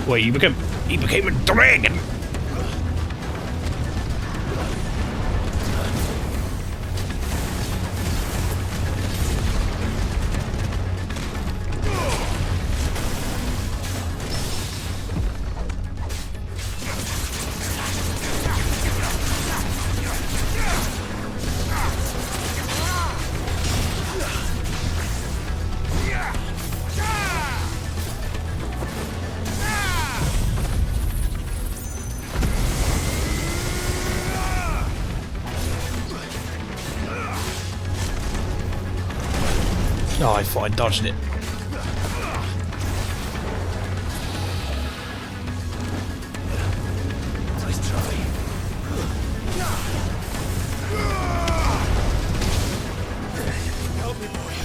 Speaker 1: Wait, he became a dragon. Oh, I thought I dodged it.
Speaker 15: Nice try. Help me, boy.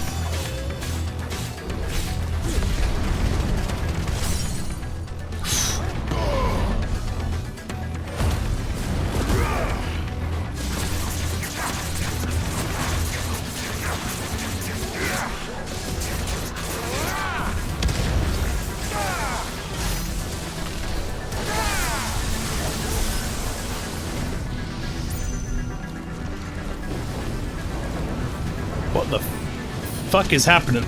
Speaker 1: What the fuck is happening?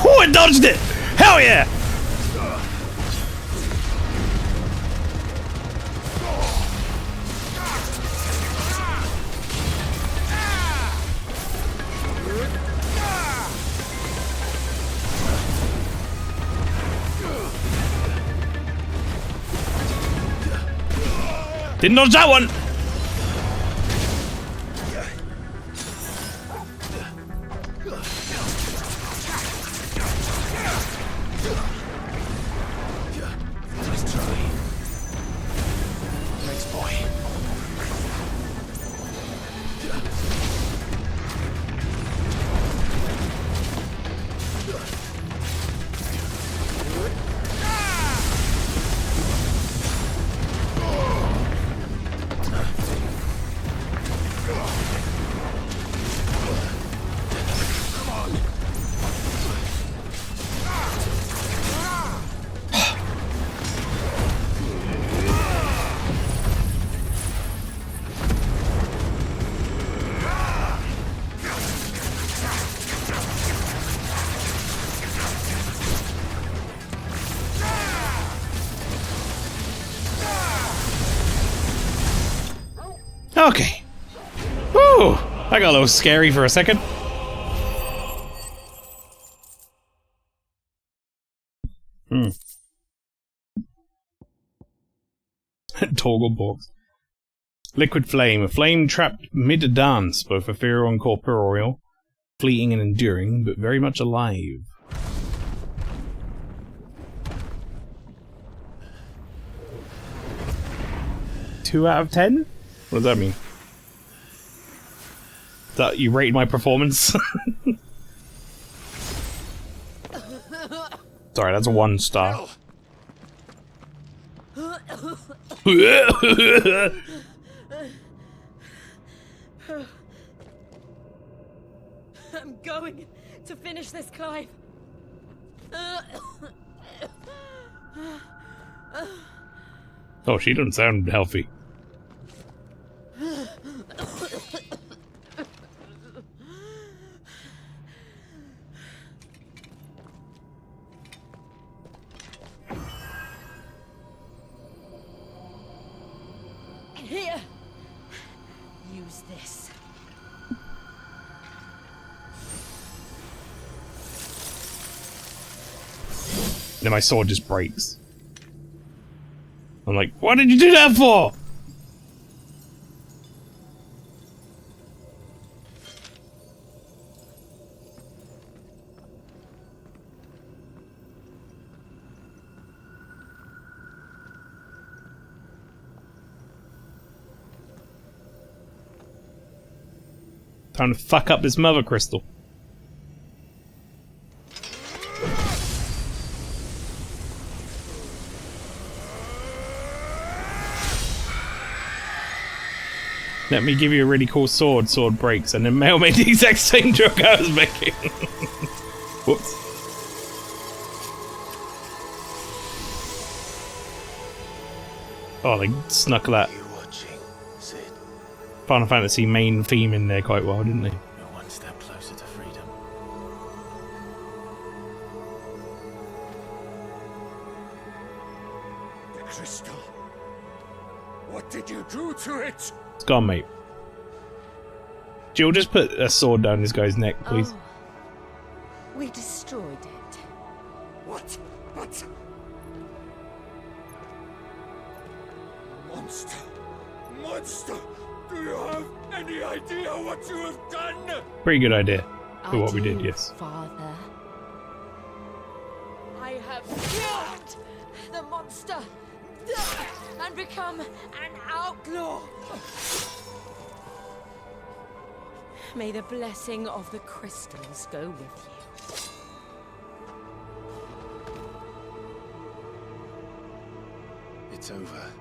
Speaker 1: Oh, I dodged it! Hell yeah! Didn't dodge that one!
Speaker 15: Nice try. Thanks, boy.
Speaker 1: Okay. Whew! That got a little scary for a second. Toggle box. Liquid flame. A flame trapped mid-dance, both ethereal and corporeal. Fleeting and enduring, but very much alive. Two out of 10? What does that mean? That you rated my performance? Sorry, that's a 1 star.
Speaker 5: I'm going to finish this, Clive.
Speaker 1: Oh, she doesn't sound healthy.
Speaker 5: Here. Use this.
Speaker 1: Then my sword just breaks. I'm like, what did you do that for? Time to fuck up this mother crystal. Let me give you a really cool sword. Sword breaks, and then Mael made the exact same joke I was making. Whoops. Oh, they snuck that Final Fantasy main theme in there quite well, didn't they?
Speaker 2: You're one step closer to freedom.
Speaker 9: The crystal. What did you do to it?
Speaker 1: It's gone, mate. Jill, just put a sword down this guy's neck, please.
Speaker 5: Oh, we destroyed it.
Speaker 9: What? But... Monster! Monster! Do you have any idea what you have done?
Speaker 1: Pretty good idea for what we did, yes.
Speaker 5: Father. I have killed the monster and become an outlaw. May the blessing of the crystals go with you.
Speaker 2: It's over.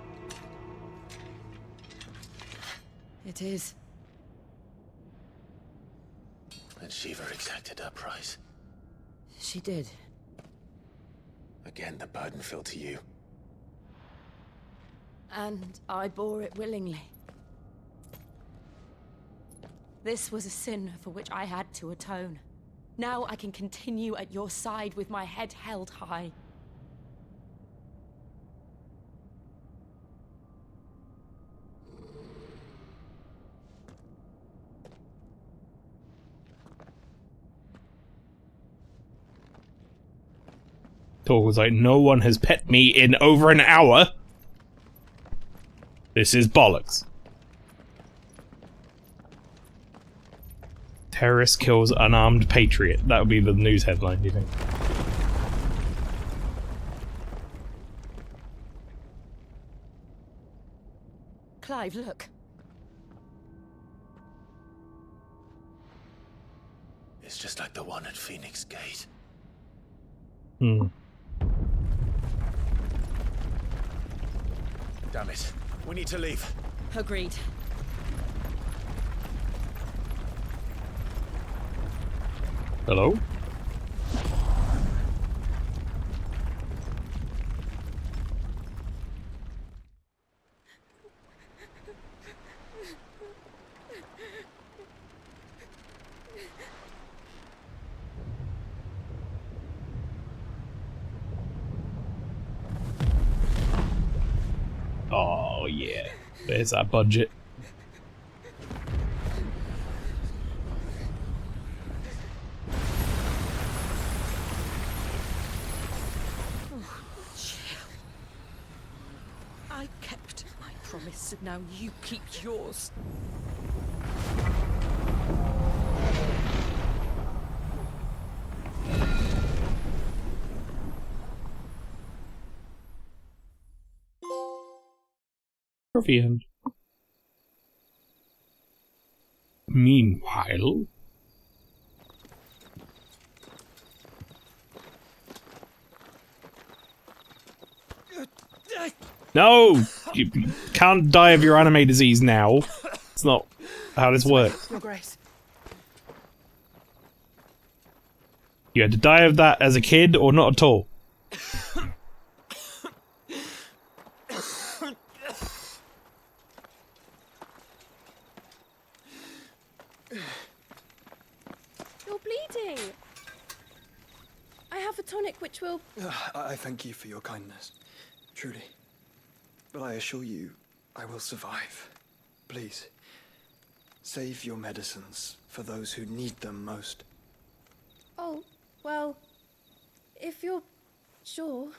Speaker 5: It is.
Speaker 2: And Shiva exacted her price.
Speaker 5: She did.
Speaker 2: Again, the burden fell to you.
Speaker 5: And I bore it willingly. This was a sin for which I had to atone. Now I can continue at your side with my head held high.
Speaker 1: Tor was like, no one has pet me in over an hour. This is bollocks. Terrorist kills unarmed patriot. That would be the news headline, do you think?
Speaker 5: Clive, look.
Speaker 2: It's just like the one at Phoenix Gate.
Speaker 1: Hmm.
Speaker 2: Damn it. We need to leave.
Speaker 5: Agreed.
Speaker 1: Hello? Oh yeah, there's our budget.
Speaker 5: and now you keep yours.
Speaker 1: Brilliant. Meanwhile... No! You can't die of your anime disease now. It's not how this works.
Speaker 5: Your Grace.
Speaker 1: You had to die of that as a kid or not at all.
Speaker 4: You're bleeding. I have a tonic which will...
Speaker 22: I thank you for your kindness, truly. But I assure you, I will survive. Please, save your medicines for those who need them most.
Speaker 4: Oh, well, if you're sure.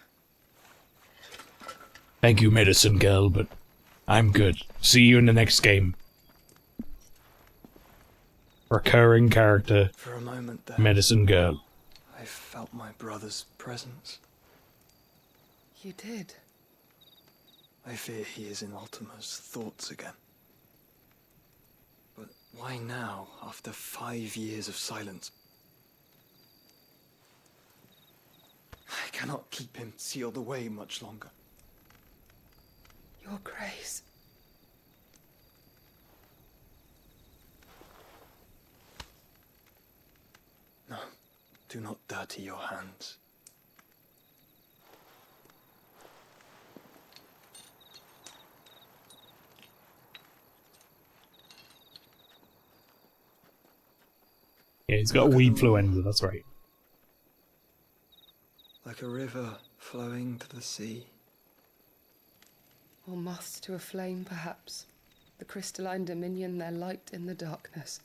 Speaker 21: Thank you, medicine girl, but I'm good. See you in the next game. Recurring character.
Speaker 22: For a moment there,
Speaker 21: medicine girl.
Speaker 22: I felt my brother's presence.
Speaker 14: You did?
Speaker 22: I fear he is in Ultima's thoughts again. But why now, after 5 years of silence? I cannot keep him sealed away much longer.
Speaker 14: Your Grace.
Speaker 22: No, do not dirty your hands.
Speaker 1: Yeah, he's got a weed fluenza, that's right.
Speaker 22: Like a river flowing to the sea.
Speaker 23: Or moths to a flame, perhaps. The crystalline dominion their light in the darkness.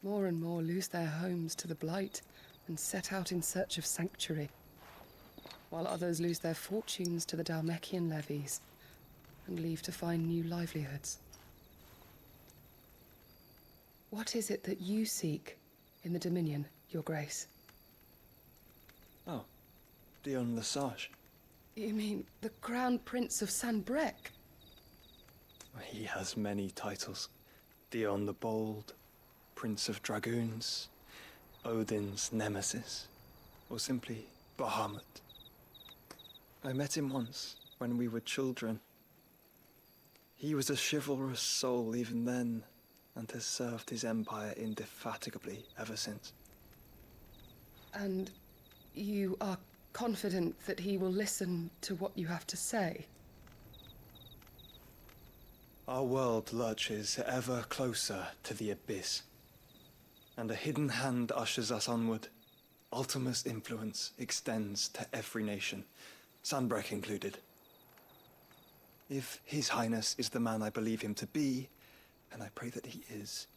Speaker 23: More and more lose their homes to the blight and set out in search of sanctuary, while others lose their fortunes to the Dhalmekian levies and leave to find new livelihoods. What is it that you seek in the Dominion, Your Grace?
Speaker 22: Oh, Dion Lesage.
Speaker 23: You mean the Crown Prince of Sanbrec?
Speaker 22: He has many titles. Dion the Bold, Prince of Dragoons, Odin's Nemesis, or simply Bahamut. I met him once, when we were children. He was a chivalrous soul even then, and has served his empire indefatigably ever since.
Speaker 23: And you are confident that he will listen to what you have to say?
Speaker 22: Our world lurches ever closer to the abyss, and a hidden hand ushers us onward. Ultima's influence extends to every nation, Sanbrec included. If His Highness is the man I believe him to be, and I pray that he is,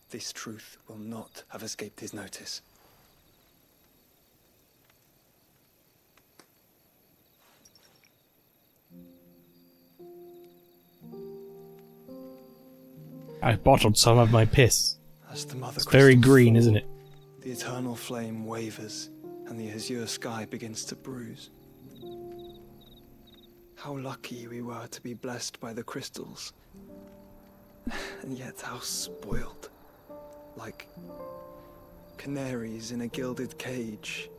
Speaker 22: this truth will not have escaped his notice.
Speaker 1: I bottled some of my piss.
Speaker 22: As the mother
Speaker 1: It's very
Speaker 22: crystals
Speaker 1: green,
Speaker 22: fall,
Speaker 1: isn't it?
Speaker 22: The eternal flame wavers, and the azure sky begins to bruise. How lucky we were to be blessed by the crystals. And yet how spoiled. Like canaries in a gilded cage,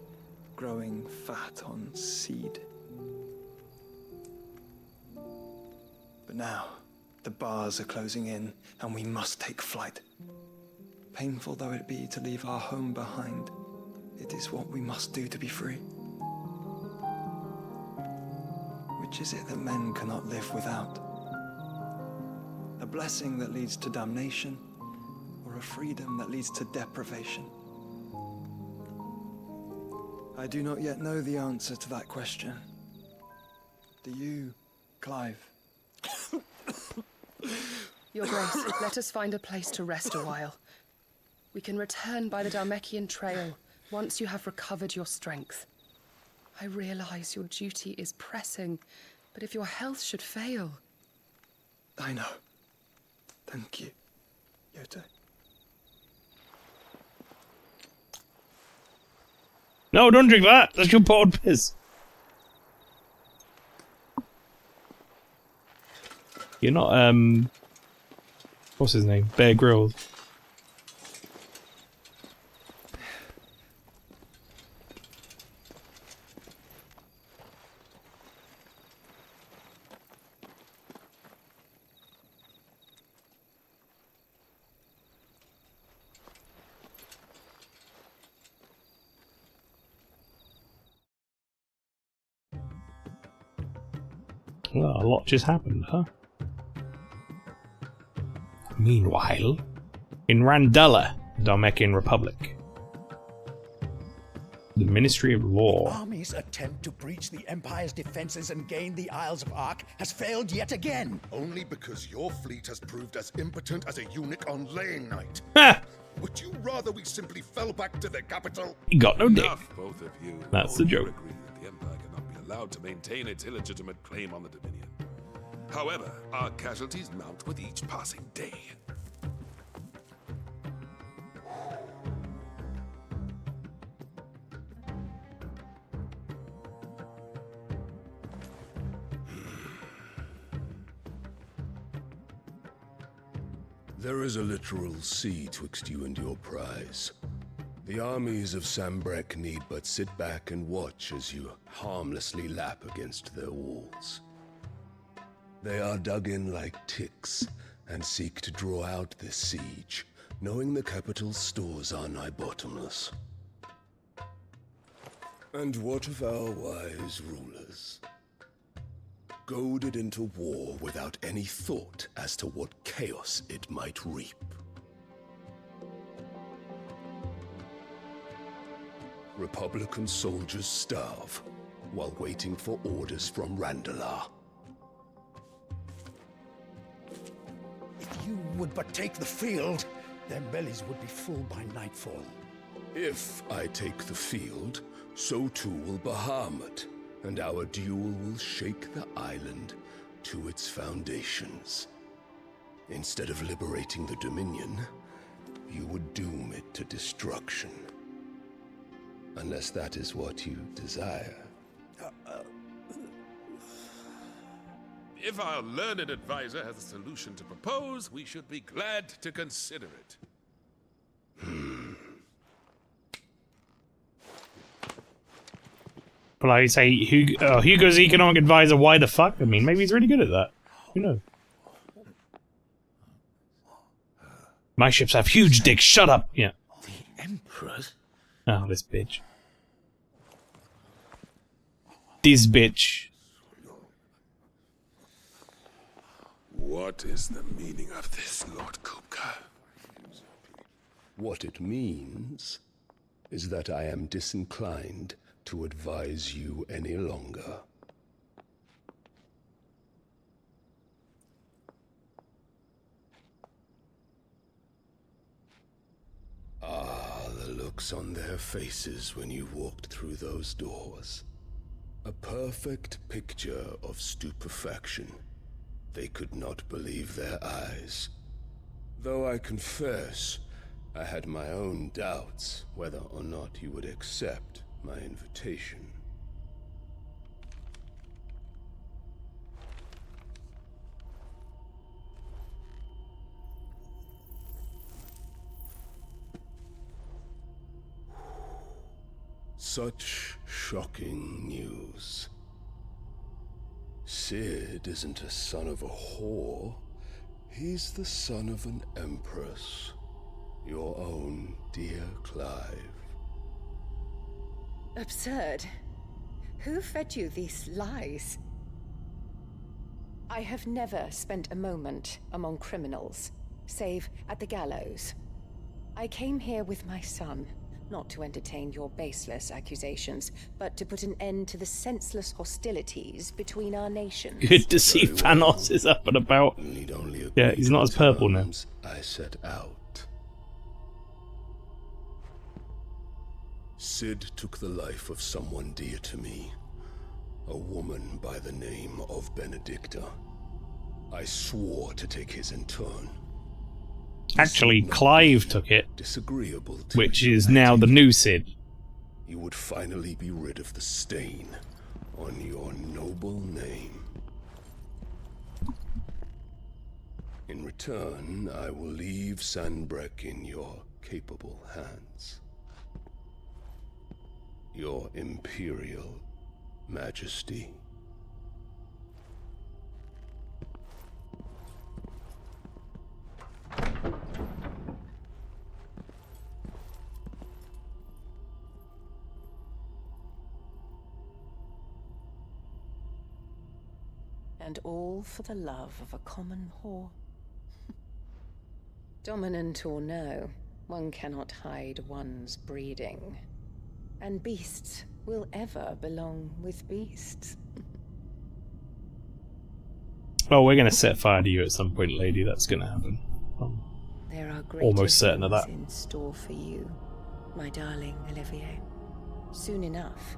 Speaker 22: growing fat on seed. But now, the bars are closing in, and we must take flight. Painful though it be to leave our home behind, it is what we must do to be free. Which is it that men cannot live without? A blessing that leads to damnation, or a freedom that leads to deprivation? I do not yet know the answer to that question. Do you, Clive?
Speaker 23: Your Grace, let us find a place to rest a while. We can return by the Dhalmekian trail once you have recovered your strength. I realize your duty is pressing, but if your health should fail...
Speaker 22: I know. Thank you, Yote.
Speaker 1: No, don't drink that. That's your pot piss. You're not, what's his name? Bear Grylls. Well, a lot just happened, huh? Meanwhile, in Randala, Dharmekian Republic, the Ministry of Law.
Speaker 3: Army's attempt to breach the Empire's defenses and gain the Isles of Ark has failed yet again.
Speaker 15: Only because your fleet has proved as impotent as a eunuch on laying night.
Speaker 1: Ha!
Speaker 15: Would you rather we simply fell back to the capital?
Speaker 1: He got no dick.
Speaker 7: Enough, both of you.
Speaker 1: That's the joke.
Speaker 7: Agree that the Empire cannot be allowed to maintain its illegitimate claim on the Dominion. However, our casualties mount with each passing day.
Speaker 17: There is a literal sea twixt you and your prize. The armies of Sambrek need but sit back and watch as you harmlessly lap against their walls. They are dug in like ticks and seek to draw out this siege, knowing the capital's stores are nigh bottomless. And what of our wise rulers? Goaded into war without any thought as to what chaos it might reap. Republican soldiers starve while waiting for orders from Randalar.
Speaker 3: If you would but take the field, their bellies would be full by nightfall.
Speaker 17: If I take the field, so too will Bahamut, and our duel will shake the island to its foundations. Instead of liberating the Dominion, you would doom it to destruction. Unless that is what you desire.
Speaker 7: If our learned advisor has a solution to propose, we should be glad to consider it.
Speaker 1: But I say, Hugo's economic advisor, why the fuck? I mean, maybe he's really good at that. Who knows? My ships have huge dicks, shut up! Yeah.
Speaker 2: The Emperor's?
Speaker 1: Oh, this bitch. This bitch.
Speaker 7: What is the meaning of this, Lord Kupka?
Speaker 17: What it means is that I am disinclined to advise you any longer. Ah, the looks on their faces when you walked through those doors. A perfect picture of stupefaction. They could not believe their eyes. Though I confess, I had my own doubts whether or not you would accept my invitation. Such shocking news. Sid isn't a son of a whore. He's the son of an empress. Your own dear Clive.
Speaker 24: Absurd. Who fed you these lies? I have never spent a moment among criminals, save at the gallows. I came here with my son, not to entertain your baseless accusations, but to put an end to the senseless hostilities between our nations.
Speaker 1: Good to see Thanos is up and about. Yeah, he's not as purple now.
Speaker 17: I set out. Sid took the life of someone dear to me, a woman by the name of Benedicta. I swore to take his in turn.
Speaker 1: Actually, Clive took it,
Speaker 17: Disagreeable to
Speaker 1: which is now the new Sid.
Speaker 17: You would finally be rid of the stain on your noble name. In return, I will leave Sanbreque in your capable hands. Your Imperial Majesty.
Speaker 24: And all for the love of a common whore. Dominant or no, one cannot hide one's breeding. And beasts will ever belong with beasts.
Speaker 1: Well, we're going to set fire to you at some point, lady. That's going to happen.
Speaker 24: There are greater
Speaker 1: Almost certain of
Speaker 24: things
Speaker 1: that.
Speaker 24: in store for you, my darling Olivier. Soon enough,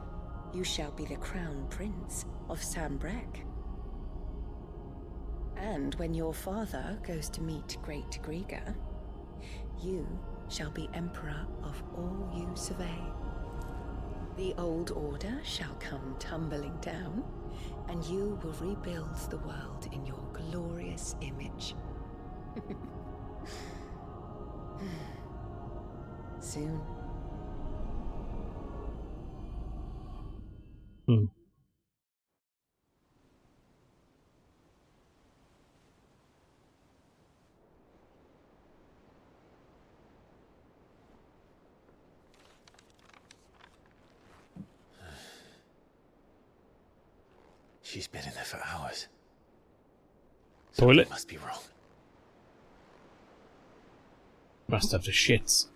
Speaker 24: you shall be the crown prince of Sanbreque. And when your father goes to meet Great Grieger, you shall be emperor of all you survey. The old order shall come tumbling down, and you will rebuild the world in your glorious image. Soon.
Speaker 2: She's been in there for hours.
Speaker 1: Toilet?
Speaker 2: Something must be wrong.
Speaker 1: Must have the shits.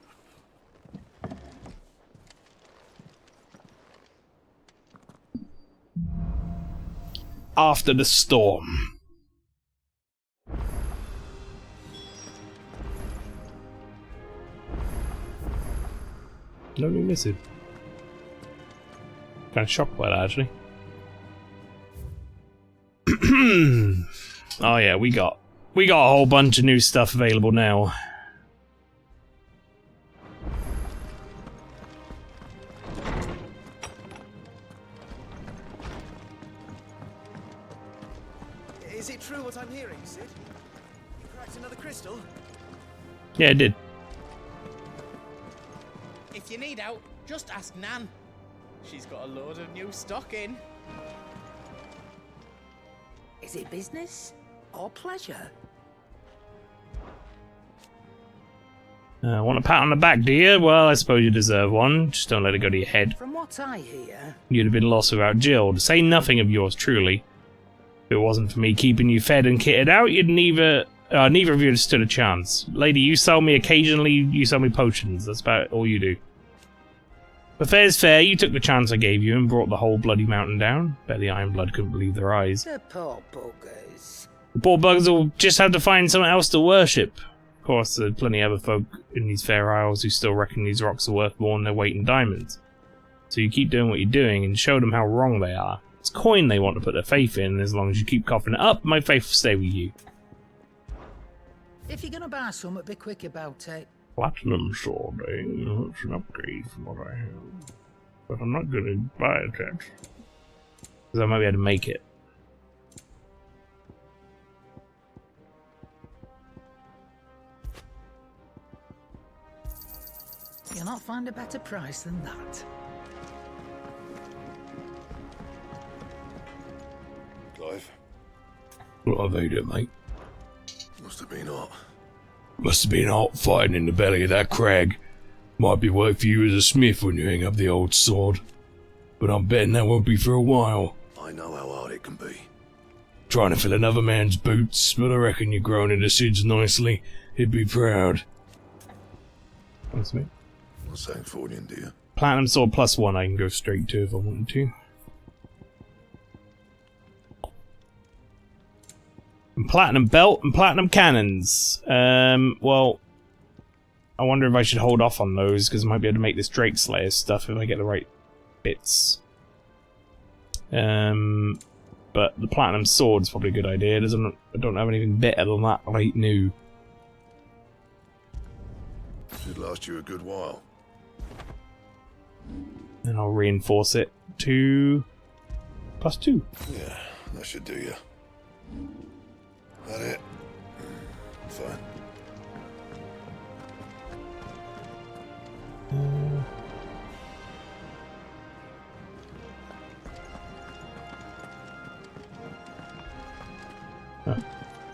Speaker 1: After the storm. Lonely lizard. Kind of shocked by that, actually. Oh yeah, we got a whole bunch of new stuff available now.
Speaker 6: Is it true what I'm hearing, Sid? You cracked another crystal?
Speaker 1: Yeah, it did.
Speaker 20: If you need out, just ask Nan. She's got a load of new stock in.
Speaker 14: Is it business or pleasure?
Speaker 1: Want a pat on the back, do you? Well, I suppose you deserve one. Just don't let it go to your head.
Speaker 14: From what I hear,
Speaker 1: You'd have been lost without Jill. To say nothing of yours, truly. If it wasn't for me keeping you fed and kitted out, you'd neither of you would have stood a chance. Lady, you sell me occasionally, you sell me potions. That's about all you do. But fair's fair, you took the chance I gave you and brought the whole bloody mountain down. Bet the Ironblood couldn't believe their eyes.
Speaker 14: the poor buggers.
Speaker 1: The poor buggers will just have to find someone else to worship. Of course, there are plenty of other folk in these fair isles who still reckon these rocks are worth more than their weight in diamonds. So you keep doing what you're doing and show them how wrong they are. It's coin they want to put their faith in, and as long as you keep coughing it up, my faith will stay with you.
Speaker 14: If you're gonna buy something, be quick about it.
Speaker 1: Platinum sword, eh? It's an upgrade from what I have. But I'm not gonna buy it yet. Because I might be able to make it.
Speaker 14: You'll not find a better price than that.
Speaker 15: Clive?
Speaker 21: What have they done, mate?
Speaker 15: Must have been hot.
Speaker 21: Must have been hot fighting in the belly of that crag. Might be work for you as a smith when you hang up the old sword. But I'm betting that won't be for a while.
Speaker 15: I know how hard it can be.
Speaker 21: Trying to fill another man's boots, but I reckon you're growing into Sid's nicely. He'd be proud. Thanks, mate.
Speaker 15: What's that for you, dear?
Speaker 1: Platinum sword +1 I can go straight to if I wanted to. And platinum belt and platinum cannons. Well, I wonder if I should hold off on those because I might be able to make this Drake Slayer stuff if I get the right bits. But but the platinum sword's probably a good idea. I don't have anything better than that right now.
Speaker 15: Should last you a good while.
Speaker 1: And I'll reinforce it to +2.
Speaker 15: Yeah, that should do you. That it? Fine.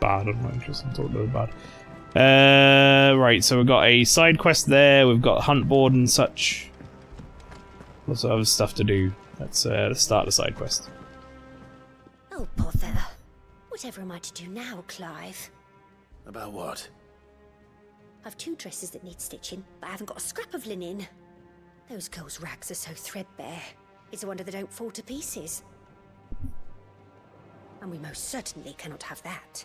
Speaker 1: Bad, I'm not interested in talking about bad. Right, so we've got a side quest there, we've got hunt board and such. Lots of other stuff to do. Let's start the side quest.
Speaker 13: Oh, bother. Whatever am I to do now, Clive?
Speaker 2: About what?
Speaker 13: I've 2 dresses that need stitching, but I haven't got a scrap of linen. Those girls' rags are so threadbare. It's a wonder they don't fall to pieces. And we most certainly cannot have that.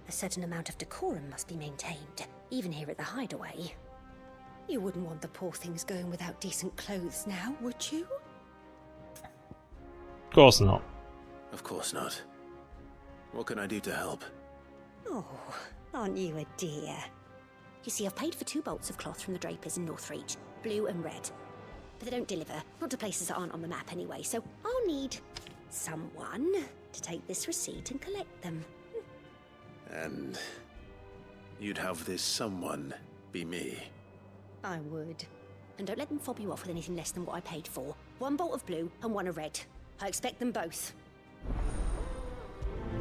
Speaker 13: A certain amount of decorum must be maintained, even here at the hideaway. You wouldn't want the poor things going without decent clothes now, would you?
Speaker 1: Of course not.
Speaker 2: Of course not. What can I do to help?
Speaker 13: Oh, aren't you a dear? You see, I've paid for 2 bolts of cloth from the drapers in Northreach, blue and red. But they don't deliver, not to places that aren't on the map anyway, so I'll need someone to take this receipt and collect them.
Speaker 2: And you'd have this someone be me.
Speaker 13: I would. And don't let them fob you off with anything less than what I paid for. 1 bolt of blue and 1 of red. I expect them both.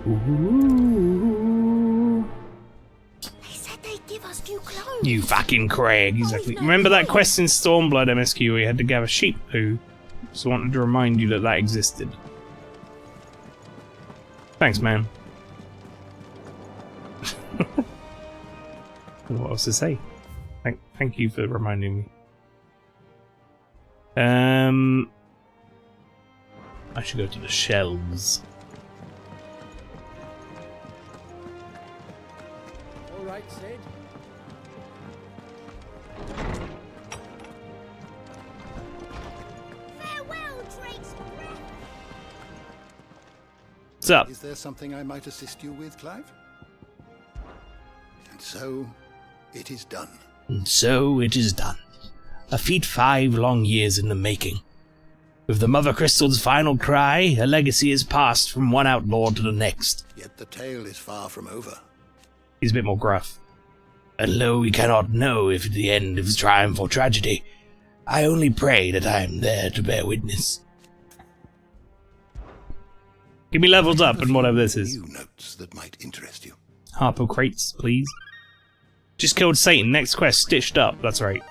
Speaker 1: Ooh.
Speaker 13: They said they'd give us new clothes.
Speaker 1: You fucking Craig, exactly. Remember that quest in Stormblood MSQ where you had to gather sheep poo? Just wanted to remind you that that existed. Thanks, man. What else to say? Thank you for reminding me. I should go to the shelves.
Speaker 20: All right, Sid.
Speaker 13: Farewell, Drake's breath.
Speaker 1: What's up?
Speaker 3: Is there something I might assist you with, Clive? And so, it is done.
Speaker 21: And so it is done. A feat 5 long years in the making. With the Mother Crystal's final cry, a legacy is passed from one outlaw to the next.
Speaker 3: Yet the tale is far from over.
Speaker 1: He's a bit more gruff.
Speaker 21: And lo, we cannot know if the end is triumph or tragedy. I only pray that I am there to bear witness.
Speaker 1: Give me levels up and whatever this is.
Speaker 3: Notes that might interest you.
Speaker 1: Harpo crates, please. Just killed Satan. Next quest, stitched up. That's right.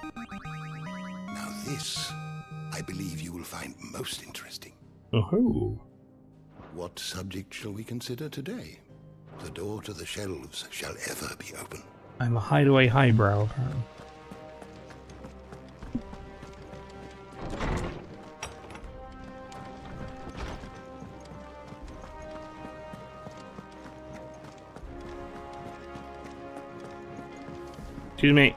Speaker 3: Now this, I believe you will find most interesting.
Speaker 1: Oh.
Speaker 3: What subject shall we consider today? The door to the shelves shall ever be open.
Speaker 1: I'm a hideaway highbrow. Excuse me.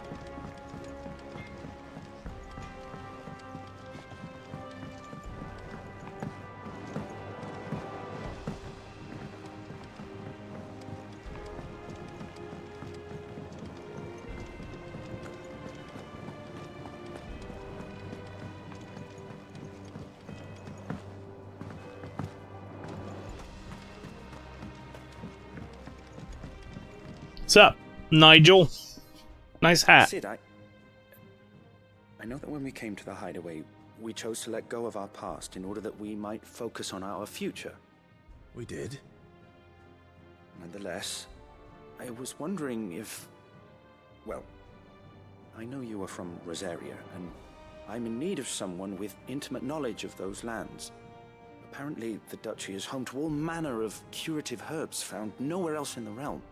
Speaker 1: What's up, Nigel? Nice hat.
Speaker 8: Sid, I know that when we came to the hideaway, we chose to let go of our past in order that we might focus on our future.
Speaker 2: We did.
Speaker 8: Nonetheless, I was wondering if... Well, I know you are from Rosaria, and I'm in need of someone with intimate knowledge of those lands. Apparently, the Duchy is home to all manner of curative herbs found nowhere else in the realm.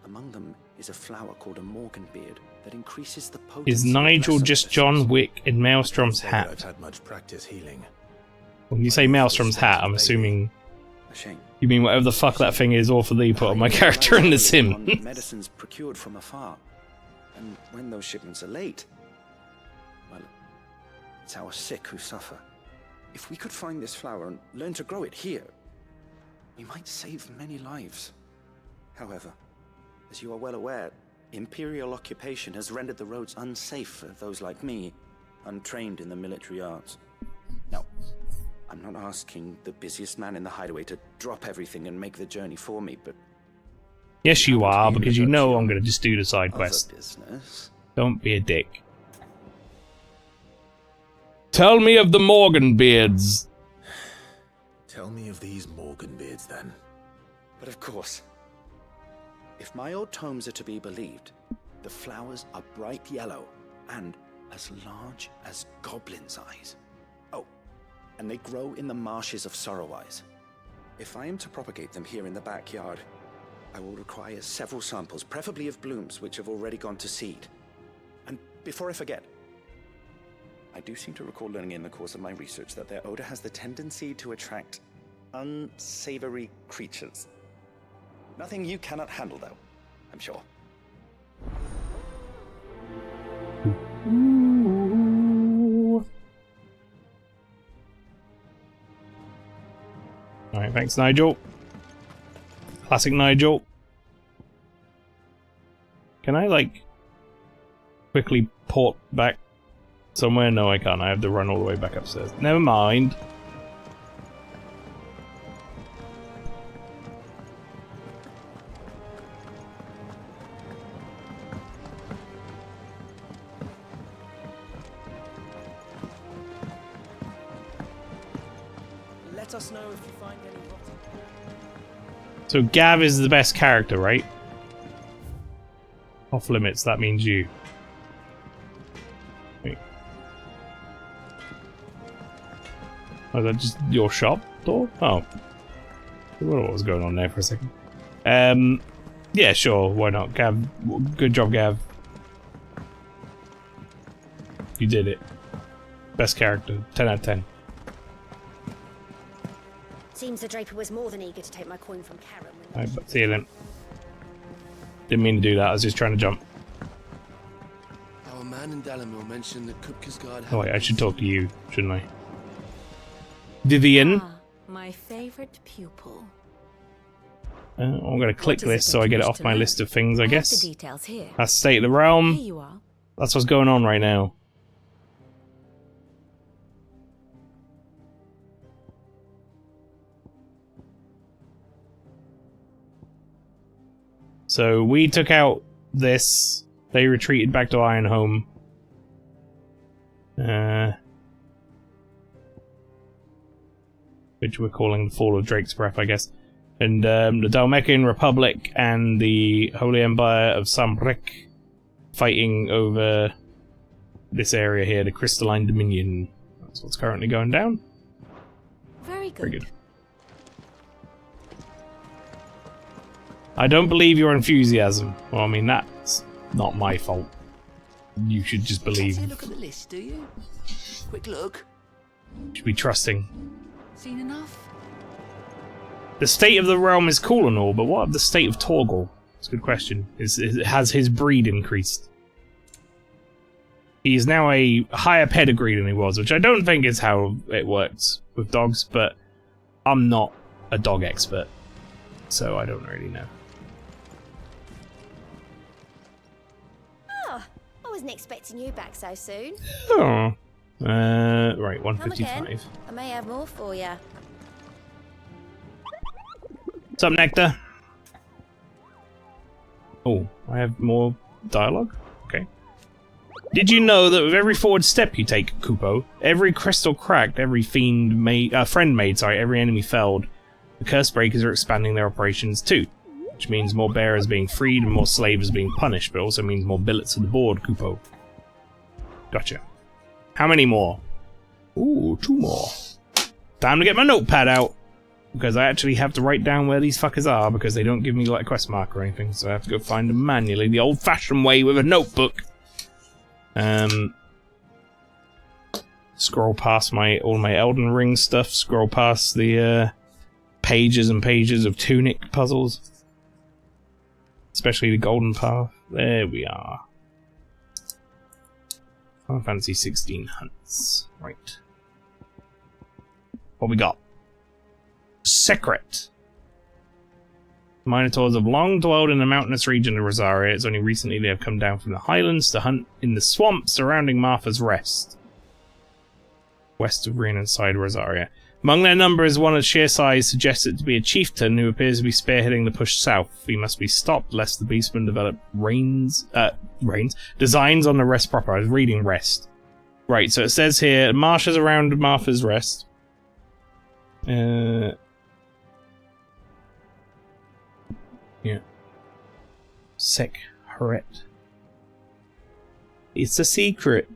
Speaker 8: Among them is a flower called a Morganbeard that increases the potency.
Speaker 1: Is Nigel just John Wick in Maelstrom's hat?
Speaker 2: I've had much practice healing.
Speaker 1: When you say Maelstrom's hat, I'm assuming you mean whatever the fuck that thing is awfully put on my character in The Sim.
Speaker 8: Medicines procured from afar, and when those shipments are late, well, it's our sick who suffer. If we could find this flower and learn to grow it here, we might save many lives. However, as you are well aware, Imperial occupation has rendered the roads unsafe for those like me, untrained in the military arts. Now, I'm not asking the busiest man in the hideaway to drop everything and make the journey for me, but...
Speaker 1: Yes, you are, because you know I'm going to just do the side quest.
Speaker 8: Business.
Speaker 1: Don't be a dick. Tell me of the Morganbeards.
Speaker 2: Tell me of these Morganbeards, then.
Speaker 8: But of course. If my old tomes are to be believed, the flowers are bright yellow and as large as goblins' eyes. Oh, and they grow in the marshes of Sorrowise. If I am to propagate them here in the backyard, I will require several samples, preferably of blooms which have already gone to seed. And before I forget, I do seem to recall learning in the course of my research that their odor has the tendency to attract unsavory creatures. Nothing you cannot handle, though, I'm sure.
Speaker 1: Alright, thanks, Nigel. Classic Nigel. Can I, like, quickly port back somewhere? No, I can't. I have to run all the way back upstairs. Never mind.
Speaker 6: Let us know if you find any rotten.
Speaker 1: So Gav is the best character, right? Off limits, that means you. Wait. Oh, is that just your shop door? Oh. I don't know what was going on there for a second. Yeah, sure, why not? Gav, good job, Gav. You did it. Best character, 10 out of 10.
Speaker 13: Seems the Draper was more than eager to take my coin from Karen.
Speaker 1: Alright, see you then. Didn't mean to do that, I was just trying to jump.
Speaker 11: Our man in Dalamil mentioned that Kupka's guard.
Speaker 1: Oh wait, I should talk to you, shouldn't I? Vivian?
Speaker 10: Ah, my favorite pupil.
Speaker 1: I'm gonna click this so I get it off my list of things, I guess.
Speaker 10: The details here.
Speaker 1: That's State of the Realm.
Speaker 10: Here you are.
Speaker 1: That's what's going on right now. So we took out this. They retreated back to Ironhome. Which we're calling the Fall of Drake's Breath, I guess. And the Dalmekian Republic and the Holy Empire of Sambrek fighting over this area here, the Crystalline Dominion. That's what's currently going down.
Speaker 10: Very good.
Speaker 1: Very good. I don't believe your enthusiasm. Well, I mean, that's not my fault. You should just believe.
Speaker 11: Take a look at the list, do you? Quick look.
Speaker 1: You should be trusting.
Speaker 11: Seen enough?
Speaker 1: The State of the Realm is cool and all, but what of the State of Torgal? That's a good question. Has his breed increased? He is now a higher pedigree than he was, which I don't think is how it works with dogs, but I'm not a dog expert, so I don't really know.
Speaker 13: Oh, I wasn't expecting you back so soon.
Speaker 1: Oh. Right,
Speaker 13: Come
Speaker 1: 155.
Speaker 13: again. I may have more for you.
Speaker 1: What's up, Nectar? Oh, I have more dialogue? Okay. Did you know that with every forward step you take, Kupo, every crystal cracked, every friend made, every enemy felled, the curse breakers are expanding their operations too, which means more bearers being freed and more slaves being punished, but also means more billets to the board, Kupo. Gotcha. How many more? Ooh, 2 more. Time to get my notepad out, because I actually have to write down where these fuckers are, because they don't give me like a quest mark or anything, so I have to go find them manually, the old-fashioned way with a notebook. Scroll past all my Elden Ring stuff, scroll past the pages and pages of Tunic puzzles. Especially the Golden Path. There we are. Final Fantasy XVI hunts. Right. What we got? Secret. Minotaurs have long dwelled in the mountainous region of Rosaria. It's only recently they have come down from the highlands to hunt in the swamps surrounding Martha's Rest, west of Rhien inside Rosaria. Among their number is one of sheer size, suggested to be a chieftain who appears to be spearheading the push south. He must be stopped lest the beastmen develop designs on the rest proper. I was reading rest. Right, so it says here, marshes around Martha's Rest. Yeah. Sek Haret. It's a secret.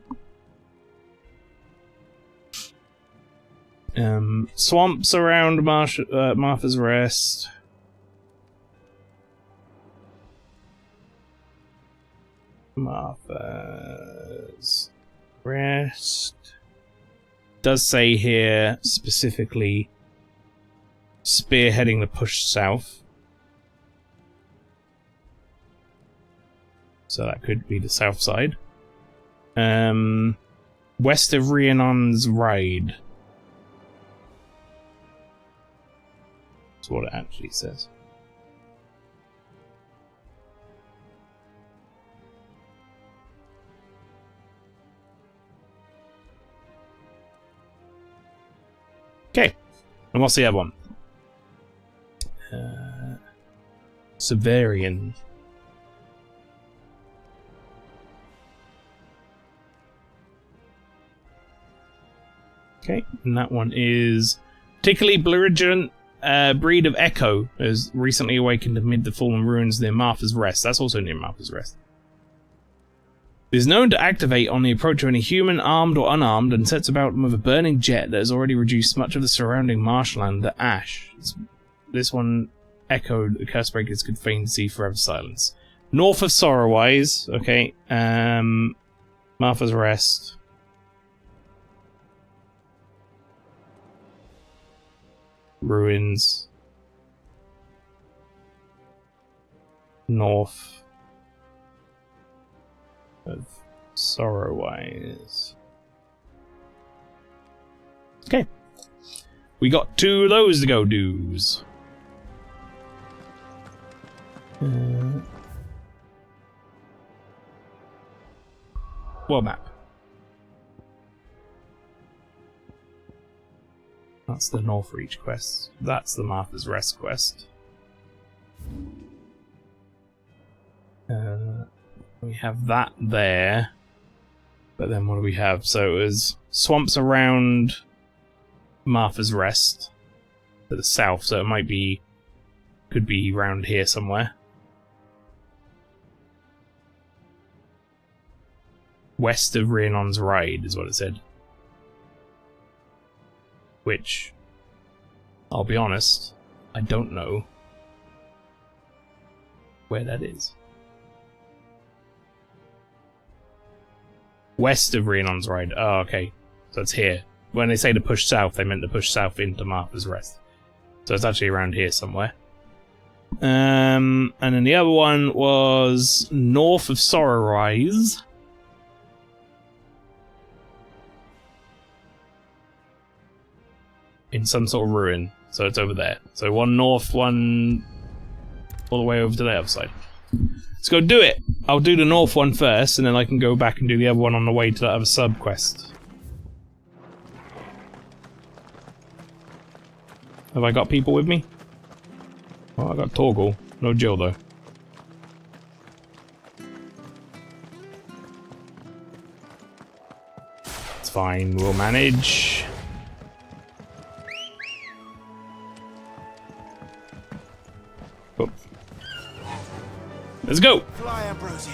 Speaker 1: Swamps around Martha's Rest. Martha's Rest. Does say here specifically spearheading the push south. So that could be the south side. West of Rhiannon's Ride. That's what it actually says. Okay, and what's the other one? Severian. Okay, and that one is particularly belligerent breed of Echo has recently awakened amid the fallen ruins near Martha's Rest. That's also near Martha's Rest. It is known to activate on the approach of any human, armed or unarmed, and sets about them with a burning jet that has already reduced much of the surrounding marshland to ash. This one echoed the Cursebreakers could fain see forever silence. North of Sorrowwise, okay, Martha's Rest. Ruins. North of Sorrowwise. Okay. We got 2 of those to go do's. What map? That's the Northreach quest. That's the Martha's Rest quest. We have that there. But then what do we have? So it was swamps around Martha's Rest to the south, so it might be, could be around here somewhere. West of Rhiannon's Ride is what it said. Which, I'll be honest, I don't know where that is. West of Rhiannon's Ride. Oh, okay. So it's here. When they say to push south, they meant to push south into Martha's Rest. So it's actually around here somewhere. And then the other one was north of Sorrowwise. In some sort of ruin. So it's over there. So one north, one all the way over to the other side. Let's go do it! I'll do the north one first, and then I can go back and do the other one on the way to that other sub-quest. Have I got people with me? Oh, I got Torgal. No Jill, though. It's fine, we'll manage. Oh. Let's go!
Speaker 3: Fly, Ambrosia.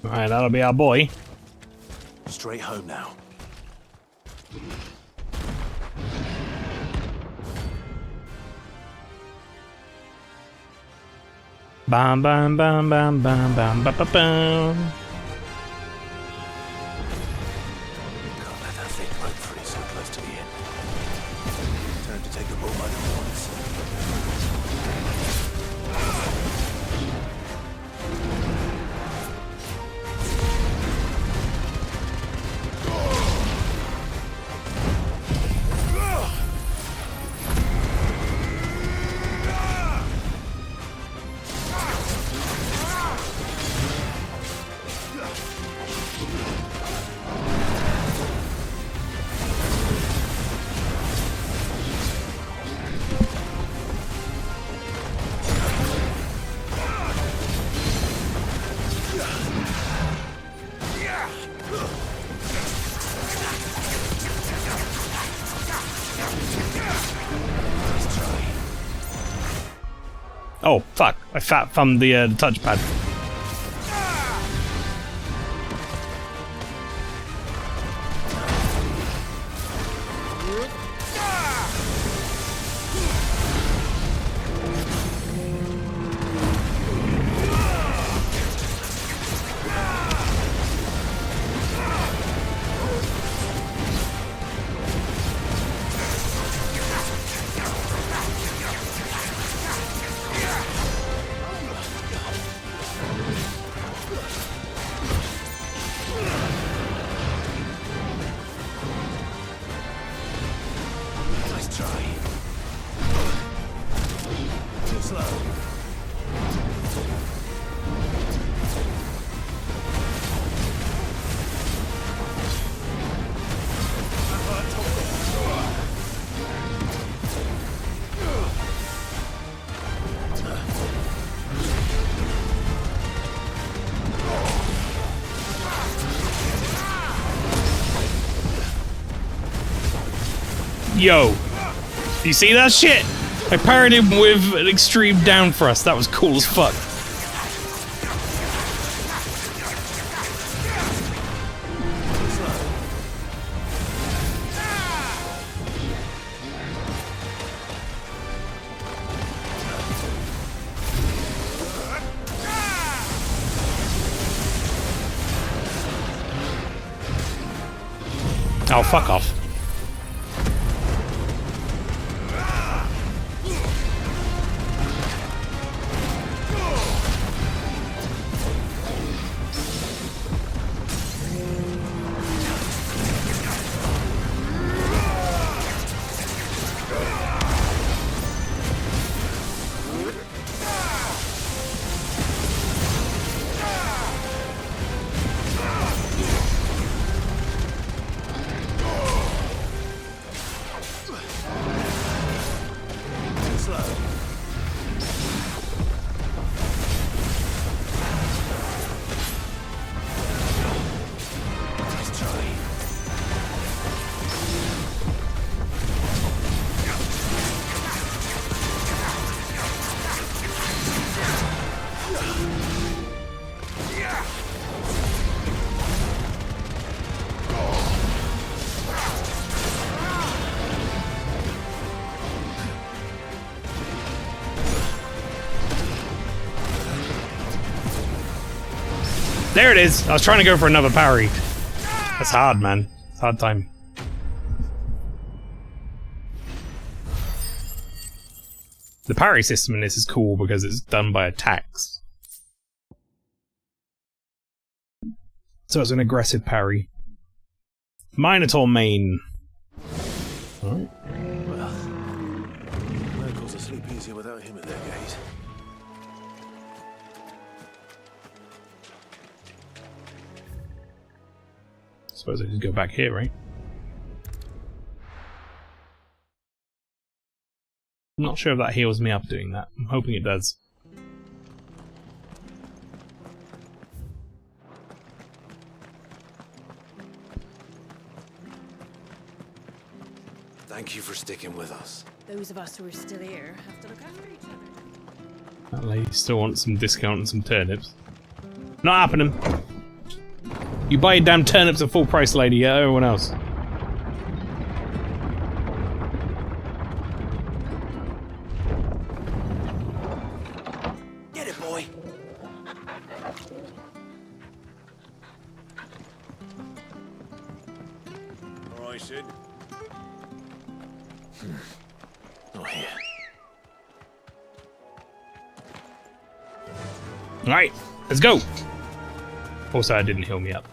Speaker 1: Alright, that'll be our boy.
Speaker 2: Straight home now.
Speaker 1: Bam bam bam bam bam bam bam bam bam.
Speaker 2: Can't let that thing rope free so close to the end. Time to take the bull by the horns.
Speaker 1: Oh, fuck. I fat thumbed the touchpad. Yo, you see that shit? I parried him with an extreme down thrust. That was cool as fuck. Oh, fuck off. There it is! I was trying to go for another parry. That's hard, man. It's a hard time. The parry system in this is cool because it's done by attacks. So it's an aggressive parry. Minotaur main. Alright.
Speaker 2: Well, locals will sleep easier without him at their gate.
Speaker 1: Suppose I just go back here, right? I'm not sure if that heals me up doing that. I'm hoping it does.
Speaker 2: Thank you for sticking with us.
Speaker 4: Those of us who are still here have to look after each other.
Speaker 1: That lady still wants some discount and some turnips. Not happening. You buy your damn turnips at full price, lady, yeah? Everyone else.
Speaker 6: Get it, boy.
Speaker 2: All right, Sid. Not here.
Speaker 1: Alright, let's go! Also, that didn't heal me up.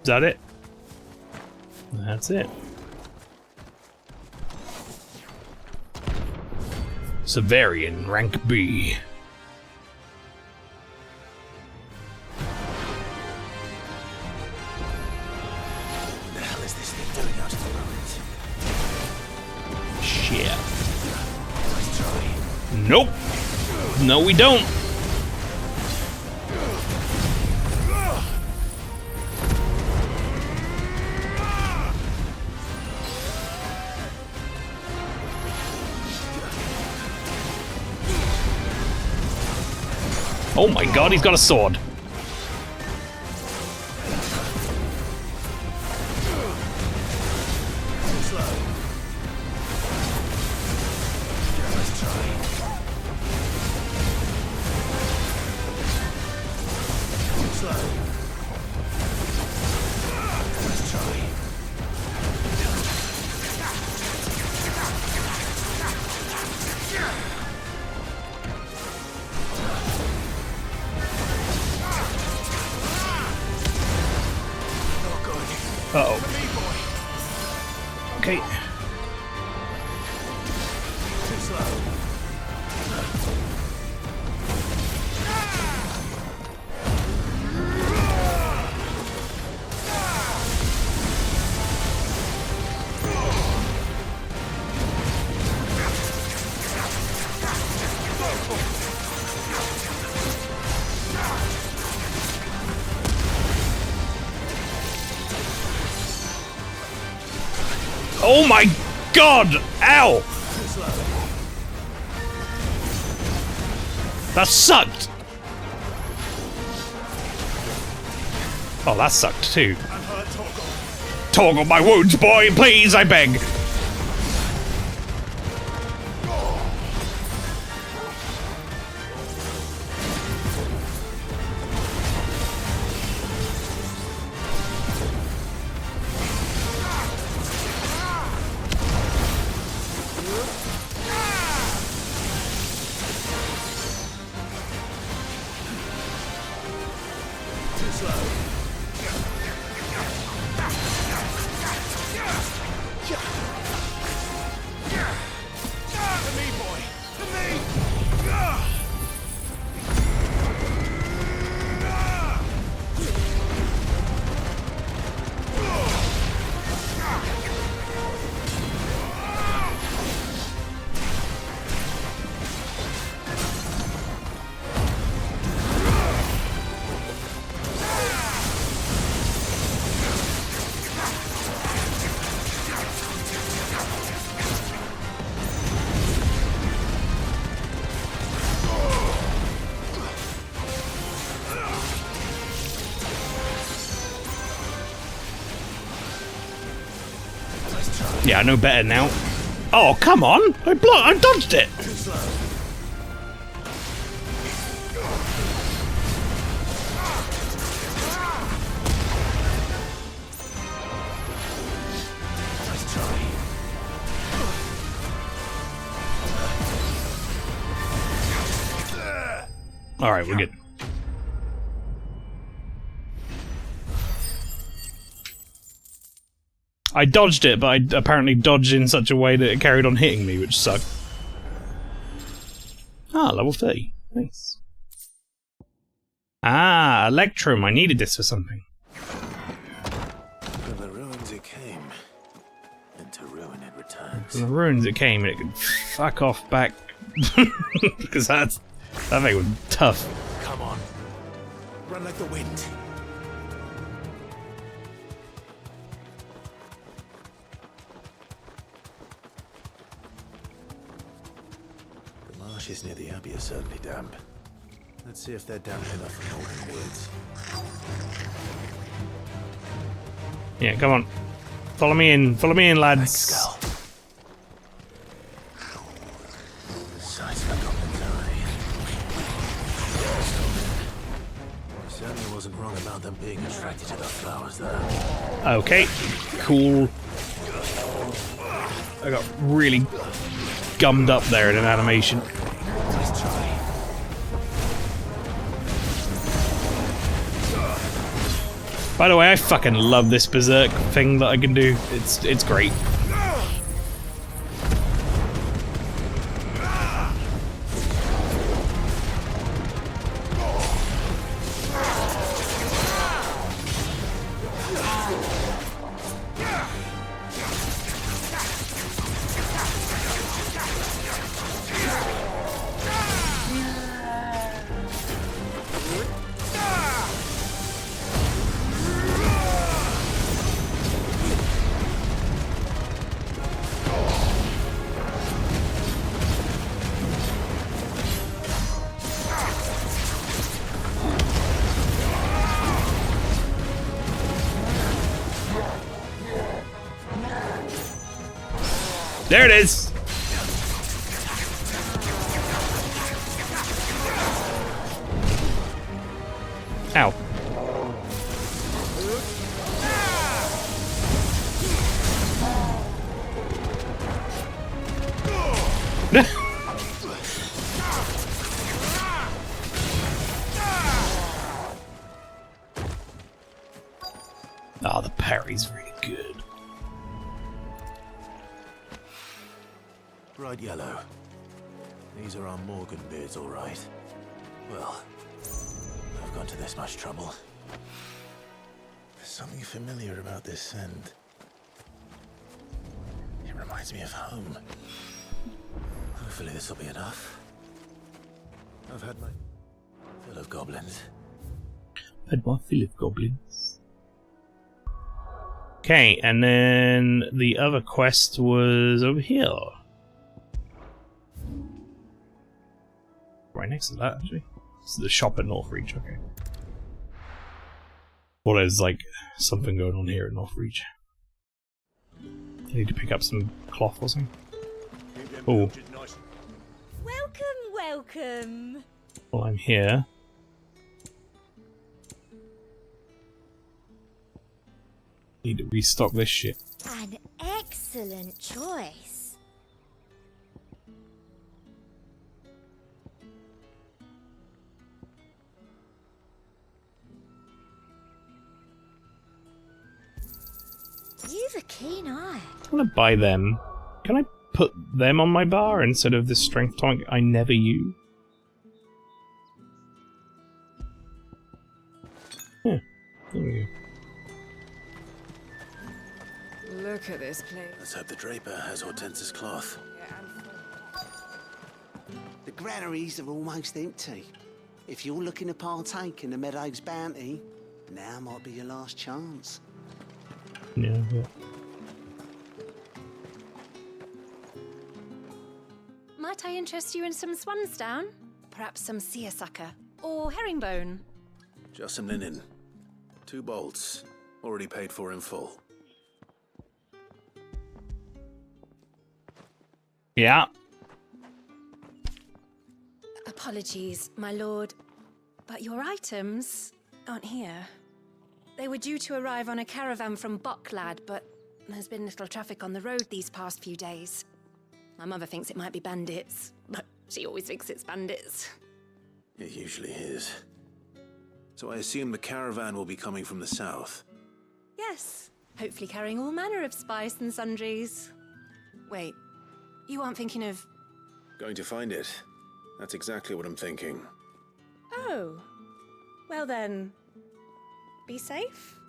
Speaker 1: Is that it? That's it. Severian, rank B.
Speaker 2: What the hell is this thing doing out of the ruins?
Speaker 1: Shit.
Speaker 2: Let's try.
Speaker 1: Nope. No, we don't. Oh my god, he's got a sword. Uh-oh. Okay.
Speaker 2: Too slow.
Speaker 1: Oh my god! Ow! That sucked! Oh, that sucked too. Toggle my wounds, boy, please, I beg! Yeah, I know better now. Oh, come on! I dodged it! Alright, we're good. I dodged it, but I apparently dodged in such a way that it carried on hitting me, which sucked. Ah, level 30. Nice. Ah, Electrum. I needed this for something.
Speaker 2: From the ruins it came, and to ruin it returns.
Speaker 1: From the ruins it came, and it could fuck off back. Because that thing was tough.
Speaker 2: Come on. Run like the wind. The marshes near the Abbey are certainly damp. Let's see if they're damp enough for holding woods.
Speaker 1: Yeah, come on. Follow me in, lads.
Speaker 2: Certainly wasn't wrong about them being attracted to the flowers there.
Speaker 1: Okay, cool. I got really gummed up there in an animation.
Speaker 2: Let's try.
Speaker 1: By the way, I fucking love this berserk thing that I can do. It's great. There it is! Ow. Oh, the parry's really good.
Speaker 2: Bright yellow. These are our Morgan beards, all right. Well, I've gone to this much trouble. There's something familiar about this scent. It reminds me of home. Hopefully this will be enough. I've had my fill of goblins.
Speaker 1: Had my fill of goblins. Okay, and then the other quest was over here. Right next to that, actually. This is the shop at Northreach, okay. Well, there's like something going on here at Northreach. I need to pick up some cloth or something. Oh.
Speaker 13: Welcome, welcome.
Speaker 1: Well, I'm here. Need to restock this shit.
Speaker 13: An excellent choice. You've a keen eye.
Speaker 1: I want to buy them. Can I put them on my bar instead of this strength tonic I never use? Yeah, there we go.
Speaker 23: Look at this place.
Speaker 2: Let's hope the draper has Hortense's cloth.
Speaker 12: The granaries are almost empty. If you're looking to partake in the Meadow's bounty, now might be your last chance.
Speaker 1: Yeah.
Speaker 10: Might I interest you in some swansdown? Perhaps some seersucker or herringbone?
Speaker 2: Just some linen. 2 bolts. Already paid for in full.
Speaker 1: Yeah.
Speaker 10: Apologies, my lord, but your items aren't here. They were due to arrive on a caravan from Bucklad, but there's been little traffic on the road these past few days. My mother thinks it might be bandits, but she always thinks it's bandits.
Speaker 2: It usually is. So I assume the caravan will be coming from the south.
Speaker 10: Yes, hopefully carrying all manner of spice and sundries. Wait, you aren't thinking of...
Speaker 2: Going to find it. That's exactly what I'm thinking.
Speaker 10: Oh, well then, be safe?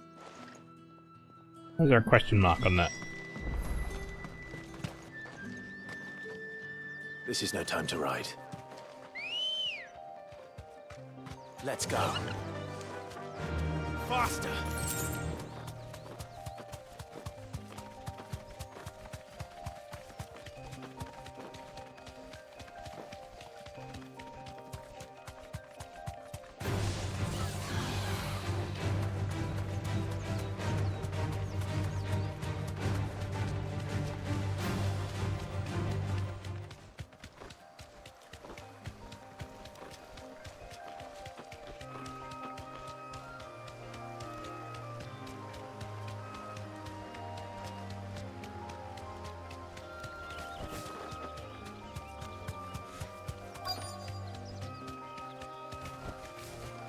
Speaker 1: Where's our question mark on that?
Speaker 2: This is no time to ride. Let's go. Faster!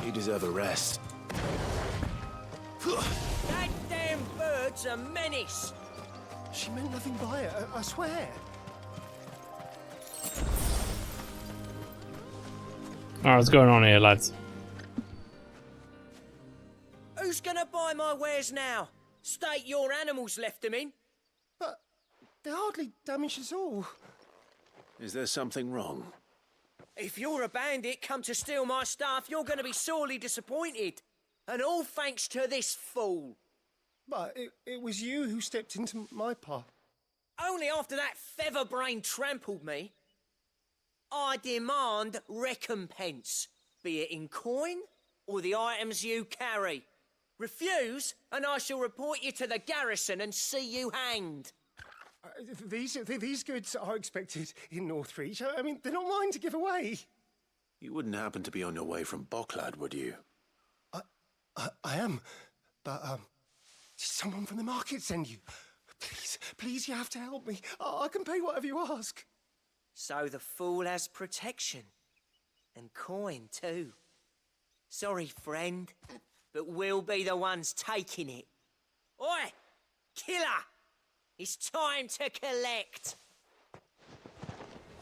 Speaker 2: You deserve a rest.
Speaker 6: That damn bird's a menace!
Speaker 11: She meant nothing by it, I swear.
Speaker 1: Alright, what's going on here, lads?
Speaker 6: Who's gonna buy my wares now? State your animals left them in.
Speaker 11: But they hardly damaged us all.
Speaker 2: Is there something wrong?
Speaker 6: If you're a bandit come to steal my stuff, you're gonna be sorely disappointed. And all thanks to this fool.
Speaker 11: But it was you who stepped into my path.
Speaker 6: Only after that featherbrain trampled me. I demand recompense, be it in coin or the items you carry. Refuse, and I shall report you to the garrison and see you hanged.
Speaker 9: These goods are expected in Northreach. I mean, they're not mine to give away.
Speaker 2: You wouldn't happen to be on your way from Bocklad, would you?
Speaker 9: I am, but did someone from the market send you? Please, you have to help me. I can pay whatever you ask.
Speaker 6: So the fool has protection. And coin, too. Sorry, friend, but we'll be the ones taking it. Oi! Killer! It's time to collect!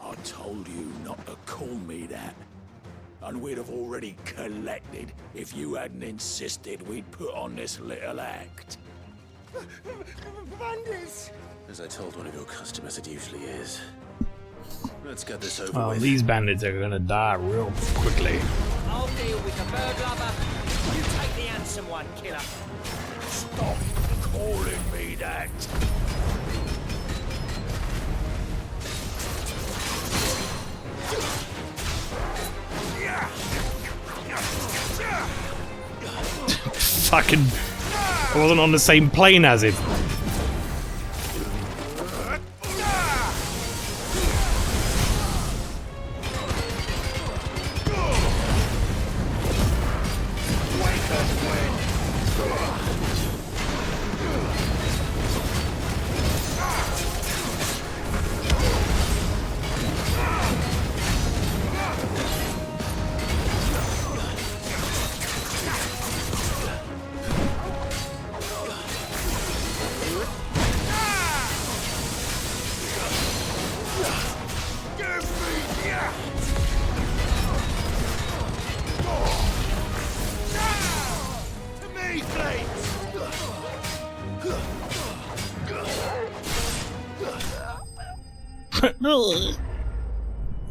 Speaker 15: I told you not to call me that. And we'd have already collected if you hadn't insisted we'd put on this little act.
Speaker 9: Bandits!
Speaker 2: As I told one of your customers, it usually is. Let's get this over
Speaker 1: Oh,
Speaker 2: with.
Speaker 1: these bandits are gonna die real quickly.
Speaker 6: I'll deal with the bird lover. You take the handsome one, killer.
Speaker 15: Stop calling me that.
Speaker 1: Fucking... I wasn't on the same plane as him.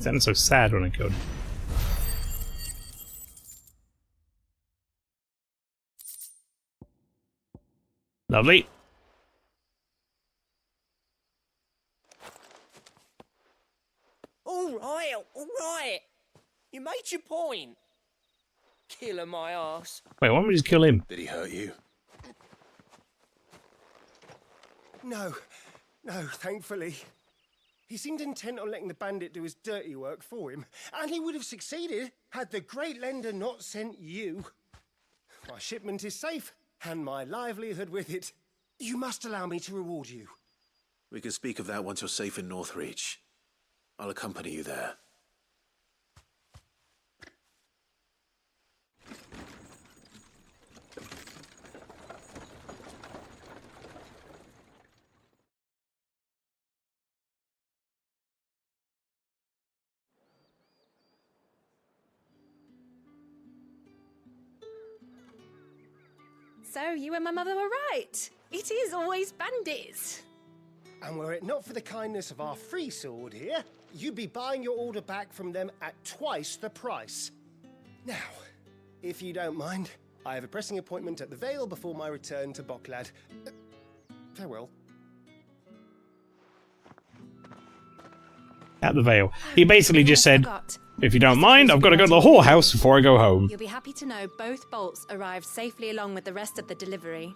Speaker 1: It sounded so sad when I killed him. Lovely.
Speaker 6: All right. You made your point. Killer my ass.
Speaker 1: Wait, why don't we just kill him?
Speaker 2: Did he hurt you?
Speaker 9: No, thankfully. He seemed intent on letting the bandit do his dirty work for him, and he would have succeeded had the Great Lender not sent you. My shipment is safe, and my livelihood with it. You must allow me to reward you.
Speaker 2: We can speak of that once you're safe in Northreach. I'll accompany you there.
Speaker 4: So, you and my mother were right. It is always bandits.
Speaker 9: And were it not for the kindness of our free sword here, you'd be buying your order back from them at twice the price. Now, if you don't mind, I have a pressing appointment at the Vale before my return to Bocklad. Farewell.
Speaker 1: At the Vale. He basically just said, if you don't mind, I've got to go to the whorehouse before I go home.
Speaker 4: You'll be happy to know both bolts arrived safely along with the rest of the delivery.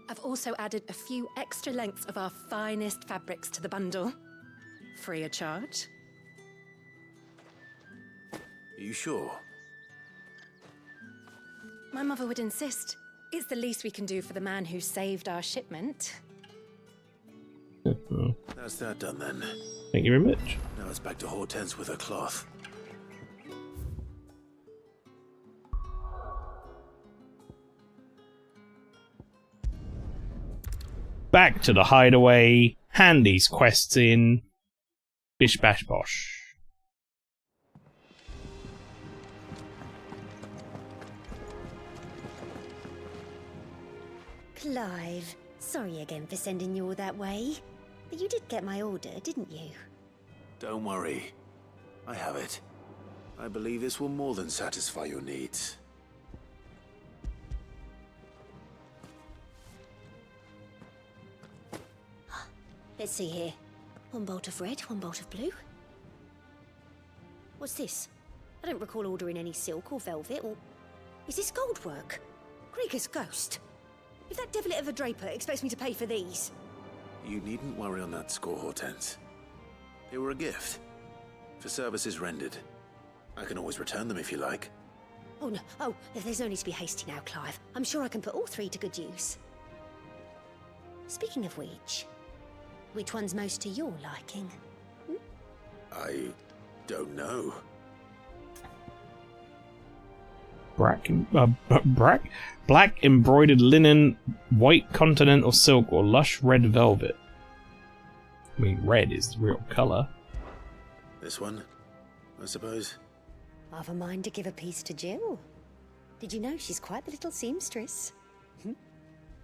Speaker 4: I've also added a few extra lengths of our finest fabrics to the bundle. Free of charge.
Speaker 2: Are you sure?
Speaker 4: My mother would insist. It's the least we can do for the man who saved our shipment.
Speaker 2: That's that done then.
Speaker 1: Thank you very much.
Speaker 2: Now it's back to Hortense with her cloth.
Speaker 1: Back to the hideaway. Hand these quests in. Bish bash bosh.
Speaker 13: Clive, sorry again for sending you all that way. But you did get my order, didn't you?
Speaker 2: Don't worry. I have it. I believe this will more than satisfy your needs.
Speaker 13: Let's see here. One bolt of red, one bolt of blue. What's this? I don't recall ordering any silk or velvet, or... Is this gold work? Krieger's ghost. If that devil of a draper expects me to pay for these...
Speaker 2: You needn't worry on that score, Hortense. They were a gift. For services rendered. I can always return them if you like.
Speaker 13: Oh, no. Oh, there's no need to be hasty now, Clive. I'm sure I can put all three to good use. Speaking of which one's most to your liking?
Speaker 2: I don't know.
Speaker 1: Black embroidered linen, white continental silk, or lush red velvet. I mean, red is the real colour.
Speaker 2: This one, I suppose.
Speaker 13: I've a mind to give a piece to Jill. Did you know she's quite the little seamstress?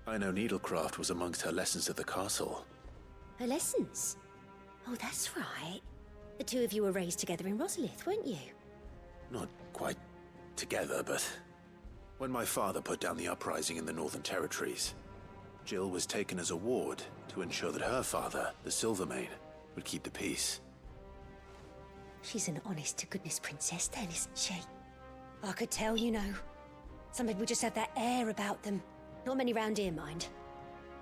Speaker 2: I know needlecraft was amongst her lessons at the castle.
Speaker 13: Her lessons? Oh, that's right. The two of you were raised together in Rosalith, weren't you?
Speaker 2: Not quite together, but when my father put down the uprising in the Northern Territories, Jill was taken as a ward to ensure that her father, the Silvermane, would keep the peace.
Speaker 13: She's an honest-to-goodness princess then, isn't she? I could tell, you know. Some people just have that air about them. Not many round here, mind.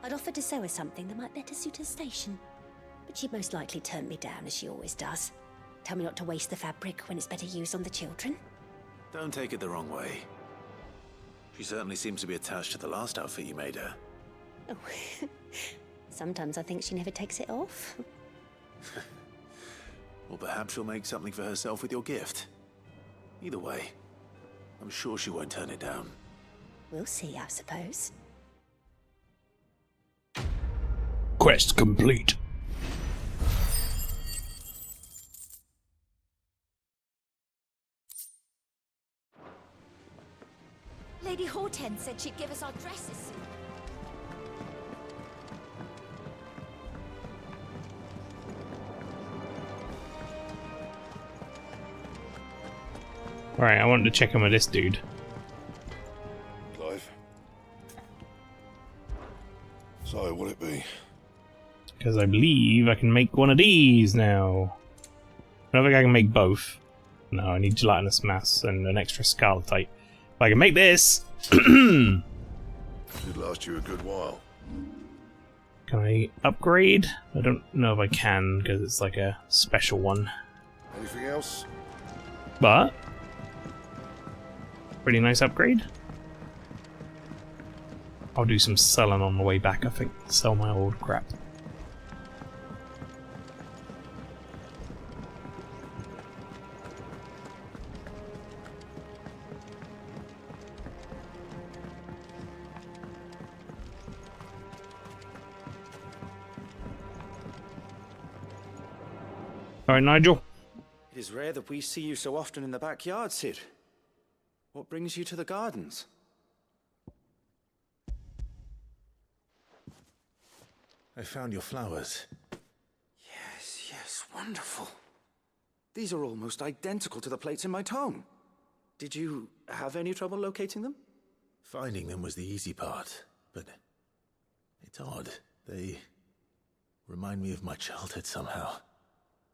Speaker 13: I'd offered to sew her something that might better suit her station. But she'd most likely turn me down, as she always does. Tell me not to waste the fabric when it's better used on the children.
Speaker 2: Don't take it the wrong way. She certainly seems to be attached to the last outfit you made her.
Speaker 13: Oh, sometimes I think she never takes it off.
Speaker 2: Or perhaps she'll make something for herself with your gift. Either way, I'm sure she won't turn it down.
Speaker 13: We'll see, I suppose.
Speaker 21: Quest complete.
Speaker 10: Lady Hortense said she'd give us our dresses soon.
Speaker 1: Alright, I wanted to check in with this dude.
Speaker 15: Clive. So, what'll it be?
Speaker 1: Because I believe I can make one of these now. I don't think I can make both. No, I need gelatinous mass and an extra scarletite. If I can make this...
Speaker 15: Should last you a good while.
Speaker 1: Can I upgrade? I don't know if I can, because it's like a special one.
Speaker 15: Anything else?
Speaker 1: But... pretty nice upgrade. I'll do some selling on the way back, I think. Sell my old crap. Alright, Nigel.
Speaker 8: It is rare that we see you so often in the backyard, Sid. What brings you to the gardens?
Speaker 2: I found your flowers.
Speaker 8: Yes, wonderful. These are almost identical to the plates in my tome. Did you have any trouble locating them?
Speaker 2: Finding them was the easy part, but it's odd. They remind me of my childhood somehow.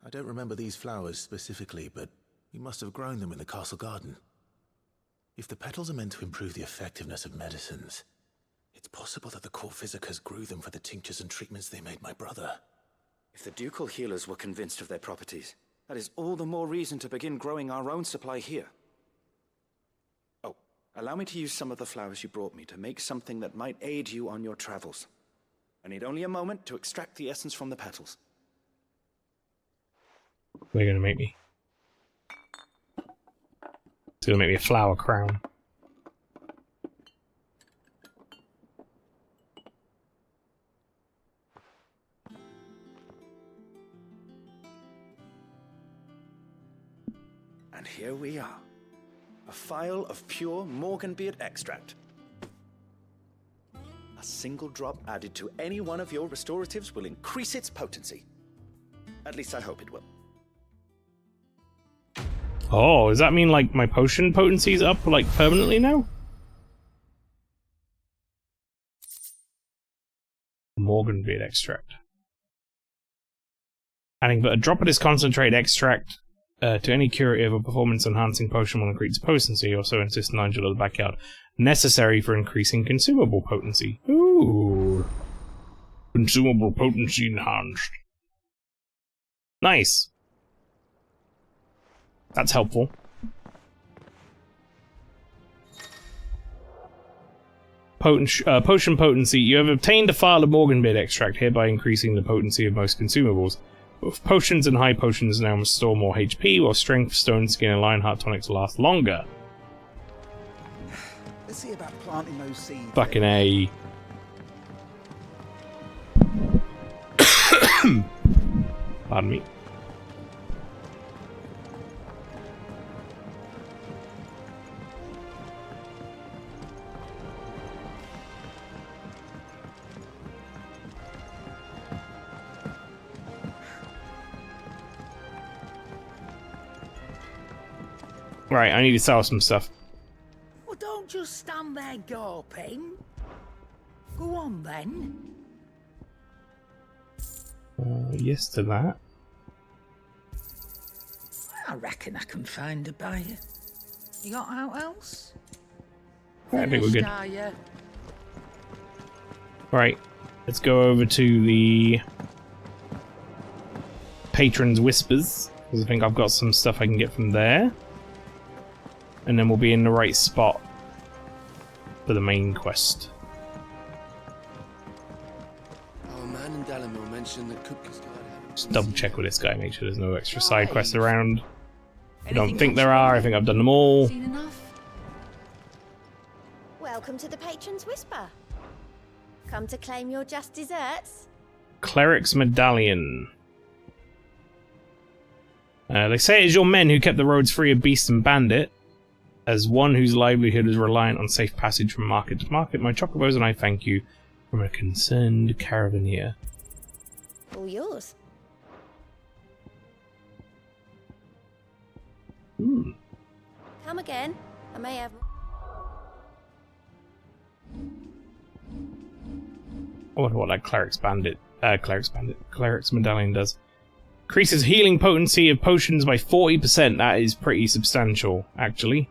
Speaker 2: I don't remember these flowers specifically, but we must have grown them in the castle garden. If the petals are meant to improve the effectiveness of medicines, it's possible that the court physicers grew them for the tinctures and treatments they made my brother.
Speaker 8: If the ducal healers were convinced of their properties, that is all the more reason to begin growing our own supply here. Oh, allow me to use some of the flowers you brought me to make something that might aid you on your travels. I need only a moment to extract the essence from the petals.
Speaker 1: They're gonna make me. It's gonna make me a flower crown.
Speaker 8: And here we are. A phial of pure Morganbeard extract. A single drop added to any one of your restoratives will increase its potency. At least I hope it will.
Speaker 1: Oh, does that mean like my potion potency's up like permanently now? Morganbeard extract. Adding but a drop of this concentrated extract to any curative or performance enhancing potion will increase potency, or so insists Nigel of the backyard. Necessary for increasing consumable potency. Ooh.
Speaker 21: Consumable potency enhanced.
Speaker 1: Nice. That's helpful. Potion potency. You have obtained a file of Morganbeard extract, hereby increasing the potency of most consumables. Both potions and high potions now restore more HP, while strength, stone skin, and lionheart tonics last longer.
Speaker 12: Let's see about planting those seeds.
Speaker 1: Fucking A. Pardon me. Right, I need to sell some stuff.
Speaker 14: Well, don't just stand there gawping. Go on then.
Speaker 1: Yes to that.
Speaker 14: I reckon I can find a buyer. You got out else?
Speaker 1: I think we're good.
Speaker 14: Are you?
Speaker 1: Right, let's go over to the Patron's Whispers, because I think I've got some stuff I can get from there. And then we'll be in the right spot for the main quest.
Speaker 11: Our man in Dalamil mentioned that Kupka's guard had...
Speaker 1: Just double check with this guy, make sure there's no extra side quests around. I don't think there are, I think I've done them all.
Speaker 13: Welcome to the Patron's Whisper. Come to claim your just desserts?
Speaker 1: Cleric's Medallion. They say it is your men who kept the roads free of beast and bandit. As one whose livelihood is reliant on safe passage from market to market, my chocobos and I thank you from a concerned caravaneer.
Speaker 13: All yours. Come again. I may have...
Speaker 1: I wonder what that Cleric's Medallion does. Increases healing potency of potions by 40%. That is pretty substantial, actually.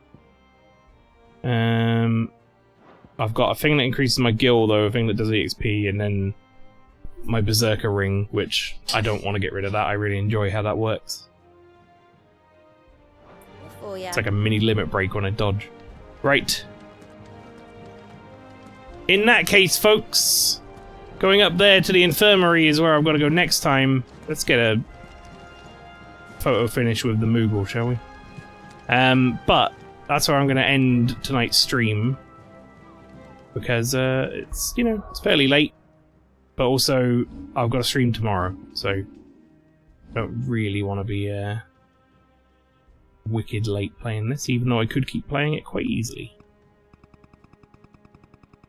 Speaker 1: I've got a thing that increases my gil, though, a thing that does EXP, and then my Berserker Ring, which I don't want to get rid of that. I really enjoy how that works.
Speaker 13: Oh, yeah.
Speaker 1: It's like a mini limit break when I dodge. Right. In that case, folks, going up there to the infirmary is where I've got to go next time. Let's get a photo finish with the Moogle, shall we? But that's where I'm going to end tonight's stream, because it's, you know, it's fairly late, but also I've got a stream tomorrow, so I don't really want to be wicked late playing this, even though I could keep playing it quite easily.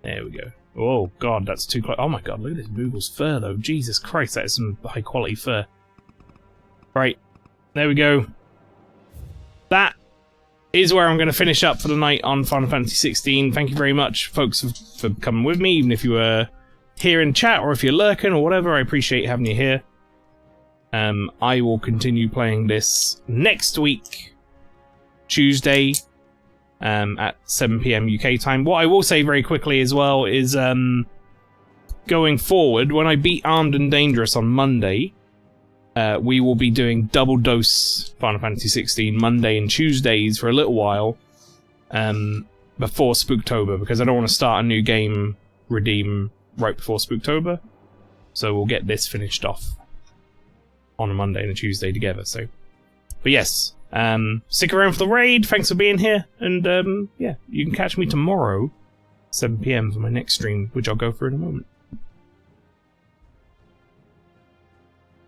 Speaker 1: There we go. Oh god, that's too close. Oh my god, look at this Moogle's fur though. Jesus Christ, that is some high quality fur. Right, there we go. That is where I'm going to finish up for the night on Final Fantasy XVI. Thank you very much, folks, for coming with me, even if you were here in chat or if you're lurking or whatever. I appreciate having you here. I will continue playing this next week, Tuesday, at 7 PM UK time. What I will say very quickly as well is, going forward, when I beat Armed and Dangerous on Monday, we will be doing double dose Final Fantasy XVI Monday and Tuesdays for a little while, before Spooktober, because I don't want to start a new game, Redeem, right before Spooktober. So we'll get this finished off on a Monday and a Tuesday together. So, but yes, stick around for the raid. Thanks for being here, and yeah, you can catch me tomorrow, 7 PM for my next stream, which I'll go through in a moment.